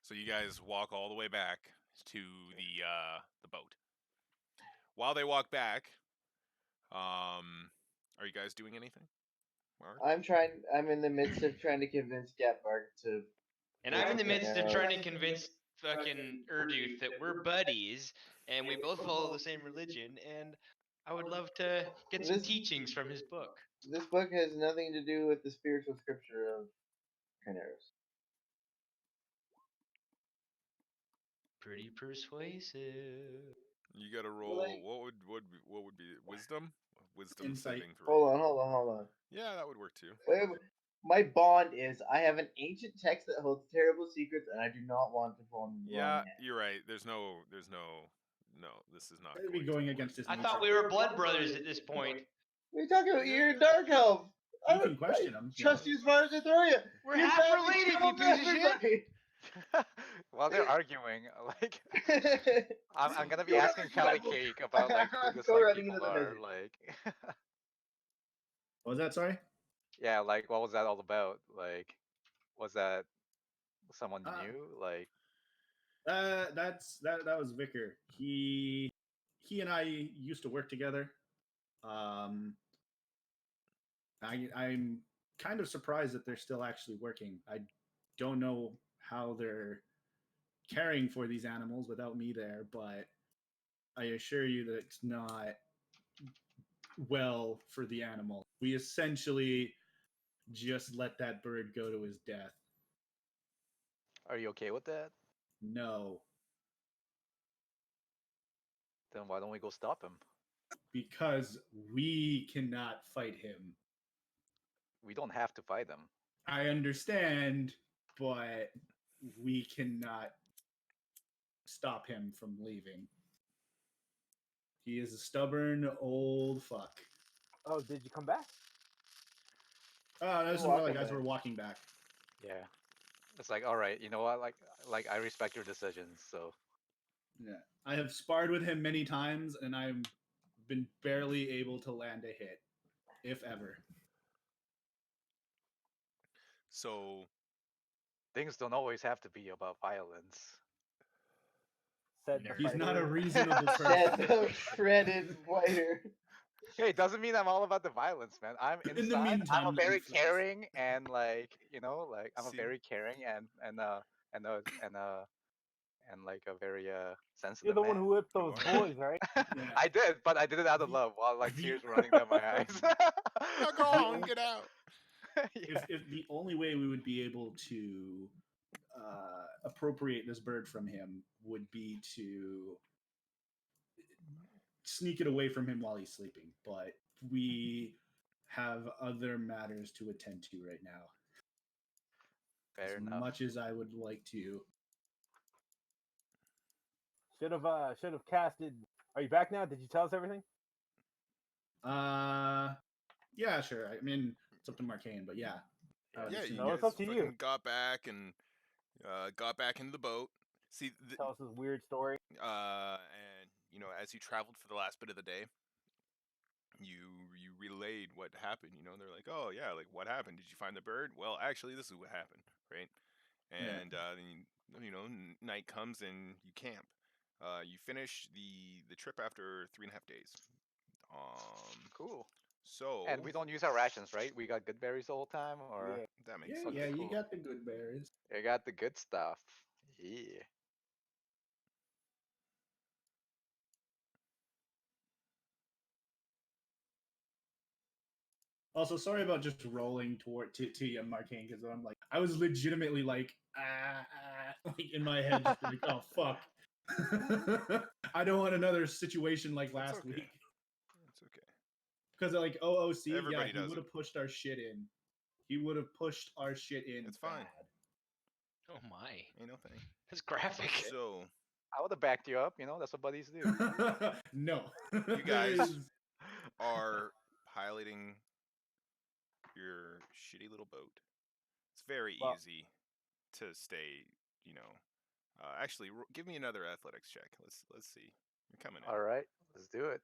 So you guys walk all the way back to the boat. While they walk back, are you guys doing anything? Mark? I'm in the midst of trying to convince Gatbark to. And I'm in the midst of trying to convince fucking Urduth that we're buddies and we both follow the same religion, and I would love to get some teachings from his book. This book has nothing to do with the spiritual scripture of Carneros. Pretty persuasive. You gotta roll. What would be wisdom? Wisdom Insight. saving throw. Hold on. Yeah, that would work too. My bond is I have an ancient text that holds terrible secrets, and I do not want to fall in the wrong hands. You're right. There's no. This is not. It'd be going against his I nature. thought we were blood brothers at this point. What are you talking about? You're a dark elf. You can question him. Trust you as far as I throw you. We're Your half family related, you killed piece of shit. everybody. While they're arguing, like I'm gonna be asking Callie Cake about like who this like running into people the are. desert. Like, What was that? Sorry. yeah, like what was that all about? Like, was that someone you Uh, knew? Like, that was Vicar. He and I used to work together. I'm kind of surprised that they're still actually working. I don't know how they're caring for these animals without me there, but I assure you that it's not well for the animal. We essentially just let that bird go to his death. are you okay with that? No, Then why don't we go stop him? because we cannot fight him. We don't have to fight him. I understand, but we cannot stop him from leaving. He is a stubborn old fuck. Oh, did you come back? Oh, there's some other guys who are walking back. Yeah. It's like, all right, you know what? Like I respect your decisions. So Yeah, I have sparred with him many times, and I've been barely able to land a hit, if ever. So things don't always have to be about violence. Said Never. the He's not a fighter. reasonable Said person. the shredded fighter. Hey, it doesn't mean I'm all about the violence, man. I'm In the inside. I'm meantime, a let me very flex. caring and like like I'm a See? very caring and like a very You're sensitive the one man. who whipped You those are. boys, right? Yeah. I did, but I did it out of The- love while like the- tears were running down my eyes. Now go on, get out. Yeah. If the only way we would be able to appropriate this bird from him would be to sneak it away from him while he's sleeping, but we have other matters to attend to right now. Fair As enough. much as I would like to. Should have casted. Are you back now? Did you tell us everything? Yeah, sure. I mean, it's up to Markeng, but yeah. I would Yeah, assume- you No, it's guys up to you. fucking got back and got back into the boat. See, Tell us this weird story. and as you traveled for the last bit of the day, you relayed what happened. They're like, oh yeah, like what happened? Did you find the bird? Well, actually, this is what happened, right? Yeah. And then night comes and you camp. You finish the trip after 3.5 days. Cool. So And we don't use our rations, right? We got good berries the whole time, or Yeah. that makes Yeah, sense. Okay, yeah, you cool. got the good berries. you got the good stuff. Yeah. Also, sorry about just rolling toward to you, Markeng, because I'm like, I was legitimately like, like in my head, just like, oh fuck. I don't want another situation like That's last okay. week. It's okay. Because like OOC, yeah, Everybody he does would it. have pushed our shit in. He would have pushed our shit in. It's fine. Oh my, Ain't no thing. that's graphic. So I would have backed you up. That's what buddies do. Bad. No. You There guys- is- are piloting your shitty little boat. It's very Well- easy to stay. Actually, give me another athletics check. Let's see. You're coming in. All right, let's do it.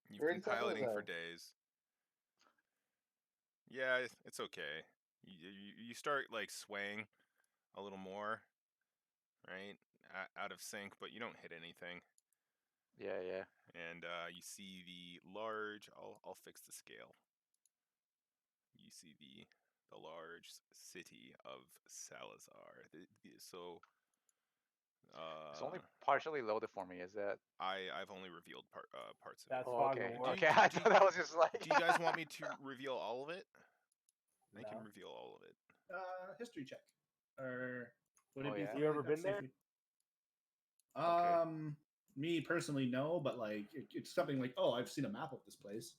You've We're been in San piloting for Jose. days. Yeah, it's okay. You start like swaying a little more, right? Out of sync, but you don't hit anything. Yeah, yeah. And you see the large. I'll fix the scale. You see the large city of Salazar. So It's only partially loaded for me. Is that? I've only revealed parts of That's it. Oh, fog okay. of war. Okay, I thought that was just like. Do you guys want me to reveal all of it? I can No. reveal all of it. history check. Or would it Oh, be? yeah? something You ever like been that? there? Okay. Me personally, no, but like it's something like, oh, I've seen a map of this place.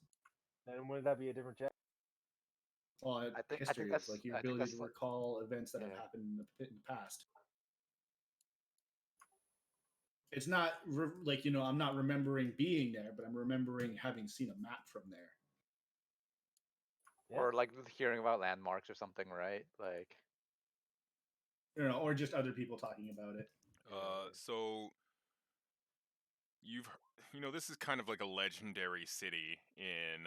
Then wouldn't that be a different check? Well, I think history is that's- like your I think ability that's to like- recall events that have Yeah. happened in the past. It's not like I'm not remembering being there, but I'm remembering having seen a map from there. Yeah. Or like hearing about landmarks or something, right? Like. Or just other people talking about it. So this is kind of like a legendary city in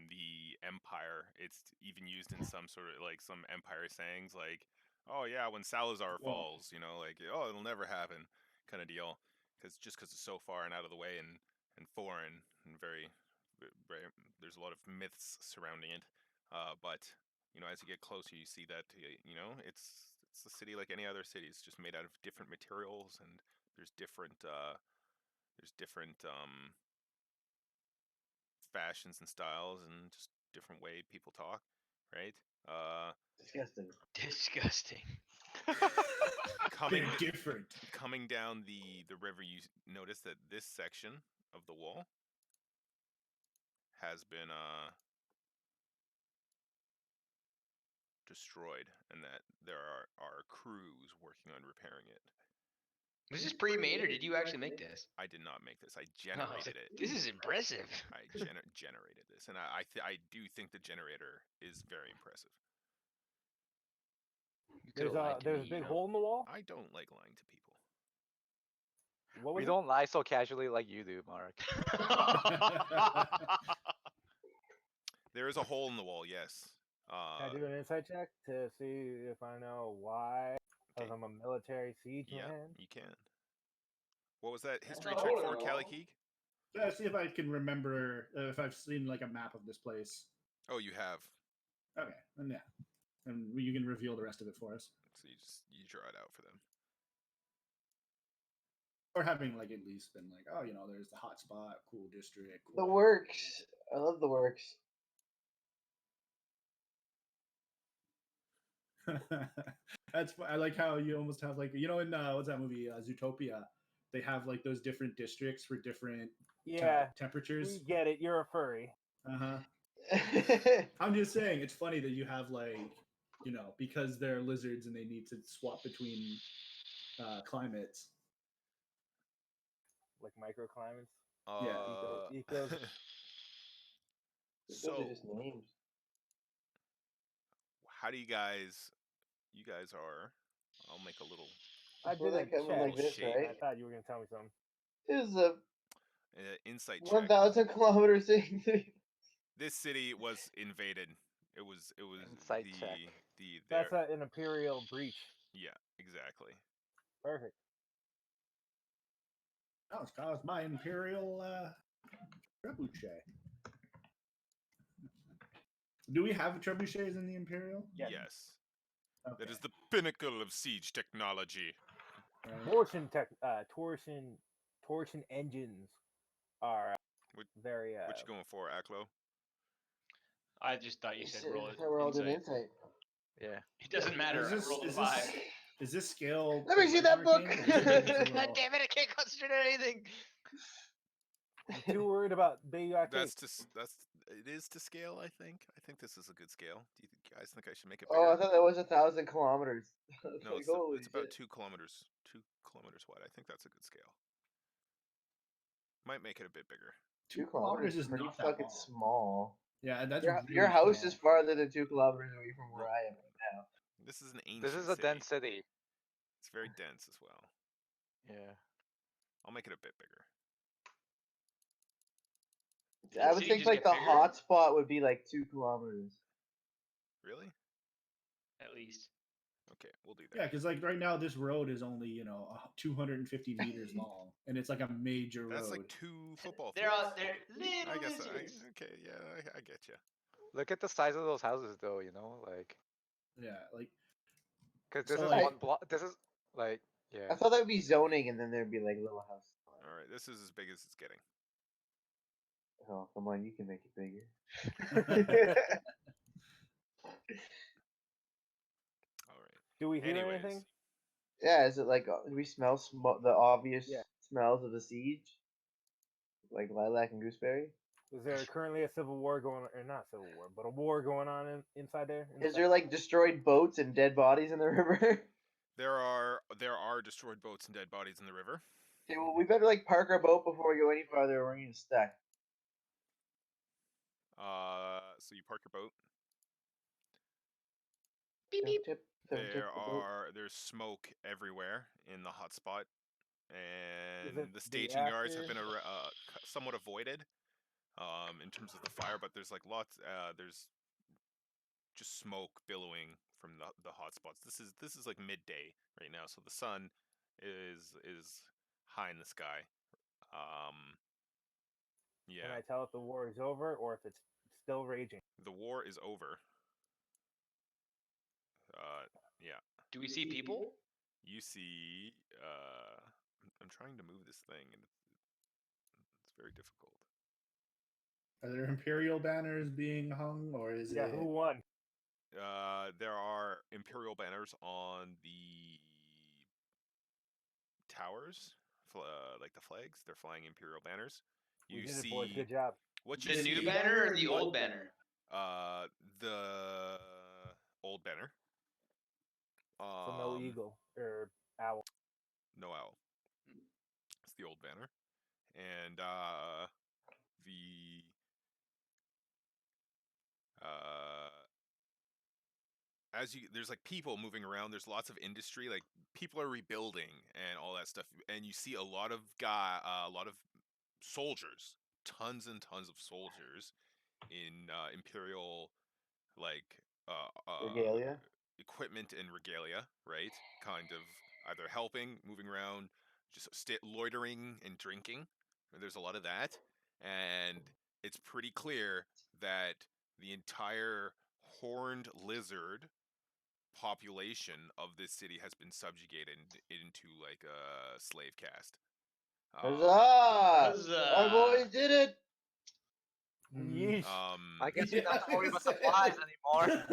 the Empire. It's even used in some sort of like some Empire sayings, like, "Oh yeah, when Salazar Well- falls," like, "Oh, it'll never happen," kind of deal, because it's so far and out of the way and foreign and very, very. There's a lot of myths surrounding it, but as you get closer, you see that it's a city like any other city. It's just made out of different materials, and there's different fashions and styles, and just different way people talk, right? Disgusting. Disgusting. Coming They're different. coming down the river, you notice that this section of the wall has been destroyed, and that there are crews working on repairing it. Was this pre-made or did you actually make this? I did not make this. I No, generated it. This is impressive. I generated this, and I do think the generator is very impressive. You could've There's lied to there's me, a big you know? hole in the wall. I don't like lying to people. What was We it? don't lie so casually like you do, Mark. There is a hole in the wall, yes. Can I do an insight check to see if I know why? Because Okay. I'm a military siege Yeah, man. you can. What was that history a check hole in for, the Cali wall. Keeg? See if I can remember if I've seen like a map of this place. Oh, you have. Okay, and yeah, and you can reveal the rest of it for us, So you draw it out for them. or having like at least been like, oh, there's the hot spot, cool district, The cool works. I love the works. I like how you almost have like in what's that movie Zootopia, they have like those different districts for different Yeah, temperatures. we get it. You're a furry. I'm just saying it's funny that you have like because they're lizards and they need to swap between climates. Like microclimates. Yeah. Ecos. Those So, are just names. how do you guys? You guys are. I'll make a little I Before did a that guy went check. like this, shape. right? I thought you were gonna tell me something. It was a Insight check. 1,000 kilometer thing. This city was invaded. It was Insight check. That's an imperial breach. Yeah, exactly. Perfect. Oh, it's caused by Imperial trebuchet. Do we have trebuchets in the Imperial? Yes. Yes. Okay. That is the pinnacle of siege technology. Right. Torsion engines are What- very. What you going for, Aklo? I just thought you said roll it. We're all doing Insight. insight. Yeah. It doesn't matter. I rolled a 5. Is this scale? Let me see that book. God damn it! I can't concentrate on anything. I'm too worried about baby cake. It is to scale. I think this is a good scale. Do you guys think I should make it Oh, I bigger? thought that was 1,000 kilometers. No, Like, holy it's about shit. 2 kilometers. 2 kilometers wide. I think that's a good scale. Might make it a bit bigger. 2 kilometers is pretty fucking small. Yeah, that's Your house small. is farther than 2 kilometers away from where I am right now. This is an ancient. This is a dense city. It's very dense as well. Yeah. I'll make it a bit bigger. I would think like the hot spot would be like 2 kilometers. Really? At least. Okay, we'll do that. Yeah, because like right now this road is only 250 meters long, and it's like a major That's road. like 2 football They're fields. little I guess. lizards. Okay, yeah, I get you. Look at the size of those houses, though. Like. Yeah, like. Because this So, is like- one block. This is like. Yeah. I thought that would be zoning and then there'd be like little houses. All right, this is as big as it's getting. Oh, come on, you can make it bigger. All right. Do we hear Anyways, anything? Yeah, is it like, do we smell the obvious Yeah. smells of the siege? Like lilac and gooseberry? Is there currently a civil war going on, or not civil war, but a war going on inside there? Is there like destroyed boats and dead bodies in the river? there are destroyed boats and dead bodies in the river. Okay, well, we better like park our boat before we go any farther, or we're gonna get stuck. So you park your boat. Beep beep. There's smoke everywhere in the hotspot, and it the the staging yards have after- been somewhat avoided in terms of the fire, but there's like there's just smoke billowing from the hotspots. This is like midday right now, so the sun is high in the sky. Yeah. Can I tell if the war is over or if it's still raging? The war is over. Yeah. Do we see people? You see, I'm trying to move this thing, and it's very difficult. Are there Imperial banners being hung, or is Yeah, it? who won? There are Imperial banners on the towers, like the flags. They're flying Imperial banners. We You did see it, boys. Good job. what you The see. new banner or the old banner? The old banner. So no eagle or owl. No owl. It's the old banner, and there's like people moving around. There's lots of industry. Like people are rebuilding and all that stuff, and you see a lot of soldiers, tons and tons of soldiers in imperial like Regalia? equipment and regalia, right? Kind of either helping, moving around, just loitering and drinking, There's a lot of that, and it's pretty clear that the entire horned lizard population of this city has been subjugated into like a slave caste. Huzzah! Our boys did it. Yeesh. I guess we don't have to worry about Yeah. supplies anymore.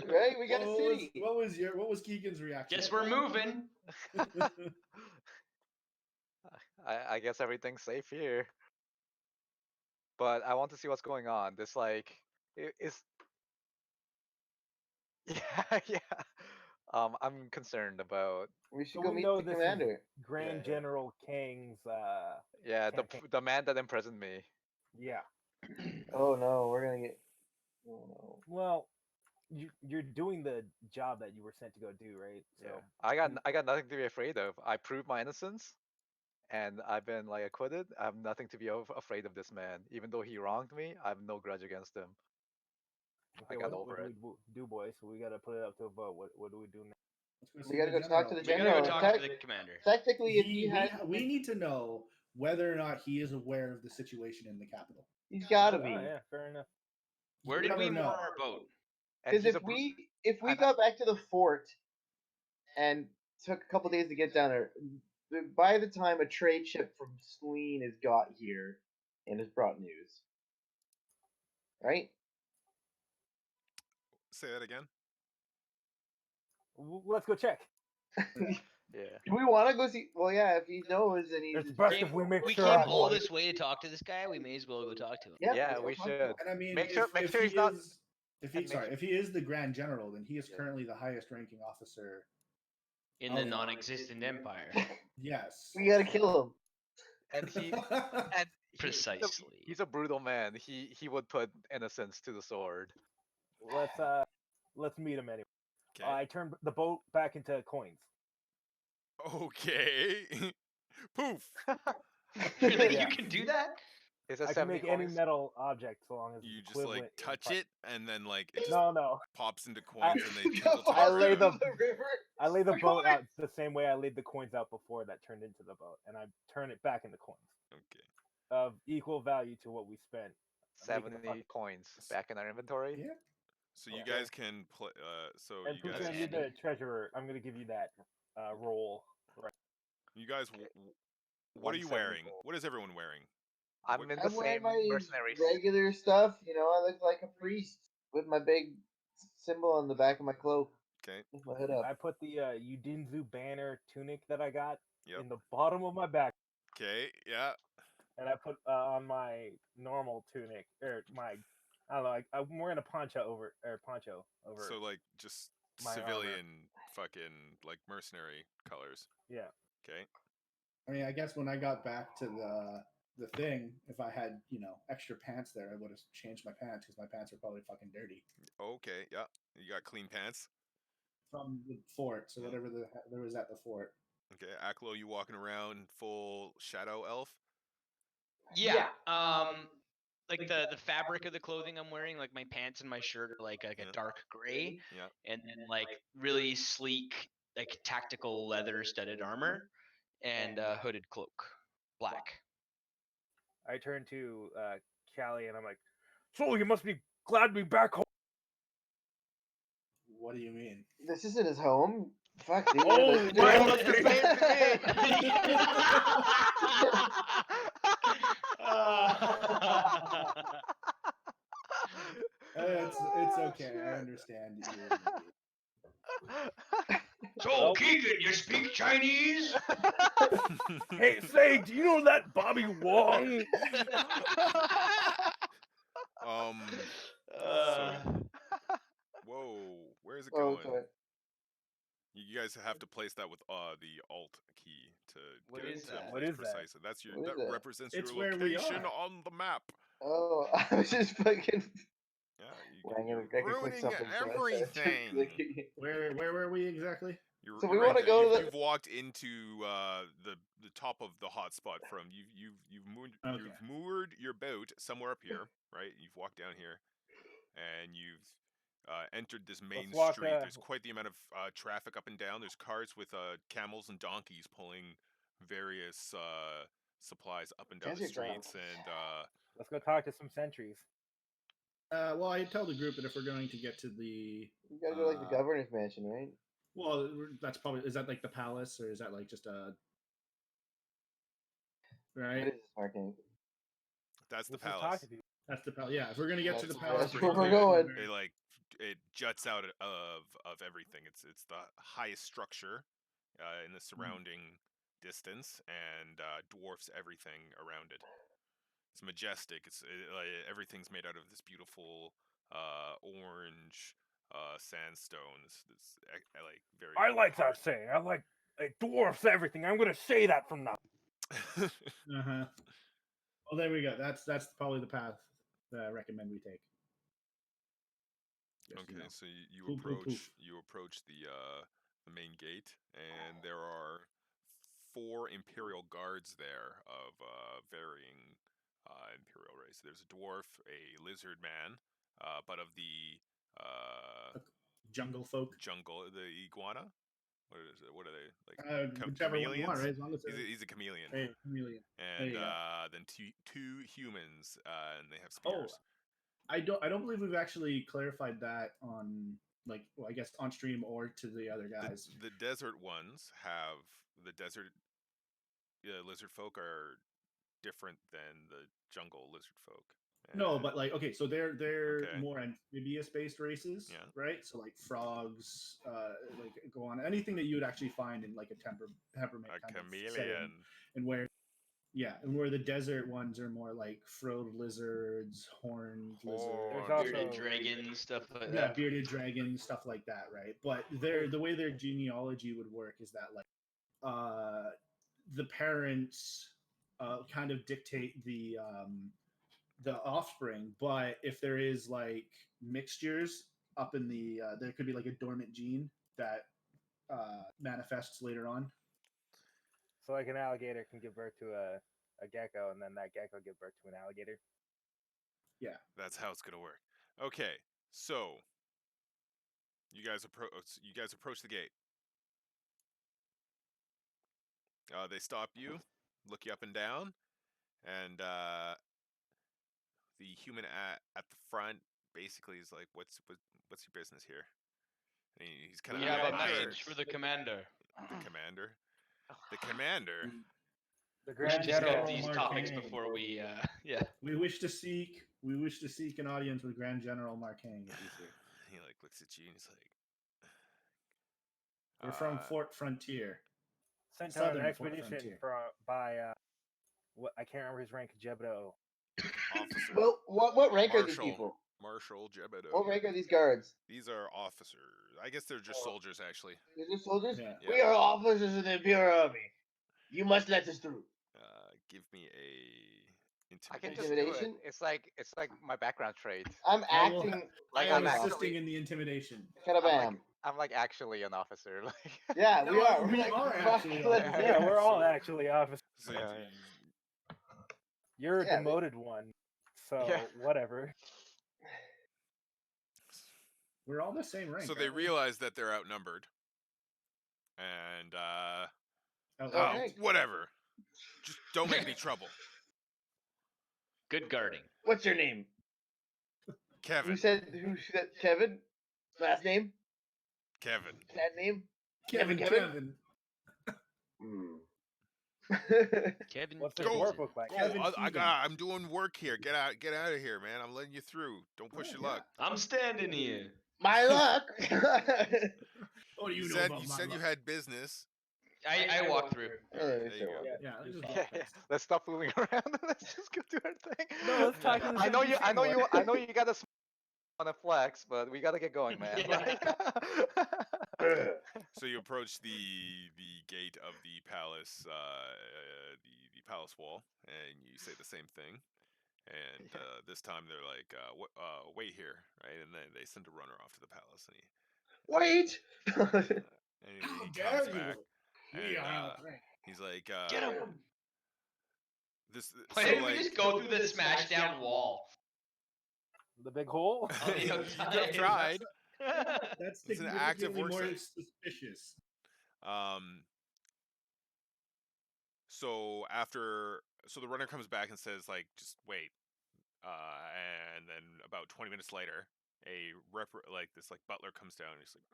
Right? We got a city. What was Keegan's reaction? Guess we're moving. I guess everything's safe here. But I want to see what's going on. This like is yeah. I'm concerned about We should So go we meet know the this is commander. Grand Yeah. General Kang's. the campaign. man that imprisoned me. Yeah. Oh no, we're gonna get. Oh no. Well, you're doing the job that you were sent to go do, right? So Yeah. I got nothing to be afraid of. I proved my innocence, and I've been like acquitted. I have nothing to be afraid of this man. Even though he wronged me, I have no grudge against him. I got what over do it. we do, boys? So we gotta put it up to a vote. What do we do now? We gotta go talk to the We gotta general. go talk to the commander. Technically, if he had, we need to know whether or not he is aware of the situation in the capital. he's gotta Oh, be. yeah, fair enough. Where did we moor our boat? And Because he's if we and got back to the fort and took a couple days to get down there, by the time a trade ship from Spleen has got here and has brought news, right? Say that again. Let's go check. yeah. Do we want to go see? Well, yeah. If he knows, and he's It's best if we make We sure. came our all boy- this way to talk to this guy. We may as well go talk to him. Yeah, let's go we talk to should. him. And I mean, Make sure if he's he not- is- If and he make sorry, if he is the Grand General, then he is currently the highest ranking officer. In the Oh. non-existent empire. Yes. We gotta kill him. And Precisely. He's a brutal man. He would put innocence to the sword. Let's meet him anyway. Okay. I turned the boat back into coins. Okay. Poof. Really? Yeah. You can do that? Is that I can 70 make any coins? metal object so long as You it's just like equivalent in touch price. it, and then like it just No. pops into coins, and they tinkle I together. lay the river. I lay the For boat out coins! the same way I laid the coins out before that turned into the boat, and I turn it back into coins Okay. of equal value to what we spent. I'm making a 70 fucking- coins back in our inventory. Yeah. So you Okay. guys can play. So And you guys, Puchan, you're the treasurer. I'm gonna give you that role. Right. you guys, what are you 170 wearing? gold. What is everyone wearing? I'm What- in the I'm wearing same my mercenary suit. regular stuff. You know, I look like a priest with my big symbol on the back of my cloak Okay. with my hood up. I put the Udinzu banner tunic that I got Yep. in the bottom of my back, Okay. Yeah. and I put on my normal tunic or my I don't know. I'm wearing a poncho over. So like just my armor. civilian, fucking like mercenary colors. Yeah. Okay. I mean, I guess when I got back to the thing, if I had extra pants there, I would have changed my pants because my pants are probably fucking dirty Okay. Yeah. You got clean pants. from the fort. So whatever there was at the fort. Okay. Aklo, you walking around full shadow elf? Yeah. Like the fabric of the clothing I'm wearing, like my pants and my shirt are like a Yeah. dark gray, Yeah. and then like really sleek, like tactical leather studded armor, and a hooded cloak, black. I turn to Callie and I'm like, "So you must be glad to be back home." What do you mean? This isn't his home. Fuck, dude. Oh, Like- well, that's the same It's okay. I understand you. So Keegan, you speak Chinese? Hey, say, do you know that Bobby Wong? Whoa, where is it Oh, going? sorry. You guys have to place that with the Alt key to What get is it to that? What place is that? precise. That's your What is that that? represents It's your where we location are. on the map. Oh, I was just fucking. Yeah, Well, I you're can click ruining something. so I started everything. clicking. Where were we exactly? You're, So you're we wanna there. go to You've, the- you've walked into the top of the hotspot from you've moored your boat somewhere up here, right? You've walked down here, and you've entered this main walk, street. There's quite the amount of traffic up and down. There's cars with camels and donkeys pulling various supplies up and down the Desert streets, dogs. and Let's go talk to some sentries. Well, I tell the group that if we're going to get to the, You gotta go like the governor's mansion, right? well, that's probably, is that like the palace or is that like just a, What right? is this, Markeng? that's the Let's just talk palace. to people. That's the palace. Yeah, if we're gonna get to the That's palace, where we're going. It like it juts out of everything. It's the highest structure in the surrounding distance, and dwarfs everything around it. It's majestic. Everything's made out of this beautiful orange sandstone. It's like very. I like hard. that saying. I like it dwarfs everything. I'm gonna say that from now. Uh-huh. Well, there we go. That's probably the path that I recommend we take. Just, Okay, so you Poof, poof, poof. approach the main gate, and there are 4 Imperial guards there of varying Imperial race. There's a dwarf, a lizard man, but of the jungle folk. the iguana. What is it? What are they like? Whichever one you want, chameleons? right? As long as He's a chameleon. hey, chameleon. And There you go. then two humans, and they have Oh, spears. I don't believe we've actually clarified that on like, well, I guess on stream or to the other guys. The desert ones have the desert lizard folk are different than the jungle lizard folk. No, And- but like, okay, so they're Okay. more amphibious based races, Yeah. right? So like frogs, like go on anything that you would actually find in like a peppermint a kind of setting, chameleon. and where the desert ones are more like frilled lizards, horned lizards, There's Bearded also- dragon, stuff like yeah, that. bearded dragons, stuff like that, right? But the way their genealogy would work is that like the parents kind of dictate the offspring, but if there is like mixtures up in the there could be like a dormant gene that manifests later on. So like an alligator can give birth to a gecko, and then that gecko give birth to an alligator. Yeah. That's how it's gonna work. Okay, so you guys approach the gate. They stop you, look you up and down, and the human at the front basically is like, "What's your business here?" And he's kind We of have a message for the commander. The commander. The commander. The We should Grand discuss General these Markeng. topics before we, yeah. We wish to seek an audience with Grand General Markeng if he's here. He like looks at you and he's like, We're from Fort Frontier. sent on an Southern Fort expedition Frontier. by what I can't remember his rank. Jebdo. officer. Well, what rank are these Marshal. people? Marshal Jebedo. What rank are these guards? These are officers. I guess they're just soldiers, actually. They're just soldiers? Yeah. We are officers of the Imperial Army. You must let us through. Give me a I can intimidation. just do it. Intimidation? It's like my background trait. I'm I will- acting I Like am I'm assisting actually, in the intimidation. kind of I'm am. I'm like actually an officer. Like Yeah, we No, are. we We're like, are fuck, actually let's officers. do Yeah, it. we're all actually officers. So Yeah, You're a Yeah, demoted one, so Yeah. whatever. We're all the same rank. So they aren't we? realize that they're outnumbered, and Oh, Okay. whatever. Just don't make any trouble. Good guarding. What's your name? Kevin. Who said Kevin? Last name? Kevin. That name? Kevin. Kevin? Kevin. What's the Go. dwarf look like? Go. Kevin I'm doing work here. Get out of here, man. I'm letting you through. Don't push your luck. I'm standing here. My luck. What do you You know said about my you luck? had business. I walked through. Yeah, There you sure. go. Yeah, let's just walk yeah. past. Let's stop fooling around. Let's just go do our thing. No, let's talk to the I know you. I know NPC you. more. I know you got a on a flex, but we gotta get going, man. Yeah. So you approach the gate of the palace, the palace wall, and you say the same thing. And this time they're like, "Wait here," right? And then they send a runner off to the palace, and Wait. he How comes dare you? back. We And, are a threat. he's like, Get him. This. Why So didn't like, we just go through the smash down wall? The big hole? On the you outside. could have tried. That's It's an active significantly work more site. suspicious. So after so the runner comes back and says, like, just wait. And then about 20 minutes later, this like butler comes down and he's like,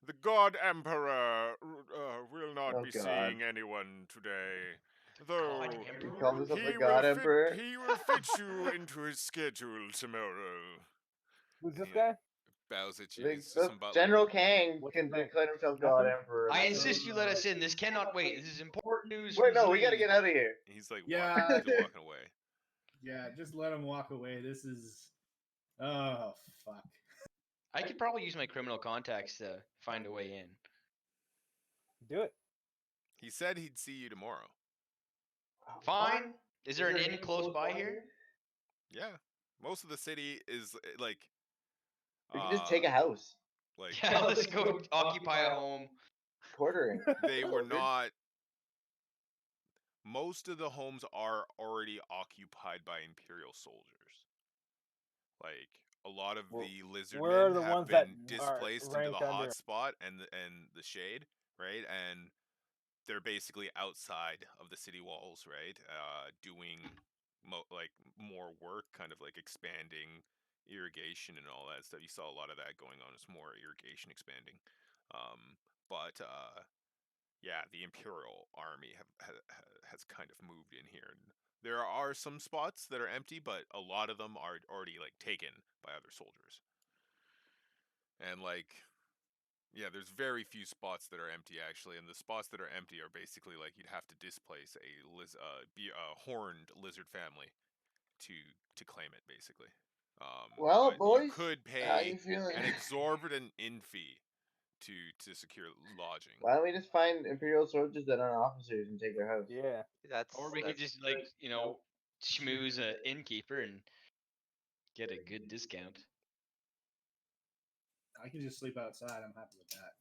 the God Emperor will not Oh, be God. seeing anyone today. Though God He Emperor? calls himself the God Emperor. he will fit you into his schedule tomorrow. Who's this Yeah. guy? Bows at you. The- He's just some butler. General Kang What's can his name? declare himself God Nothing? Emperor. I insist you let us in. This cannot wait. This is important news. Wait, from the no, we gotta city. get out of here. He's like Yeah. he's walking away. Yeah, just let him walk away. This is. Oh, fuck. I could probably use my criminal contacts to find a way in. Do it. He said he'd see you tomorrow. Fine. Is there an inn close by here? Yeah. Most of the city is like We can just take a house. like Yeah, let's go occupy a home. Quartering. they were not. Most of the homes are already occupied by Imperial soldiers. Like a lot of Well, the lizard where are men the have ones that been are displaced into the ranked under? hot spot and the shade, right? And they're basically outside of the city walls, right? Doing like more work, kind of like expanding irrigation and all that stuff. You saw a lot of that going on. It's more irrigation expanding, but yeah, the Imperial Army has kind of moved in here. And there are some spots that are empty, but a lot of them are already like taken by other soldiers. And like, yeah, there's very few spots that are empty actually, and the spots that are empty are basically like you'd have to displace a horned lizard family to claim it, basically. Well, But boys, you could how you pay feeling? an exorbitant inn fee to secure lodging. Why don't we just find Imperial soldiers that aren't officers and take their house? Yeah. Or we could just like, schmooze a innkeeper and get a good discount. I can just sleep outside. I'm happy with that.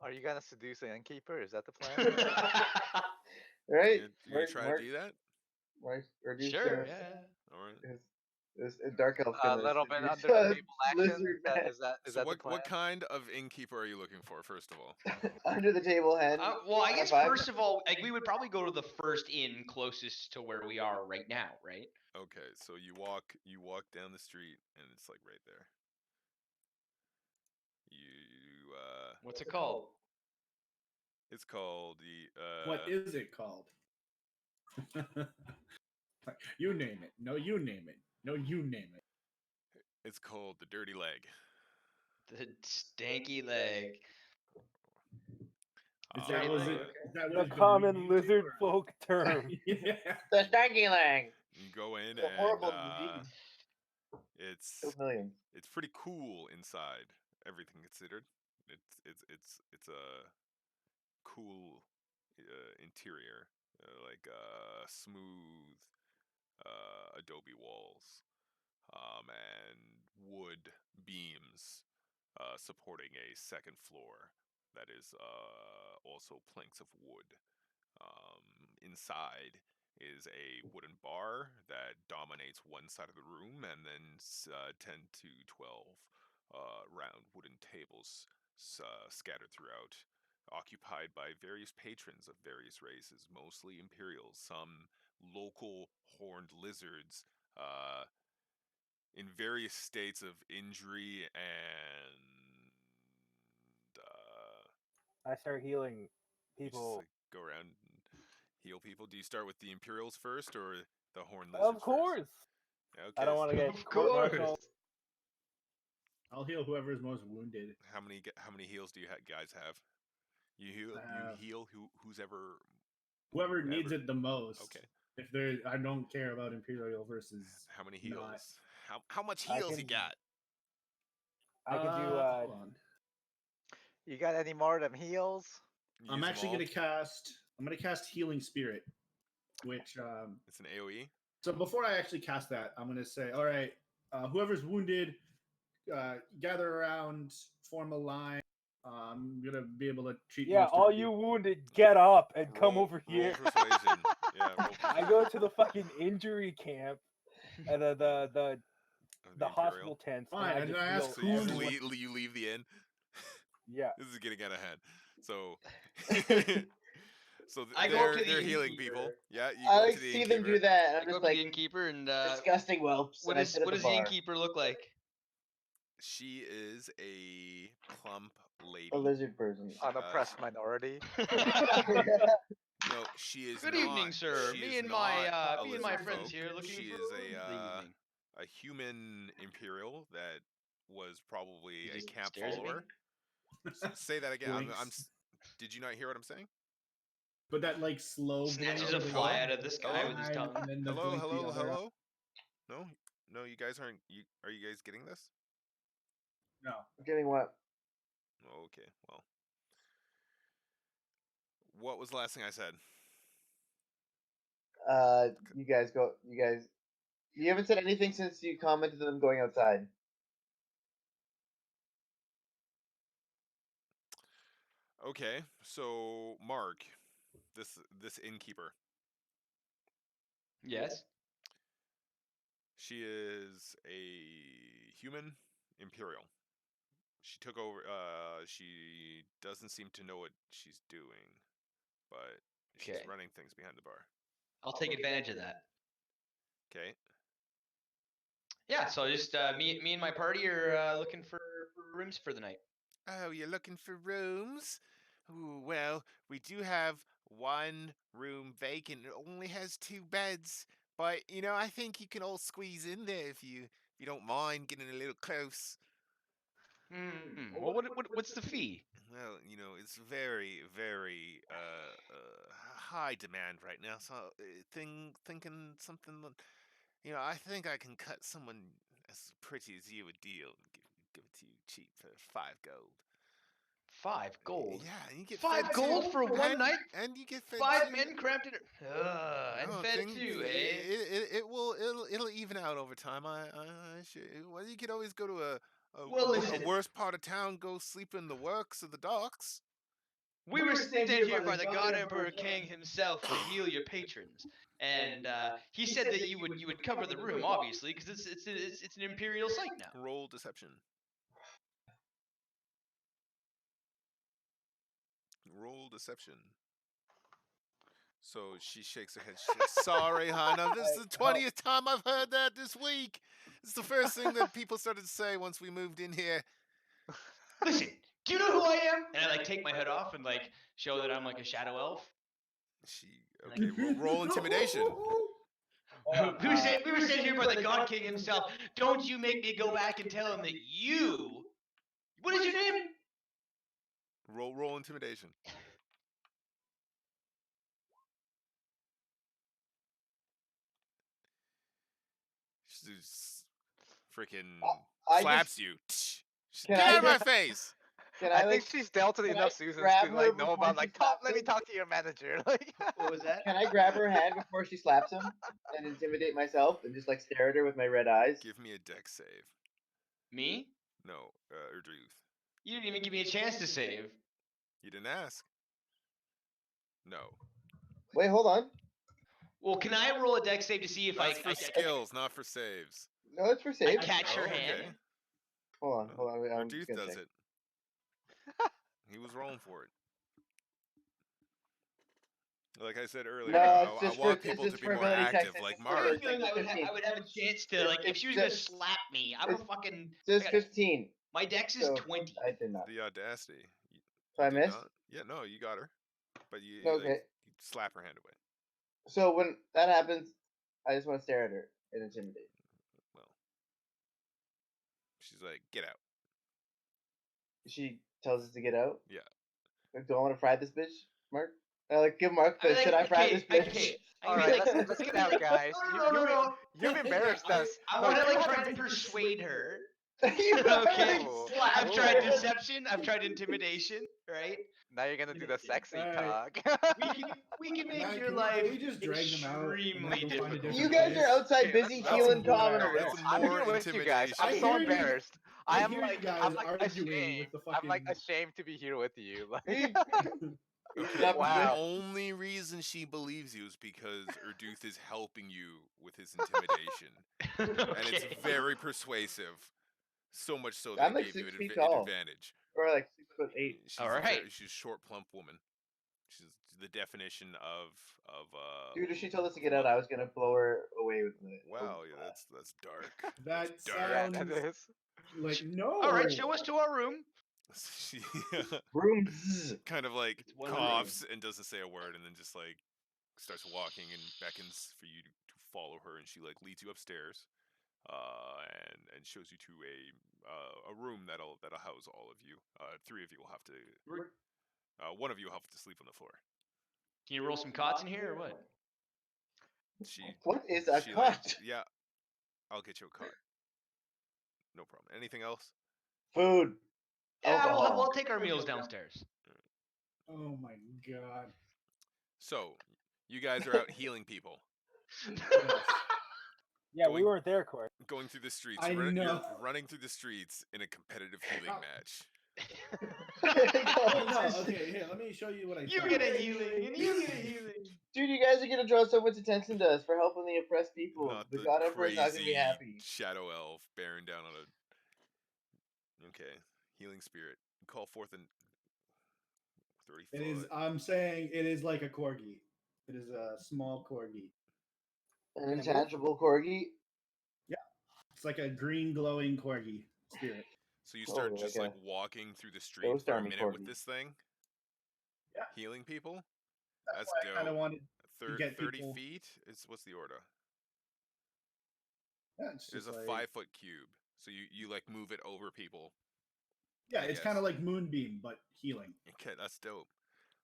Are you gonna seduce an innkeeper? Is that the plan? Right? You try to do that? Or do Sure, some- yeah. All right. This dark elf A gonna little bit seduce under the a table action. lizard man. Is that So the plan? what kind of innkeeper are you looking for, first of all? Under the table hand. Well, I guess high five. first of all, like we would probably go to the first inn closest to where we are right now, right? Okay, so you walk down the street and it's like right there. You What's it called? it's called the What is it called? You name it. No, you name it. No, you name it. it's called the Dirty Leg. The stanky leg. Is that Dirty was leg, it? okay. Is that what The it's been common renamed to, lizard or- folk term. Yeah. The stanky leg. You go in It's a and horrible disease. it's Kills millions. it's pretty cool inside, everything considered. It's a cool interior, like smooth adobe walls, and wood beams supporting a second floor that is also planks of wood. Inside is a wooden bar that dominates one side of the room, and then 10 to 12 round wooden tables scattered throughout, occupied by various patrons of various races, mostly Imperials, some local horned lizards, in various states of injury and I start healing you just people. like go around and heal people. Do you start with the Imperials first or the horned lizards Of course. first? I don't want to get Of court-martialed. course. I'll heal whoever is most wounded. How many heals do you guys have? You heal who's ever. Whoever needs it the most. Okay. If there, I don't care about Imperial versus. How many heals? not. How much I heals you can- got? I could do Hold on. You got any more of them heals? You I'm use them actually all? gonna cast. I'm gonna cast Healing Spirit, which It's an AOE. So before I actually cast that, I'm gonna say, all right, whoever's wounded, gather around, form a line. I'm gonna be able to treat. Yeah, most of all you. you wounded, get up and come Roll- over roll here. persuasion. Yeah, roll I persuasion. go to the fucking injury camp, and the Of the Imperial. hospital tents, Fine, and I and just I heal ask So you just everyone. you leave the inn. Yeah. This is getting out of hand. So So I go up to the they're healing innkeeper. people. Yeah, you I go like to the see innkeeper. them do that. And I I'm go just up to like the innkeeper and disgusting whelps. what and I does sit at the the bar. innkeeper look like? She is a plump lady. A lizard person. Unoppressed minority. No, she is Good not. evening, sir. She Me is and not my a me and my lizard friends folk. here looking She for is rooms this evening. a human imperial that was probably He a just camp stares at me. follower. Say that again. Blinks. Did you not hear what I'm saying? But that like slow Snatches blink a of fly one out of the sky with his side, tongue. and then the Hello, blink the hello, other eye. hello. No, you guys aren't. Are you guys getting this? No. Getting what? Okay, well. What was the last thing I said? You guys go. You guys. You haven't said anything since you commented on them going outside. Okay, so Mark, this innkeeper, Yes. she is a human imperial. She took over. She doesn't seem to know what she's doing, but she's Okay. running things behind the bar. I'll take advantage of that. Okay. Yeah. So just me and my party are looking for rooms for the night. Oh, you're looking for rooms? Ooh, well, we do have one room vacant. It only has 2 beds, but I think you can all squeeze in there if you don't mind getting a little close. Well, what's the fee? Well, it's very, very high demand right now. So thinking something. I think I can cut someone as pretty as you a deal and give it to you cheap for 5 gold. 5 gold. Yeah, and you get 5 fed gold too. for one and, night. and you get fed 5 too. men cramped in. And No, fed too, eh? It'll even out over time. Well, you could always go to Well, listen. a worse part of town, go sleep in the works of the docks. We were sent here by the God Emperor King himself to heal your patrons, and he said that you would cover the room, obviously, because it's an imperial site now. Roll deception. Roll deception. So she shakes her head. Sorry, Hannah. This is the 20th time I've heard that this week. It's the first thing that people started to say once we moved in here. Listen, do you know who I am? And I take my hood off and show that I'm like a shadow elf. Okay, roll intimidation. We were sent here by the God King himself. Don't you make me go back and tell him that you. What is your name? Roll intimidation. She freaking slaps you. Get out of my face! I think she's dealt with enough seasons to know about let me talk to your manager. What was that? Can I grab her hand before she slaps him and intimidate myself and just stare at her with my red eyes? Give me a dex save. Me? No, Erdruth. You didn't even give me a chance to save. You didn't ask. No. Wait, hold on. Well, can I roll a dex save to see if That's for skills, not for saves. No, it's for saves. I catch her hand? Okay. Hold on. I'm Erdruth gonna does check. it. He was rolling for it. Like I said earlier, No, I it's just want for- it's people to just be for more ability checks. active, It's like just for Mark. ability I would, checks. I would have a chance to if she was gonna slap me. I would fucking. Just 15. My dex is So, 20. I did not. The audacity. So I did missed? not? Yeah, no, you got her. But you Okay. you slap her hand away. So when that happens, I just want to stare at her and intimidate. Well, she's like, get out. She tells us to get out. Yeah. Do I want to fry this bitch, Mark? Give Mark the should I fry this bitch? Okay. All right, let's get out, guys. No. You've embarrassed us. I No, want to you try haven't- to persuade her. You Okay. Ooh. I've tried Ooh. deception. I've tried intimidation. Right. Now you're gonna do the sexy Alright. talk. We can make Can your we life just drag them out and then extremely go find a difficult. different You guys place? are outside Okay, busy that's healing a good idea. commoners. That's I'm more here with you guys. I'm intimidation. so I hear you. embarrassed. I I'm hear like, you guys I'm like arguing ashamed. with the I'm like fucking- ashamed to be here with you. Okay, Wow. the only reason she believes you is because Erdruth is helping you with his intimidation. And it's very persuasive. So much so that I'm it like gave you 6 an feet tall. advantage. Or 6'8". She's All right. she's a short, plump woman. She's the definition of Dude, if she told us to get out, I was gonna blow her away with it. Wow, yeah, that's dark. That That's dark. Yeah, that sounds is. like no. All right, show us to our room. She Rooms. kind of like It's one room. coughs and doesn't say a word, and then just like starts walking and beckons for you to follow her, and she like leads you upstairs, and shows you to a room that'll house all of you. Three of you will have to. One of you will have to sleep on the floor. Can you roll some cots in here or what? She What is a she cot? like, yeah, I'll get you a cot. No problem. Anything else? Food. Yeah, Alcohol. we'll take our meals downstairs. Oh my god. So, you guys are out healing people, Yes. Yeah, we Going- weren't there, Corey. going through the streets. I You're know. running through the streets in a competitive healing match. Oh, no, okay, here, let me show you what I You found. get a healing, and you get a healing. Dude, you guys are gonna draw so much attention to us for helping the oppressed people. Not The the God Emperor's not gonna crazy be happy. shadow elf bearing down on a. Okay, healing spirit. Call forth an 30 foot. It is, I'm saying it is like a corgi. It is a small corgi. An intangible corgi. It's like a green glowing corgi spirit. So you start Oh, just like like a walking through the street ghost for a army minute with corgi. this thing. Yeah. Healing people. That's That's why I kind of dope. wanted to get 30 people. feet. What's the order? Yeah, it's It is just a like, 5-foot cube. So you like move it over people. yeah, I it's kind guess. of like Moonbeam but healing. Okay, that's dope.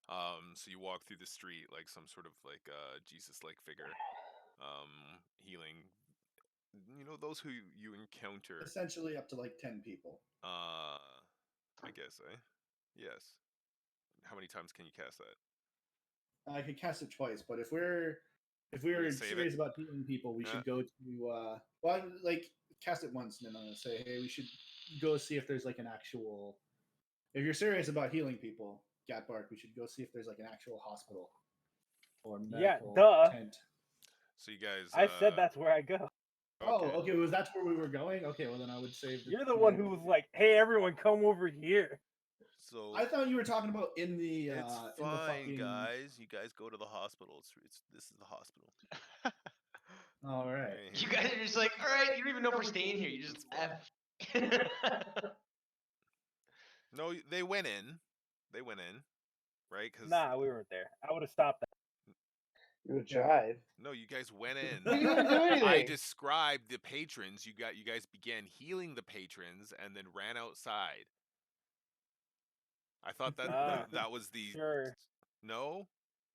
So you walk through the street like some sort of like Jesus-like figure, healing. You know those who you encounter. Essentially up to like 10 people. I guess, eh? Yes. How many times can you cast that? I could cast it twice, but if we're We're gonna save serious it? about healing people, we Yeah. should go to well, like cast it once, and then I'm gonna say, hey, we should go see if there's like an actual. If you're serious about healing people, Gatbark, we should go see if there's like an actual hospital or Yeah, medical duh. tent. So you guys. I said that's where I go. Oh, okay. Was that where we were going? Okay, well then I would save. You're the one who was like, "Hey, everyone, come over here." So I thought you were talking about in the. it's in the fine, fucking... guys. You guys go to the hospital. This is the hospital. All right. Right You here. guys are just like, all right, you don't even know if we're staying here. You just left. No, they went in. They went in, right? Cause Nah, we weren't there. I would have stopped that. You would drive. no, you guys went in. We didn't do anything. I described the patrons. You guys began healing the patrons and then ran outside. I thought that was the Sure. no.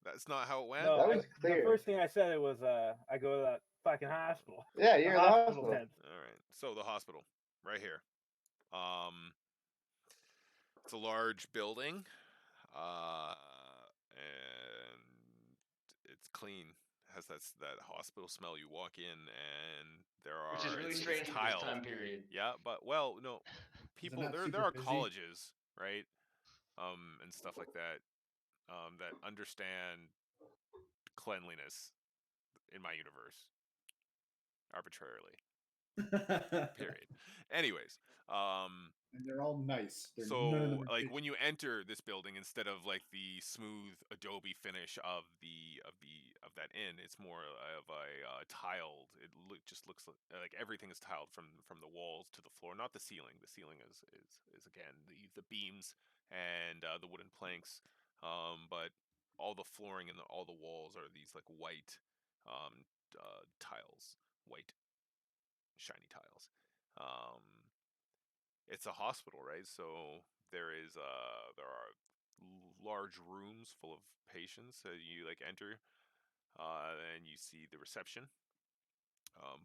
That's not how it went. No, That was the clear. first thing I said it was I go to that fucking hospital. Yeah, you're in the hospital. tent. All right. So the hospital, right here. It's a large building, and it's clean. It has that hospital smell. You walk in, and there are Which is really it's strange for this tiled. time period. Yeah, but well, no, people that there super are busy? colleges, right? And stuff like that. That understand cleanliness in my universe arbitrarily. Period. Anyways, And they're all nice. None of so them are like bitches. when you enter this building, instead of like the smooth Adobe finish of that inn, it's more of a tiled. It just looks like everything is tiled from the walls to the floor, not the ceiling. The ceiling is again the beams and the wooden planks, but all the flooring and all the walls are these like white tiles, white shiny tiles. It's a hospital, right? So there are large rooms full of patients. So you like enter, and you see the reception.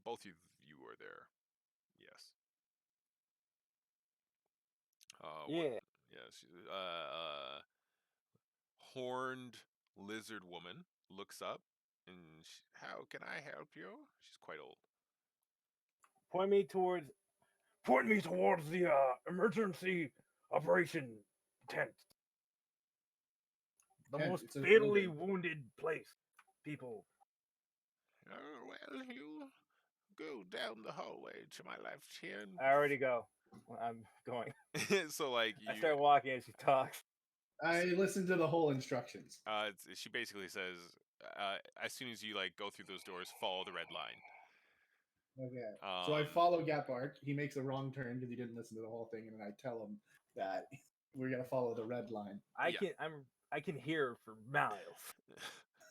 Both of you are there. Yes. Yeah. Yes. Horned lizard woman looks up, and how can I help you? She's quite old. Point me towards the emergency operation tent. The Tent, most it's a fatally building. wounded place. People. Oh, well, you go down the hallway to my left here. I already go. I'm going. So like I you start walking as she talks. I listened to the whole instructions. She basically says, as soon as you like go through those doors, follow the red line. Okay. So I follow Gatbark. He makes a wrong turn because he didn't listen to the whole thing, and then I tell him that we're gonna follow the red line. I Yeah. can hear for miles.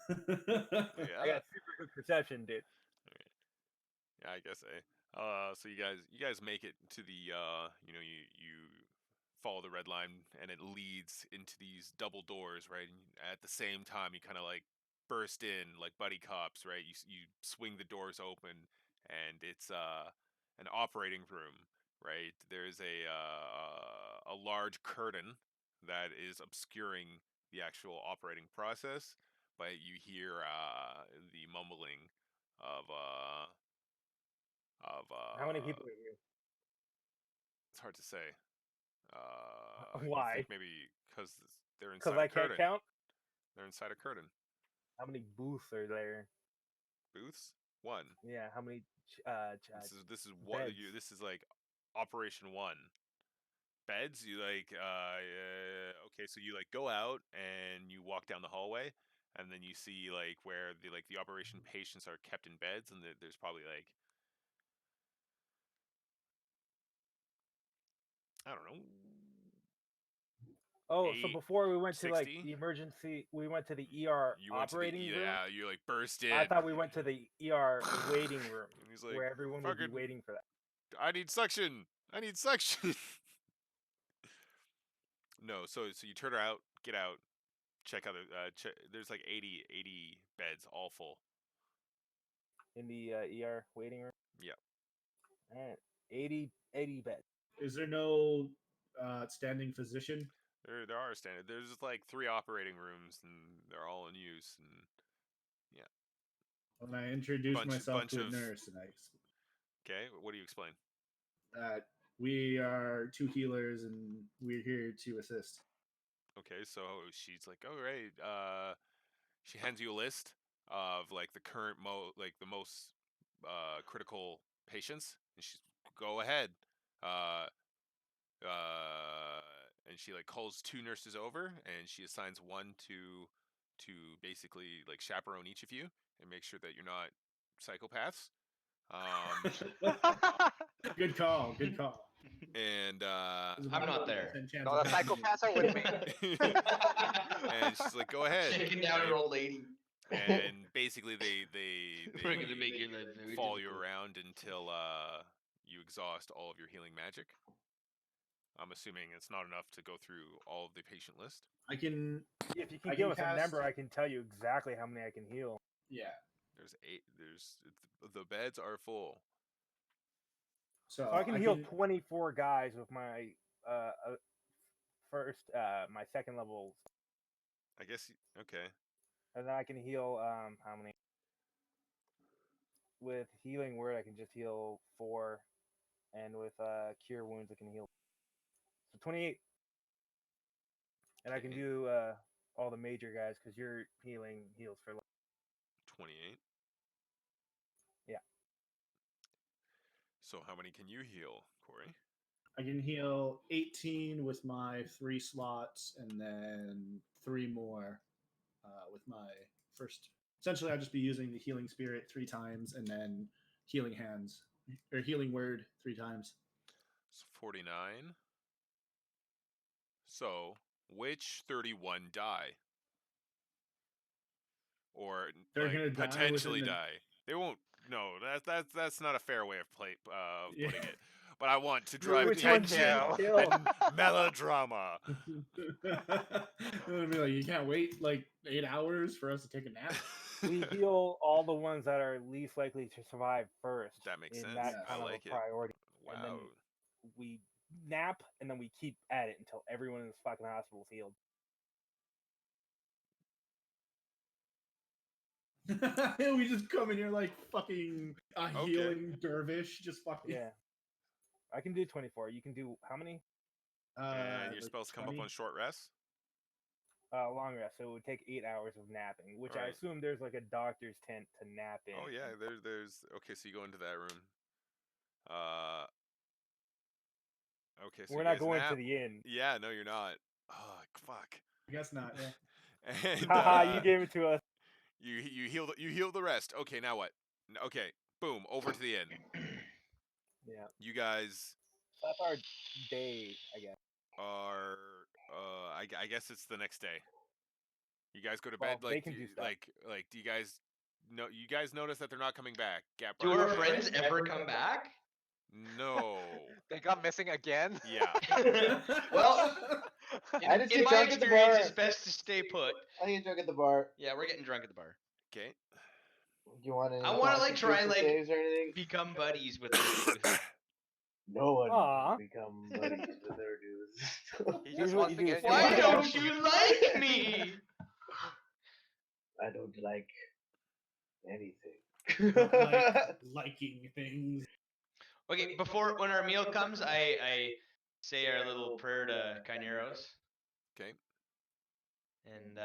I Yeah. got super good perception, dude. Yeah, I guess. So you guys make it to the you follow the red line and it leads into these double doors, right? And at the same time, you kind of like burst in like buddy cops, right? You swing the doors open, and it's an operating room, right? There's a large curtain that is obscuring the actual operating process, but you hear the mumbling of How many people are here? it's hard to say. You Why? think maybe because they're Because inside I a curtain. can't count. They're inside a curtain. How many booths are there? Booths? One. Yeah. How many? This is what beds. this is like Operation 1. Beds, you like okay, so you like go out and you walk down the hallway, and then you see like where the operation patients are kept in beds, and there's probably like, I don't know. Oh, so before we went to like 60? the emergency, we went to the ER You went operating to room. yeah, you like burst in. I thought we went to the ER waiting room And he's like, where everyone would be "Fucking- waiting for that. I need suction. I need suction." No, so you turn her out, get out, check out there's like 80 beds, all full. In the ER waiting room. Yeah. All right. 80 beds. Is there no standing physician? There are standard. There's just like 3 operating rooms, and they're all in use. And yeah. When I introduce myself to a of- nurse, and I Okay, what do you explain? that we are 2 healers and we're here to assist. Okay, so she's like, "Oh, right." She hands you a list of like the current the most critical patients, and she's, "Go ahead." Uh, and she like calls 2 nurses over, and she assigns one to basically like chaperone each of you and make sure that you're not psychopaths. Good call. Good call. And There's I'm not about there. 10% chance No, of the happening. psychopaths are with me. and she's like, "Go ahead." Shaking down right? your old lady. And basically they We're gonna make your life very follow you difficult. around until you exhaust all of your healing magic. I'm assuming it's not enough to go through all of the patient list. I can. If you can I give can us a cast- number, I can tell you exactly how many I can heal. Yeah. There's 8. The beds are full. So, So I can heal 24 guys with my first, my second level, I guess okay. and then I can heal how many? With healing word, I can just heal 4, and with cure wounds, I can heal. So 28, and I can Okay. do all the major guys because your healing heals for. 28. Yeah. So how many can you heal, Corey? I can heal 18 with my 3 slots, and then 3 more with my first. Essentially, I'll just be using the healing spirit 3 times, and then healing hands or healing word 3 times. So 49. So which 31 die? Or They're like gonna die potentially within the- die. They won't. No, that's not a fair way of Yeah. putting it. But I want to drive Which one tension should we kill? and melodrama. It'll be like, you can't wait like 8 hours for us to take a nap. We heal all the ones that are least likely to survive first. That makes in sense. That Yes. kind I of like a it. priority. Wow. And then we nap, and then we keep at it until everyone in this fucking hospital is healed. We just come in here like fucking a Okay. healing dervish, just fucking. Yeah. I can do 24. You can do how many? And your like spells come up 20? on short rest. Long rest. So it would take 8 hours of napping, which I Right. assume there's like a doctor's tent to nap in. Oh yeah, there's okay. So you go into that room. Okay, so We're you not guys going nap. to the inn. Yeah, no, you're not. Oh fuck. I guess not. Yeah. And Haha, you gave it to us. you heal the rest. Okay, now what? Okay, boom, over to the inn. Yeah. You guys So that's our day, I guess. are I guess it's the next day. You guys go to Well, bed they can do stuff. like do you guys notice that they're not coming back? Gap Do Bar- our friends ever come back? No. They got missing again. Yeah. Well, I just In get my drunk at the experience, bar. it's best to stay put. I get drunk at the bar. Yeah, we're getting drunk at the bar. Okay. Do you want any I wanna, like, try and, Constitution like, saves or anything? Become buddies with this dude. No one Aw. can become buddies with their dudes. He Here's just what wants you to do. get So your Why why money. don't you like me? I don't like anything. Not like liking things. Okay, before when our meal comes, I say our little prayer to Kaineros. Okay. And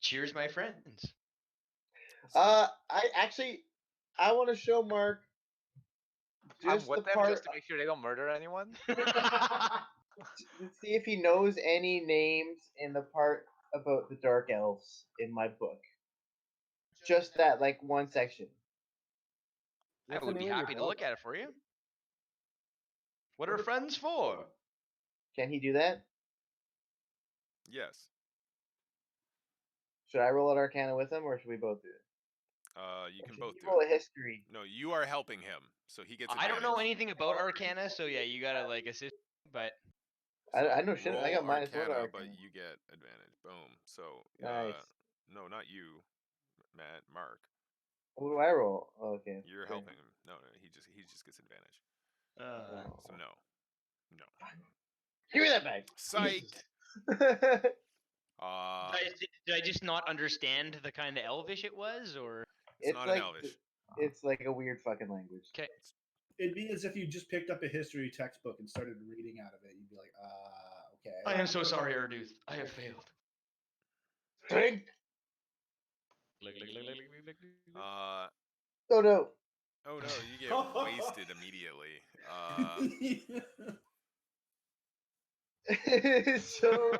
cheers, my friends. So I want to show Mark I'm just with the them part just to make sure they don't murder anyone. to see if he knows any names in the part about the dark elves in my book. Just that, like one section. I What's the would be name of your happy to book? look at it for you. What are friends for? Can he do that? yes. Should I roll an Arcana with him, or should we both do it? You Or can should both he do roll it. a history. No, you are helping him, so he gets I advantage. don't know anything about Arcana, so yeah, you gotta like assist. But I know shit. I Roll got -1 Arcana, Arcana. but you get advantage. Boom. So Nice. no, not you, Matt. Mark. What do I roll? Oh, okay. You're Great. helping him. No, he just gets advantage. Oh. So no. Give me that back. Psych. did I just not understand the kind of elvish it was, or It's not like an Elvish. It's like a weird fucking language. okay? It'd be as if you just picked up a history textbook and started reading out of it. You'd be like, okay. I am so sorry, Erduth. I have failed. Drink. Uh Oh no. oh no, you get wasted immediately. It's so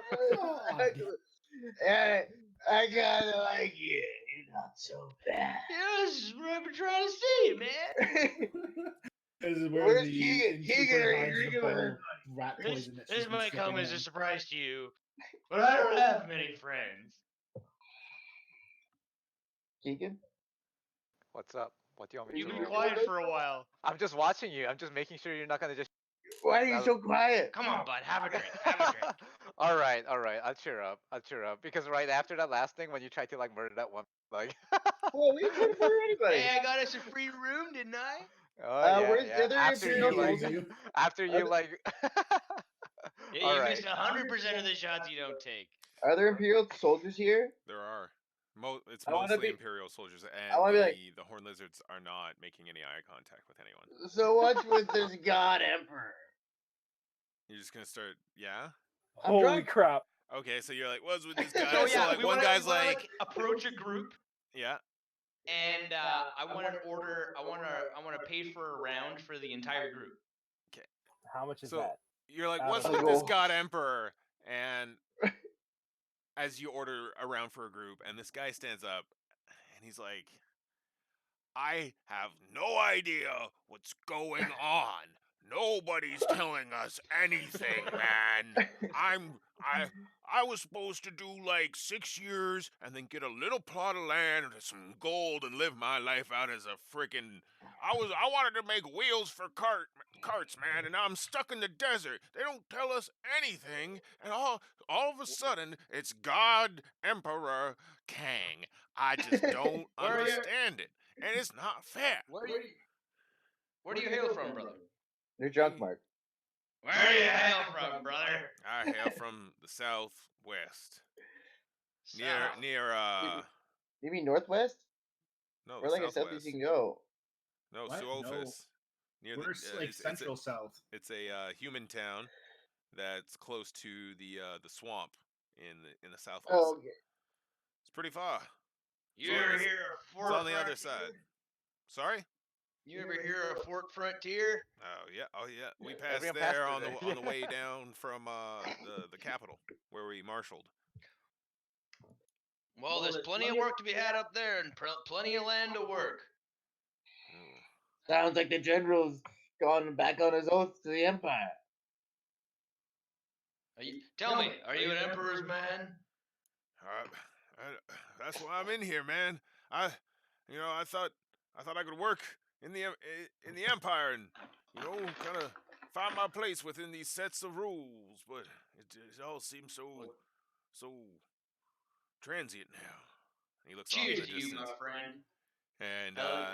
I kinda like you. You're not so bad. Yeah, this is what I've been trying to say, man. This is where Where's the Keegan? innkeeper Keegan, are you hides the drinking bowl with of rat poison that she's This been might come sipping as a on. surprise to you, but I don't have many friends. Keegan? What's up? What do you want me You've to been roll? quiet for a while. I'm just watching you. I'm just making sure you're not gonna just. Why are you so quiet? Come on, bud. Have a drink. Have a drink. all right. I'll cheer up. Because right after that last thing, when you tried to like murder that one, like. Well, we didn't murder anybody. Hey, I got us a free room, didn't I? Oh yeah, where's yeah. the other After Imperial you like, soldiers? after you like. Yeah, all you right. missed 100% of the shots you don't take. Are there Imperial soldiers here? There are. It's I wanna mostly be- Imperial soldiers, I and wanna be like- the Horn Lizards are not making any eye contact with anyone. So what's with this God Emperor? You're just gonna start, yeah? I'm Holy drunk. crap! Okay, so you're like, what's with this guy? So So yeah, like we one wanna, guy's we wanna, like, approach a group, yeah, and I want to order. I want to pay for a round for the entire group. How much is so that? you're like, Out what's of with the this roll. God Emperor? And as you order around for a group, and this guy stands up, and he's like, I have no idea what's going on. Nobody's telling us anything, man. I was supposed to do like 6 years and then get a little plot of land and some gold and live my life out as a freaking. I wanted to make wheels for carts, man, and now I'm stuck in the desert. They don't tell us anything, and all of a sudden it's God Emperor Kang. I just don't understand it, and it's not fair. Where do you hail from, brother? You're drunk, Mark. Where do you hail from, brother? I hail from the southwest. South. Near You mean northwest? no, We're like as south as southwest. you can go. No, What? Suofus. Near We're like central south. It's a human town that's close to the swamp in the southwest. Oh, okay. It's pretty far. You ever hear of It's on the other side. Sorry? You ever hear of Fort Frontier? Oh yeah. We passed Everyone there passed on through the there. on the way down from the capital where we marshaled. Well, there's plenty of work to be had up there, and plenty of land to work. Ooh. Sounds like the general's gone back on his oath to the Empire. Tell me, are you an emperor's man? That's why I'm in here, man. I thought I could work in the empire and kind of find my place within these sets of rules, but it all seems so transient now. And he looks off in Cheers the to you, distance. my friend. And Hell-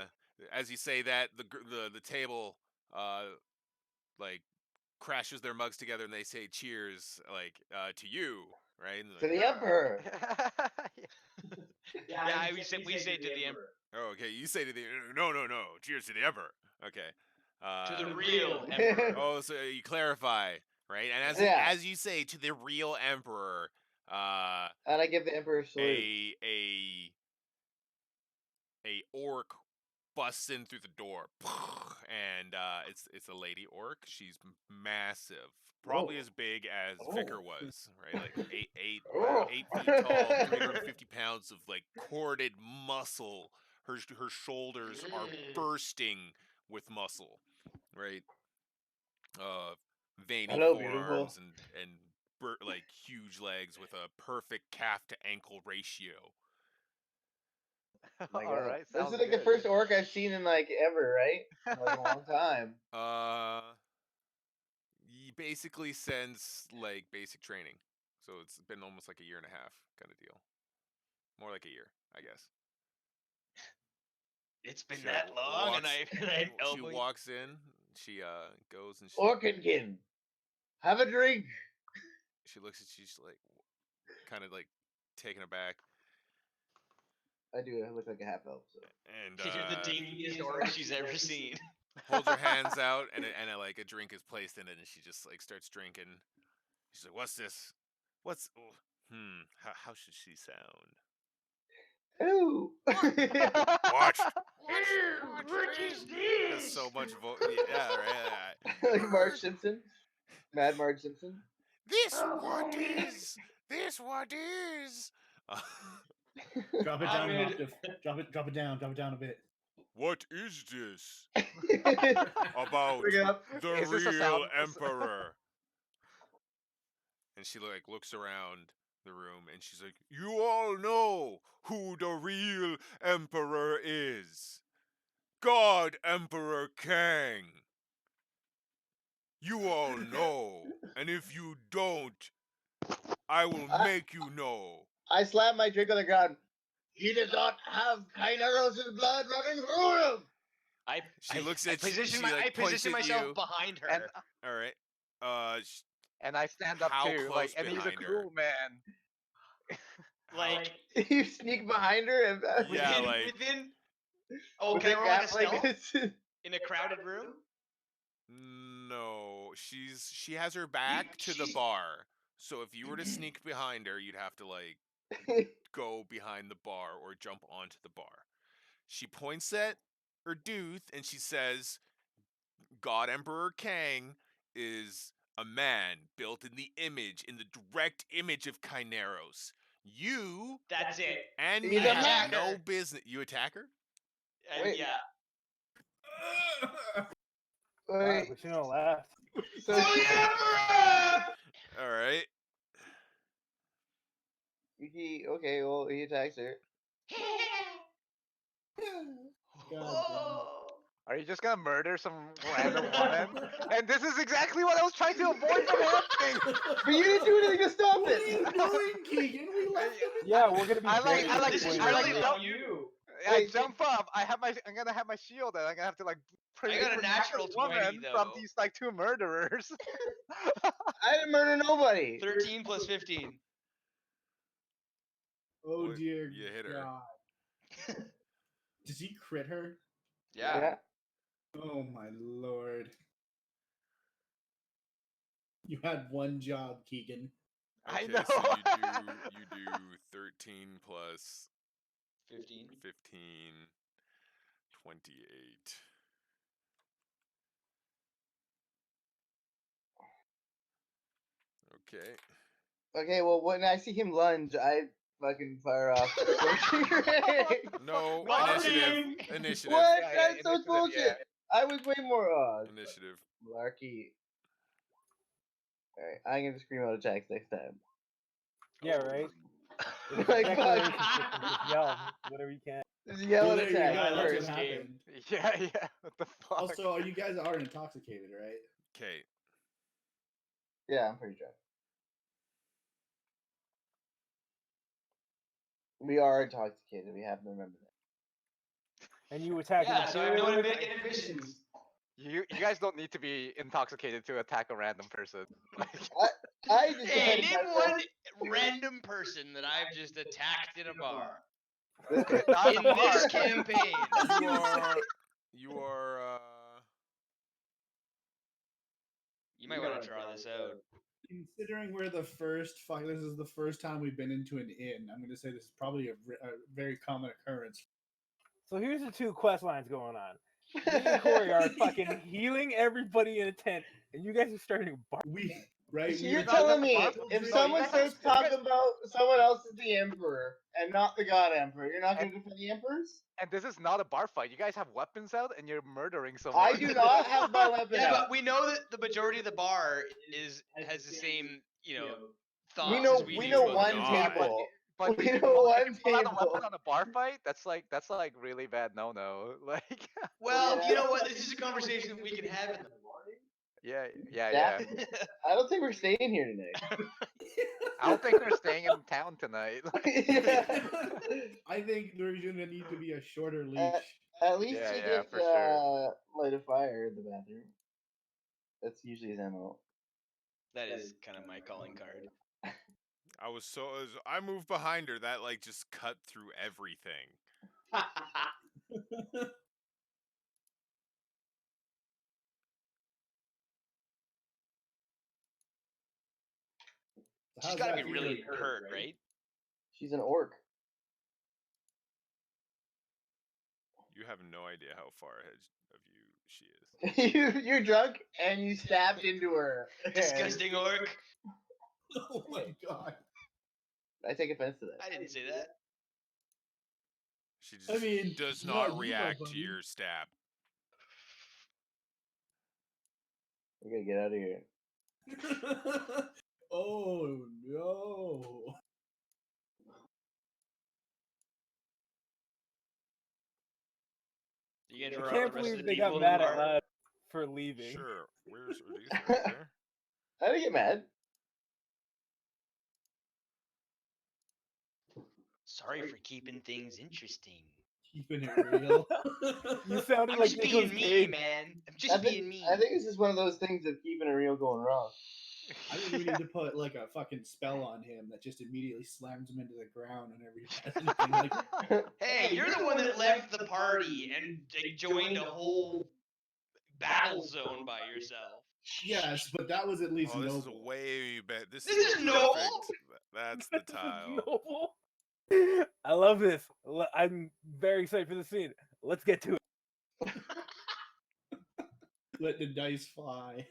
as you say that, the table like crashes their mugs together and they say cheers to you, right? And To like, the Emperor. Yeah, we say to the emperor. oh, okay. You say to the no. Cheers to the emperor. Okay. To the real emperor. Oh, so you clarify, right? And Yeah. as you say to the real emperor, And I give the Emperor salute. a orc busts in through the door, and it's a lady orc. She's massive, probably Whoa. as big as Oh. Vicar was, right? Like eight Oh. 8 feet tall, 350 pounds of like corded muscle. Her shoulders are bursting with muscle, right? Veiny Hello, forearms beautiful. and like huge legs with a perfect calf to ankle ratio. My All God. right, This sounds is like the good. first orc I've seen in like ever, right? In, like a long time. Basically since like basic training, so it's been almost like a year and a half kind of deal. More like a year, I guess. It's been She that long, and I she walks in. She goes and Orkinkin, have a drink. she looks at you. She's like, kind of like taken aback. I do. I look like a half elf. So. And You're the dinkiest orc she's ever seen. holds her hands out, and a drink is placed in it, and she just like starts drinking. She's like, "What's this? What's? How should she sound?" Ooh. Watch. What is this? Has so much yeah, right. Like Marge Simpson, Mad Marge Simpson. This what is? Drop it down an octave. Drop it down a bit. What is this about Bring it up. the Is this a real sound- emperor? And she like looks around the room and she's like, "You all know who the real emperor is. God Emperor Kang. You all know. And if you don't, I will make you know." I slammed my drink on the ground. He does not have Kaineros' blood running through him. She looks I at you. position, She like I points position at myself you. behind her. And All right. and I stand up How too, close and he's a behind her? cool man. Like You sneak behind her and Yeah, within, like- within. Oh, with can I the roll like a gap stealth this. in a crowded room? No, she has her back to the bar. So if you were to sneak behind her, you'd have to like go behind the bar or jump onto the bar. She points at her dude and she says, "God Emperor Kang is a man built in the direct image of Kaineros. You That's it. and He's me a have man. no business." You attack her? Wait. Yeah. Wait, But she don't laugh. so All right. he attacks her. Are you just gonna murder some random woman? And this is exactly what I was trying to avoid from happening. But you didn't do anything to stop What are you it. doing, Keegan? We left him. Yeah, we're gonna be. I like- very I like- This is disappointed I in like really you. jump- on you. I Wait, jump up. I'm gonna have my shield, and I'm gonna have to like. I got a protect natural the woman 20 from though. these like two murderers. I didn't murder nobody. 13 plus 15. Oh What? dear You hit her. God. Did he crit her? Yeah. Oh my lord. You had one job, Keegan. I Okay, know. so you do 13 plus 15. 15, 28. Okay. Okay, well, when I see him lunge, I fucking fire off. Scorching ray. No, Markeng! initiative. What? Yeah, That's so initiative, bullshit. yeah. I was way more. Initiative. Malarkey. Alright, I'm gonna scream out attacks next time. Yeah, right. It's Like, declaration fuck. system. Just yell whatever you can. Just yell Well, an there you attack go. That's what first. happened. Yeah. What the fuck? Also, you guys are intoxicated, right? Okay. Yeah, I'm pretty drunk. We are intoxicated. We have to remember that. And you attack. Yeah, so I have no inhibitions. You guys don't need to be intoxicated to attack a random person. I just Hey, decided name my- one random person that I've just attacked in a bar. Not In a bar. this campaign. You are. You might want to draw this out. Considering we're the first, this is the first time we've been into an inn. I'm going to say this is probably a very common occurrence. So here's the two quest lines going on. Me and Corey are fucking healing everybody in a tent, and you guys are starting bar. Right? So you're were telling talking me about if drinking- someone starts talking about someone else is the emperor and not the god emperor, you're not going to defend the emperors? And this is not a bar fight. You guys have weapons out and you're murdering someone. I do not have my weapon Yeah, out. but we know that the majority of the bar has the same, thoughts We know as we we do know about one the God. bar. table. But We if you know pull- if one you pull out a table. weapon on a bar fight, that's like really bad no. Like Well, Yeah. you know what? This is a conversation we can have in the morning. yeah. I don't think we're staying here tonight. I don't think they're staying in town tonight. Yeah. I think there's going to need to be a shorter leash. At least Yeah, he yeah, gets for sure. light a fire in the bathroom. That's usually his MO. That is kind of my calling card. I moved behind her. That like just cut through everything. She's How's got to that be really feeling? hurt, right? She's an orc. You have no idea how far ahead of you she is. You're drunk and you stabbed into her. Disgusting orc. Oh my god. I take offense to that. I didn't say that. She just I mean, does not not you, react to buddy. your stab. We gotta get out of here. Oh no. You gonna I draw out can't the rest of believe the they people got in the mad at bar? us for leaving. Sure. Where's Odisse right there? I didn't get mad. Sorry for keeping things interesting. Keeping it real. You sounded I'm like just Nicolas being me, Cage. man. I'm I just think, being me. I think this is one of those things of keeping it real going wrong. I think we need to put like a fucking spell on him that just immediately slams him into the ground whenever he says anything. Like, Hey, you're the one that left the party and joined a whole battle zone by yourself. yes, but that was at least Oh, this is noble. way better. This This is noble? perfect. That's the tile. Noble. I love this. I'm very excited for the scene. Let's get to it. Let the dice fly.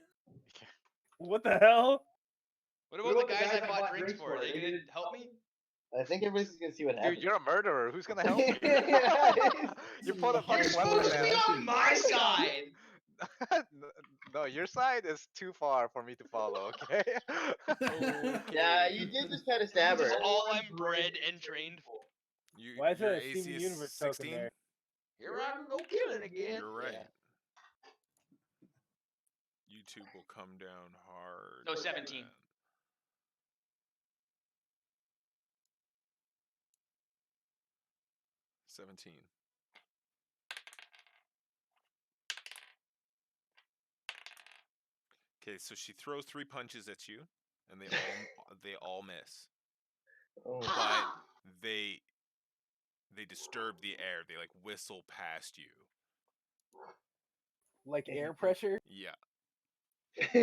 What the hell? What about the guys I bought drinks for? Are they gonna help me? I think everybody's just gonna see what Dude, happens. you're a murderer. Who's gonna help you? You This put is a fucking hard weapon Supposed to be there. on my side. No, your side is too far for me to follow. Okay. Yeah, you did just kind of stab her. This is all I'm bred and trained for. Why is Your there a AC Steven is Universe token 16? there? Here I go killing again. You're right. Yeah. YouTube will come down hard. No, 17. man. 17. Okay, so she throws 3 punches at you, and they all miss. Oh. But they disturb the air. They like whistle past you. Like air pressure? Yeah.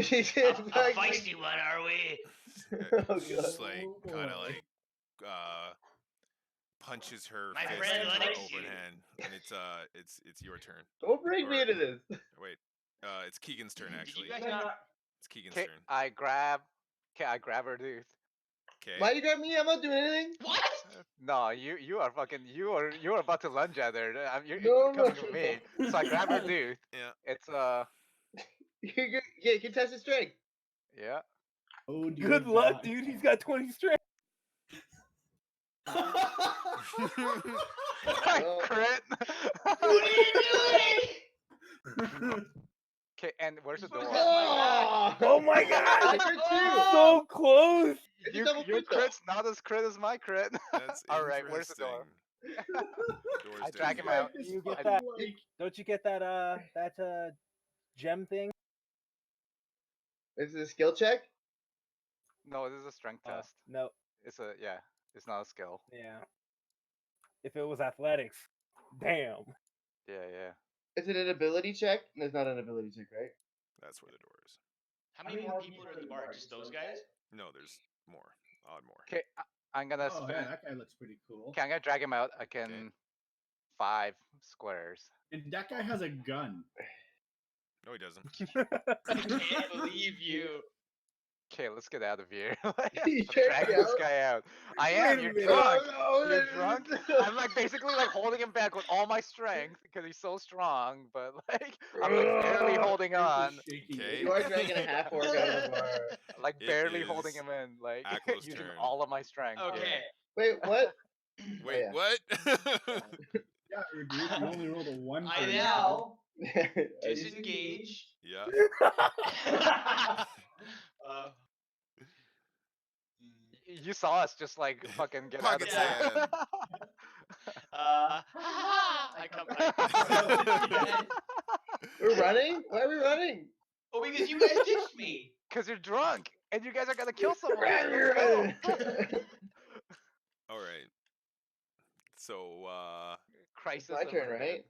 She did A fucking- feisty one, are we? Oh, It's just God. like kind of like punches her My fist friend into her likes open you. hand, and it's your turn. Don't bring me Or- into this. Wait, it's Keegan's turn Did actually. you guys not? It's Keegan's Okay, turn. I grab Okay, I grab her, dude. Okay. Why you grab me? I'm not doing anything. What? No, you are fucking you are about to lunge at her. You're No, coming no. with me. So I grab her, dude. Yeah. It's Yeah, you can test his strength. yeah. Oh, dear Good luck, God. dude. He's got 20 strength. I Oh. crit. What are you doing? Okay, and where's the door? Oh my God! I crit too. So close. It's a double Your crit, though. crit's not as crit as my crit. That's All right, where's the door? Door's I down drag him here. out. You get I- that? Don't you get that? Gem thing? Is it a skill check? No, this is a strength test. No. It's it's not a skill. Yeah. If it was athletics, damn. Yeah. Is it an ability check? No, it's not an ability check, right? That's where the door is. How many more people are in the bar? Just those guys? No, there's more. Odd more. Okay, I'm gonna Oh, spin. man, that guy looks pretty cool. Okay, I'm gonna drag him out. I can 5 squares. And that guy has a gun. No, he doesn't. I can't believe you. Okay, let's get out of here. You I'm checked dragging this out? guy out. I Wait am. a You're minute. drunk. No, You're drunk. I'm like basically like holding him back with all my strength because he's so strong, but like I'm like barely holding on, Okay. You are dragging a half orc out of the bar. like It barely holding is him in, like Aklo's using turn. all of my strength. Okay. Wait, what? Wait, yeah. what? Yeah, dude, you only rolled a 1 for I initiative. now Are you disengage. yeah. uh, You saw us just like fucking get out of Pocket there. sand. I come back. We're running? Why are we running? Oh, because you guys ditched me. Cause you're drunk and you guys are gonna kill someone. We're Let's go. running. All right. So, Crisis. My turn, averted. right?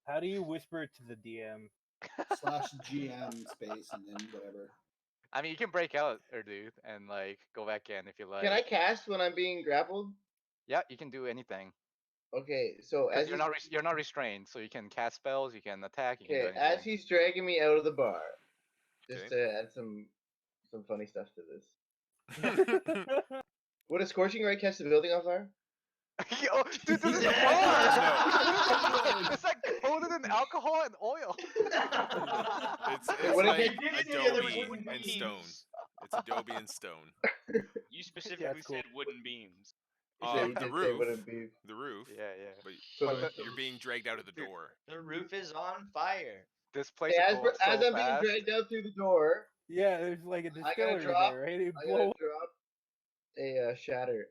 How do you whisper to the DM? /GM space and then whatever. I mean, you can break out, or dude, and like go back in if you like. Can I cast when I'm being grappled? Yeah, you can do anything. Okay, so Because as you're not restrained, so you can cast spells, you can attack, you can do okay, anything. as he's dragging me out of the bar, just Okay. to add some funny stuff to this. Would a scorching ray catch the building on fire? Yo, dude, this is a bar. It's like coated in alcohol and oil. it's What like if it did say there was Adobe wooden and beams? stone. It's Adobe and stone. You specifically That's cool. said wooden beams. Yeah, you The did say roof. wouldn't be. The roof. Yeah. But So But the- you're being dragged out of the Dude. door. The roof is on fire. this place Okay, is going so as I'm being fast. dragged out through the door, Yeah, there's like a gotta distillery drop- there, right? It I'm gonna blow drop a shatter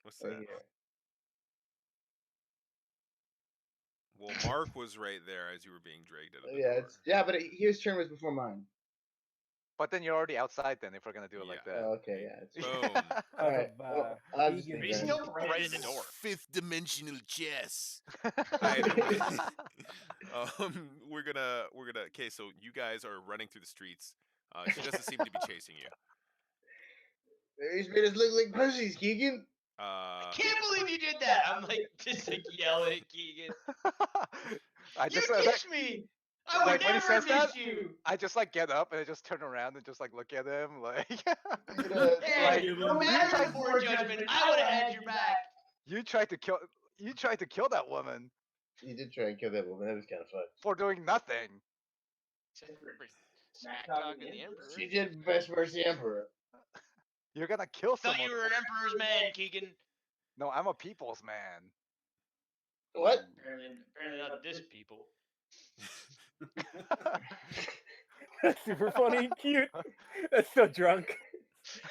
What's right that? here. Well, Mark was right there as you were being dragged out of the Yeah, door. but his turn was before mine. But then you're already outside then if we're gonna do it like Yeah. that. Oh, okay, yeah. It's Boom. because Alright, of well, I'll just Keegan's leave He's then. still right at the door. Fifth dimensional chess. Anyway, we're gonna. Okay, so you guys are running through the streets. She doesn't seem to be chasing you. He's made us look like pussies, Keegan. Can't believe you did that. I'm like just like yelling at Keegan. I You just ditched me. I would like, when he never says that, ditch you. I just like get up and I just turn around and just like look at him like Hey, Like, no matter before judgment, I would have had your back. you tried to kill that woman You did try and kill that woman. That was kind of fun. for doing nothing. Except for smack talking the Emperor. She did best mercy emperor. You're gonna kill Thought someone. you were an Emperor's man, Keegan. No, I'm a people's man. What? Apparently not this people. That's super funny and cute. That's so drunk.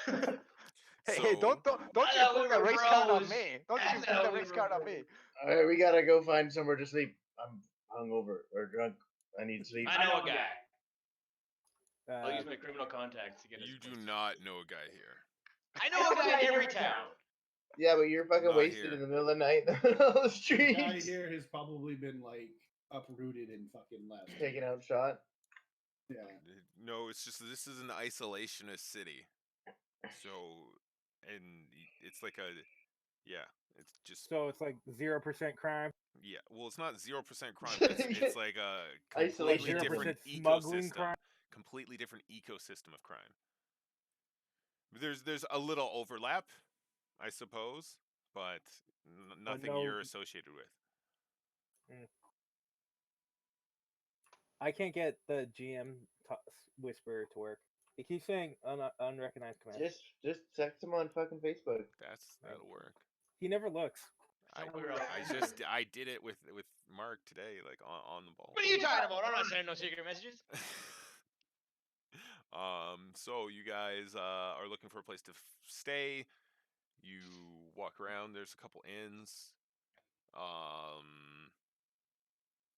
Hey, don't I you thought we put a were race card on bros. me. Don't I you put thought a we race were card on bros. me. Alright, we gotta go find somewhere to sleep. I'm hungover or drunk. I need sleep. I know a guy. I'll Uh, use my criminal contacts to get us. You do places. not know a guy here. I know a guy in every town. Yeah, but you're fucking Not wasted here. in the middle of the night on the The streets. guy here has probably been like uprooted and fucking left. Taking out shot. Yeah. No, it's just this is an isolationist city. So, and it's like it's just so it's like 0% crime, yeah. Well, it's not 0% crime. But it's like a completely Isolation. different 0% smuggling ecosystem. crime. Completely different ecosystem of crime. There's a little overlap, I suppose, but nothing no- you're associated with. I can't get the GM whisper to work. It keeps saying unrecognized command. Just text him on fucking Facebook. That'll work. He never looks. I did it with Mark today, like on the ball. What are you talking about? I'm not sending no secret messages. So you guys are looking for a place to stay. You walk around. There's a couple inns.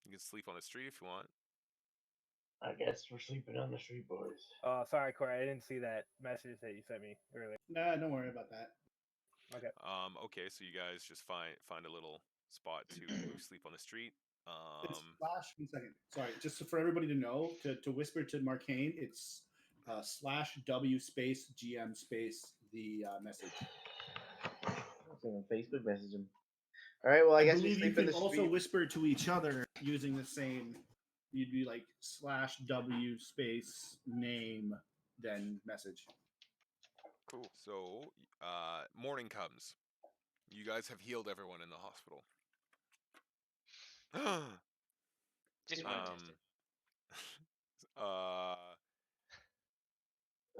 You can sleep on the street if you want. I guess we're sleeping on the street, boys. Oh, sorry, Corey. I didn't see that message that you sent me earlier. Nah, don't worry about that. Okay. Okay, so you guys just find a little spot to sleep on the street. It's slash. 1 second. Sorry, just for everybody to know, to whisper to Markeng, it's /W space GM space the message. I'm gonna Facebook message him. All right. Well, I guess we believe you sleep in can the also street. whisper to each other using the same. You'd be like /W space name then message. Cool. So morning comes. You guys have healed everyone in the hospital. Just want to test it.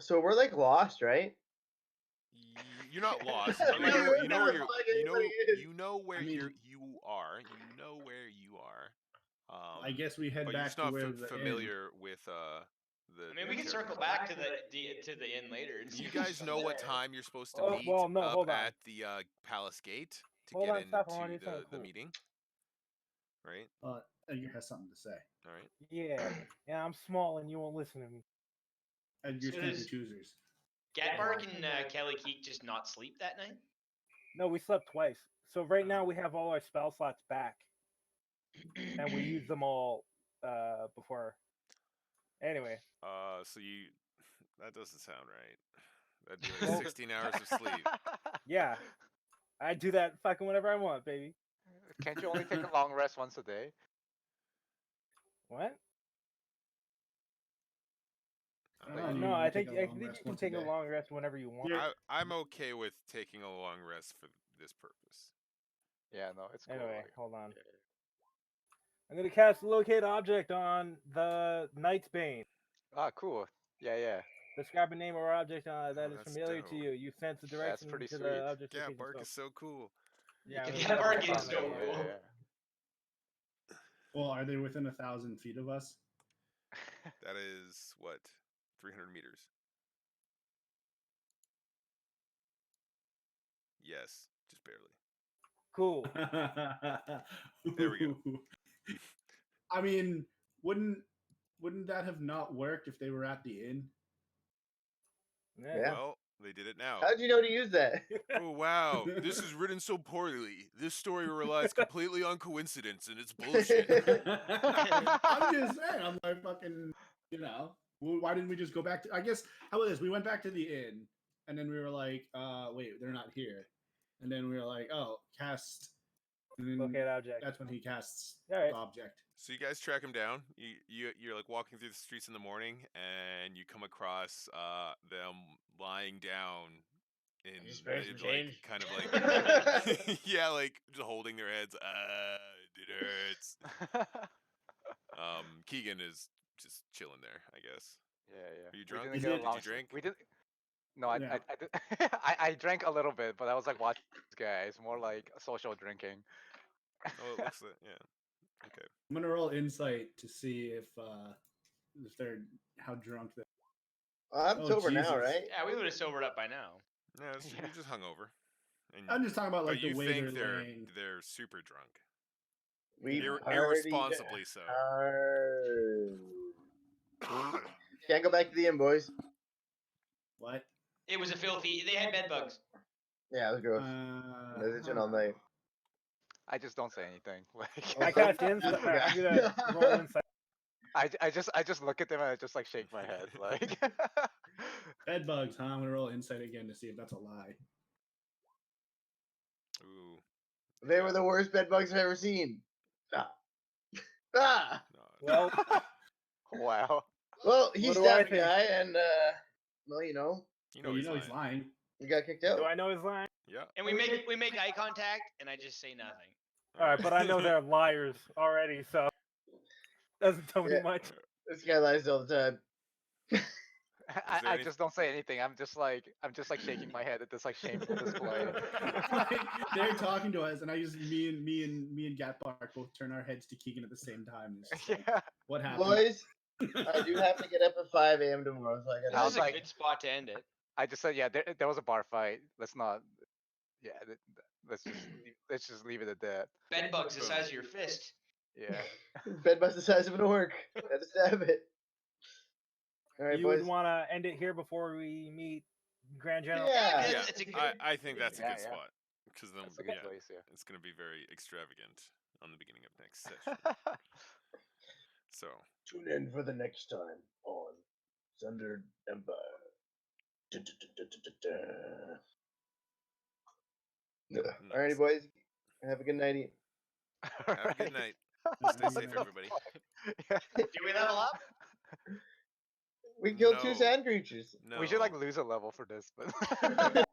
So we're like lost, right? You're not lost. I You don't know, know where the fuck anybody is. you know where I mean- you are. You know where you are. I guess we head but you're back just to not where the familiar with the. I mean, we can circle territory. back to the inn later. And You see guys what's know what there. time you're supposed to Oh, meet well, no, up hold on. at the palace gate to Hold get on, stop, I wanna into do something the cool. meeting. Right. Edgar has something to say. All right. Yeah, I'm small and you won't listen to me. Edgar's So can't be does- choosers. Gadbark and Kelly Keek just not sleep that night? No, we slept twice. So right now we have all our spell slots back, and we use them all before. Anyway, So you. That doesn't sound right. That'd be Well- like 16 hours of sleep. yeah, I do that fucking whenever I want, baby. Can't you only take a long rest once a day? What? don't No, need I to take think a I long think rest you can once a take a day. long rest whenever you want. Yeah. I'm okay with taking a long rest for this purpose. Yeah, no, it's cool. Anyway, like- hold on. I'm gonna cast locate object on the Knight's Bane. Ah, cool. Yeah. Describe a name or object that Oh, is that's familiar dope. to you. You sense the direction pretty to sweet. the object Yeah, location. Bark So- is so cool. yeah, I'm Yeah, gonna Bark put is on there. dope. Yeah. Well, are they within 1,000 feet of us? That is what 300 meters. Yes, just barely. Cool. There we go. I mean, wouldn't that have not worked if they were at the inn? Yeah. Well, they did it now. How did you know to use that? Oh wow, this is written so poorly. This story relies completely on coincidence, and it's bullshit. I'm just saying. I'm like fucking. Why didn't we just go back to? I guess how about this? We went back to the inn, and then we were like, wait, they're not here. And then we were like, oh, cast. And then Locate object. that's when he casts All right. the object. So you guys track him down. You're like walking through the streets in the morning, and you come across them lying down in Spare some like change. kind of like yeah, like just holding their heads. It hurts. Keegan is just chilling there, I guess. Yeah. Are you We drunk? didn't Is get it- Did along you drink? We didn't. No, I Yeah. did. I drank a little bit, but I was like watching this guy. It's more like social drinking. Oh, it looks like yeah. Okay. I'm gonna roll insight to see if they're how drunk they. I'm Oh, sober now, Jesus. right? Yeah, we would have sobered up by now. Yeah, you're just hungover. And, I'm just talking about like but you the way think they're laying. they're super drunk. We Irresponsibly so. Can't go back to the inn, boys. What? It was a filthy. They had bed bugs. Yeah, it was gross. They're itching all night. I just don't say anything. I Like cast insight. I'm gonna roll insight. I just look at them and I just like shake my head. Like Bed bugs, huh? I'm gonna roll insight again to see if that's a lie. Ooh. They were the worst bed bugs I've ever seen. Ah! No. Well, wow. Well, he What do I stabbed a think? guy, and well, you know, You know Well, he's he's lying. You got kicked out. Do I know his line? Yeah. And we make eye contact, and I just say nothing. All right, but I know they're liars already, so doesn't tell me Yeah. much. This guy lies all the time. there I any- just don't say anything. I'm just like shaking my head at this like shameful display. Like, they're talking to us, and I just me and Gatbark both turn our heads to Keegan at the same time. It's just like, Yeah. what happened? Boys, I do have to get up at 5 a.m. tomorrow, so I This gotta. I is was a like- good spot to end it. I just said, yeah, there was a bar fight. Let's not. Yeah, let's just leave it at that. Bed bugs the size of your fist. Yeah. Bed bust the size of an orc. Gotta stab it. All right, You boys. would want to end it here before we meet Grand General. Yeah. Yeah, It's a good. I think that's a Yeah, good yeah. spot because then That's a good yeah, choice. Yeah. it's gonna be very extravagant on the beginning of next session. So Tune in for the next time on Sundered Empire. Alrighty, nice. boys. Have a good night. Have a good night. Stay safe, everybody. Yeah. Do we level up? We killed two No. sand creatures. No. We should like lose a level for this, but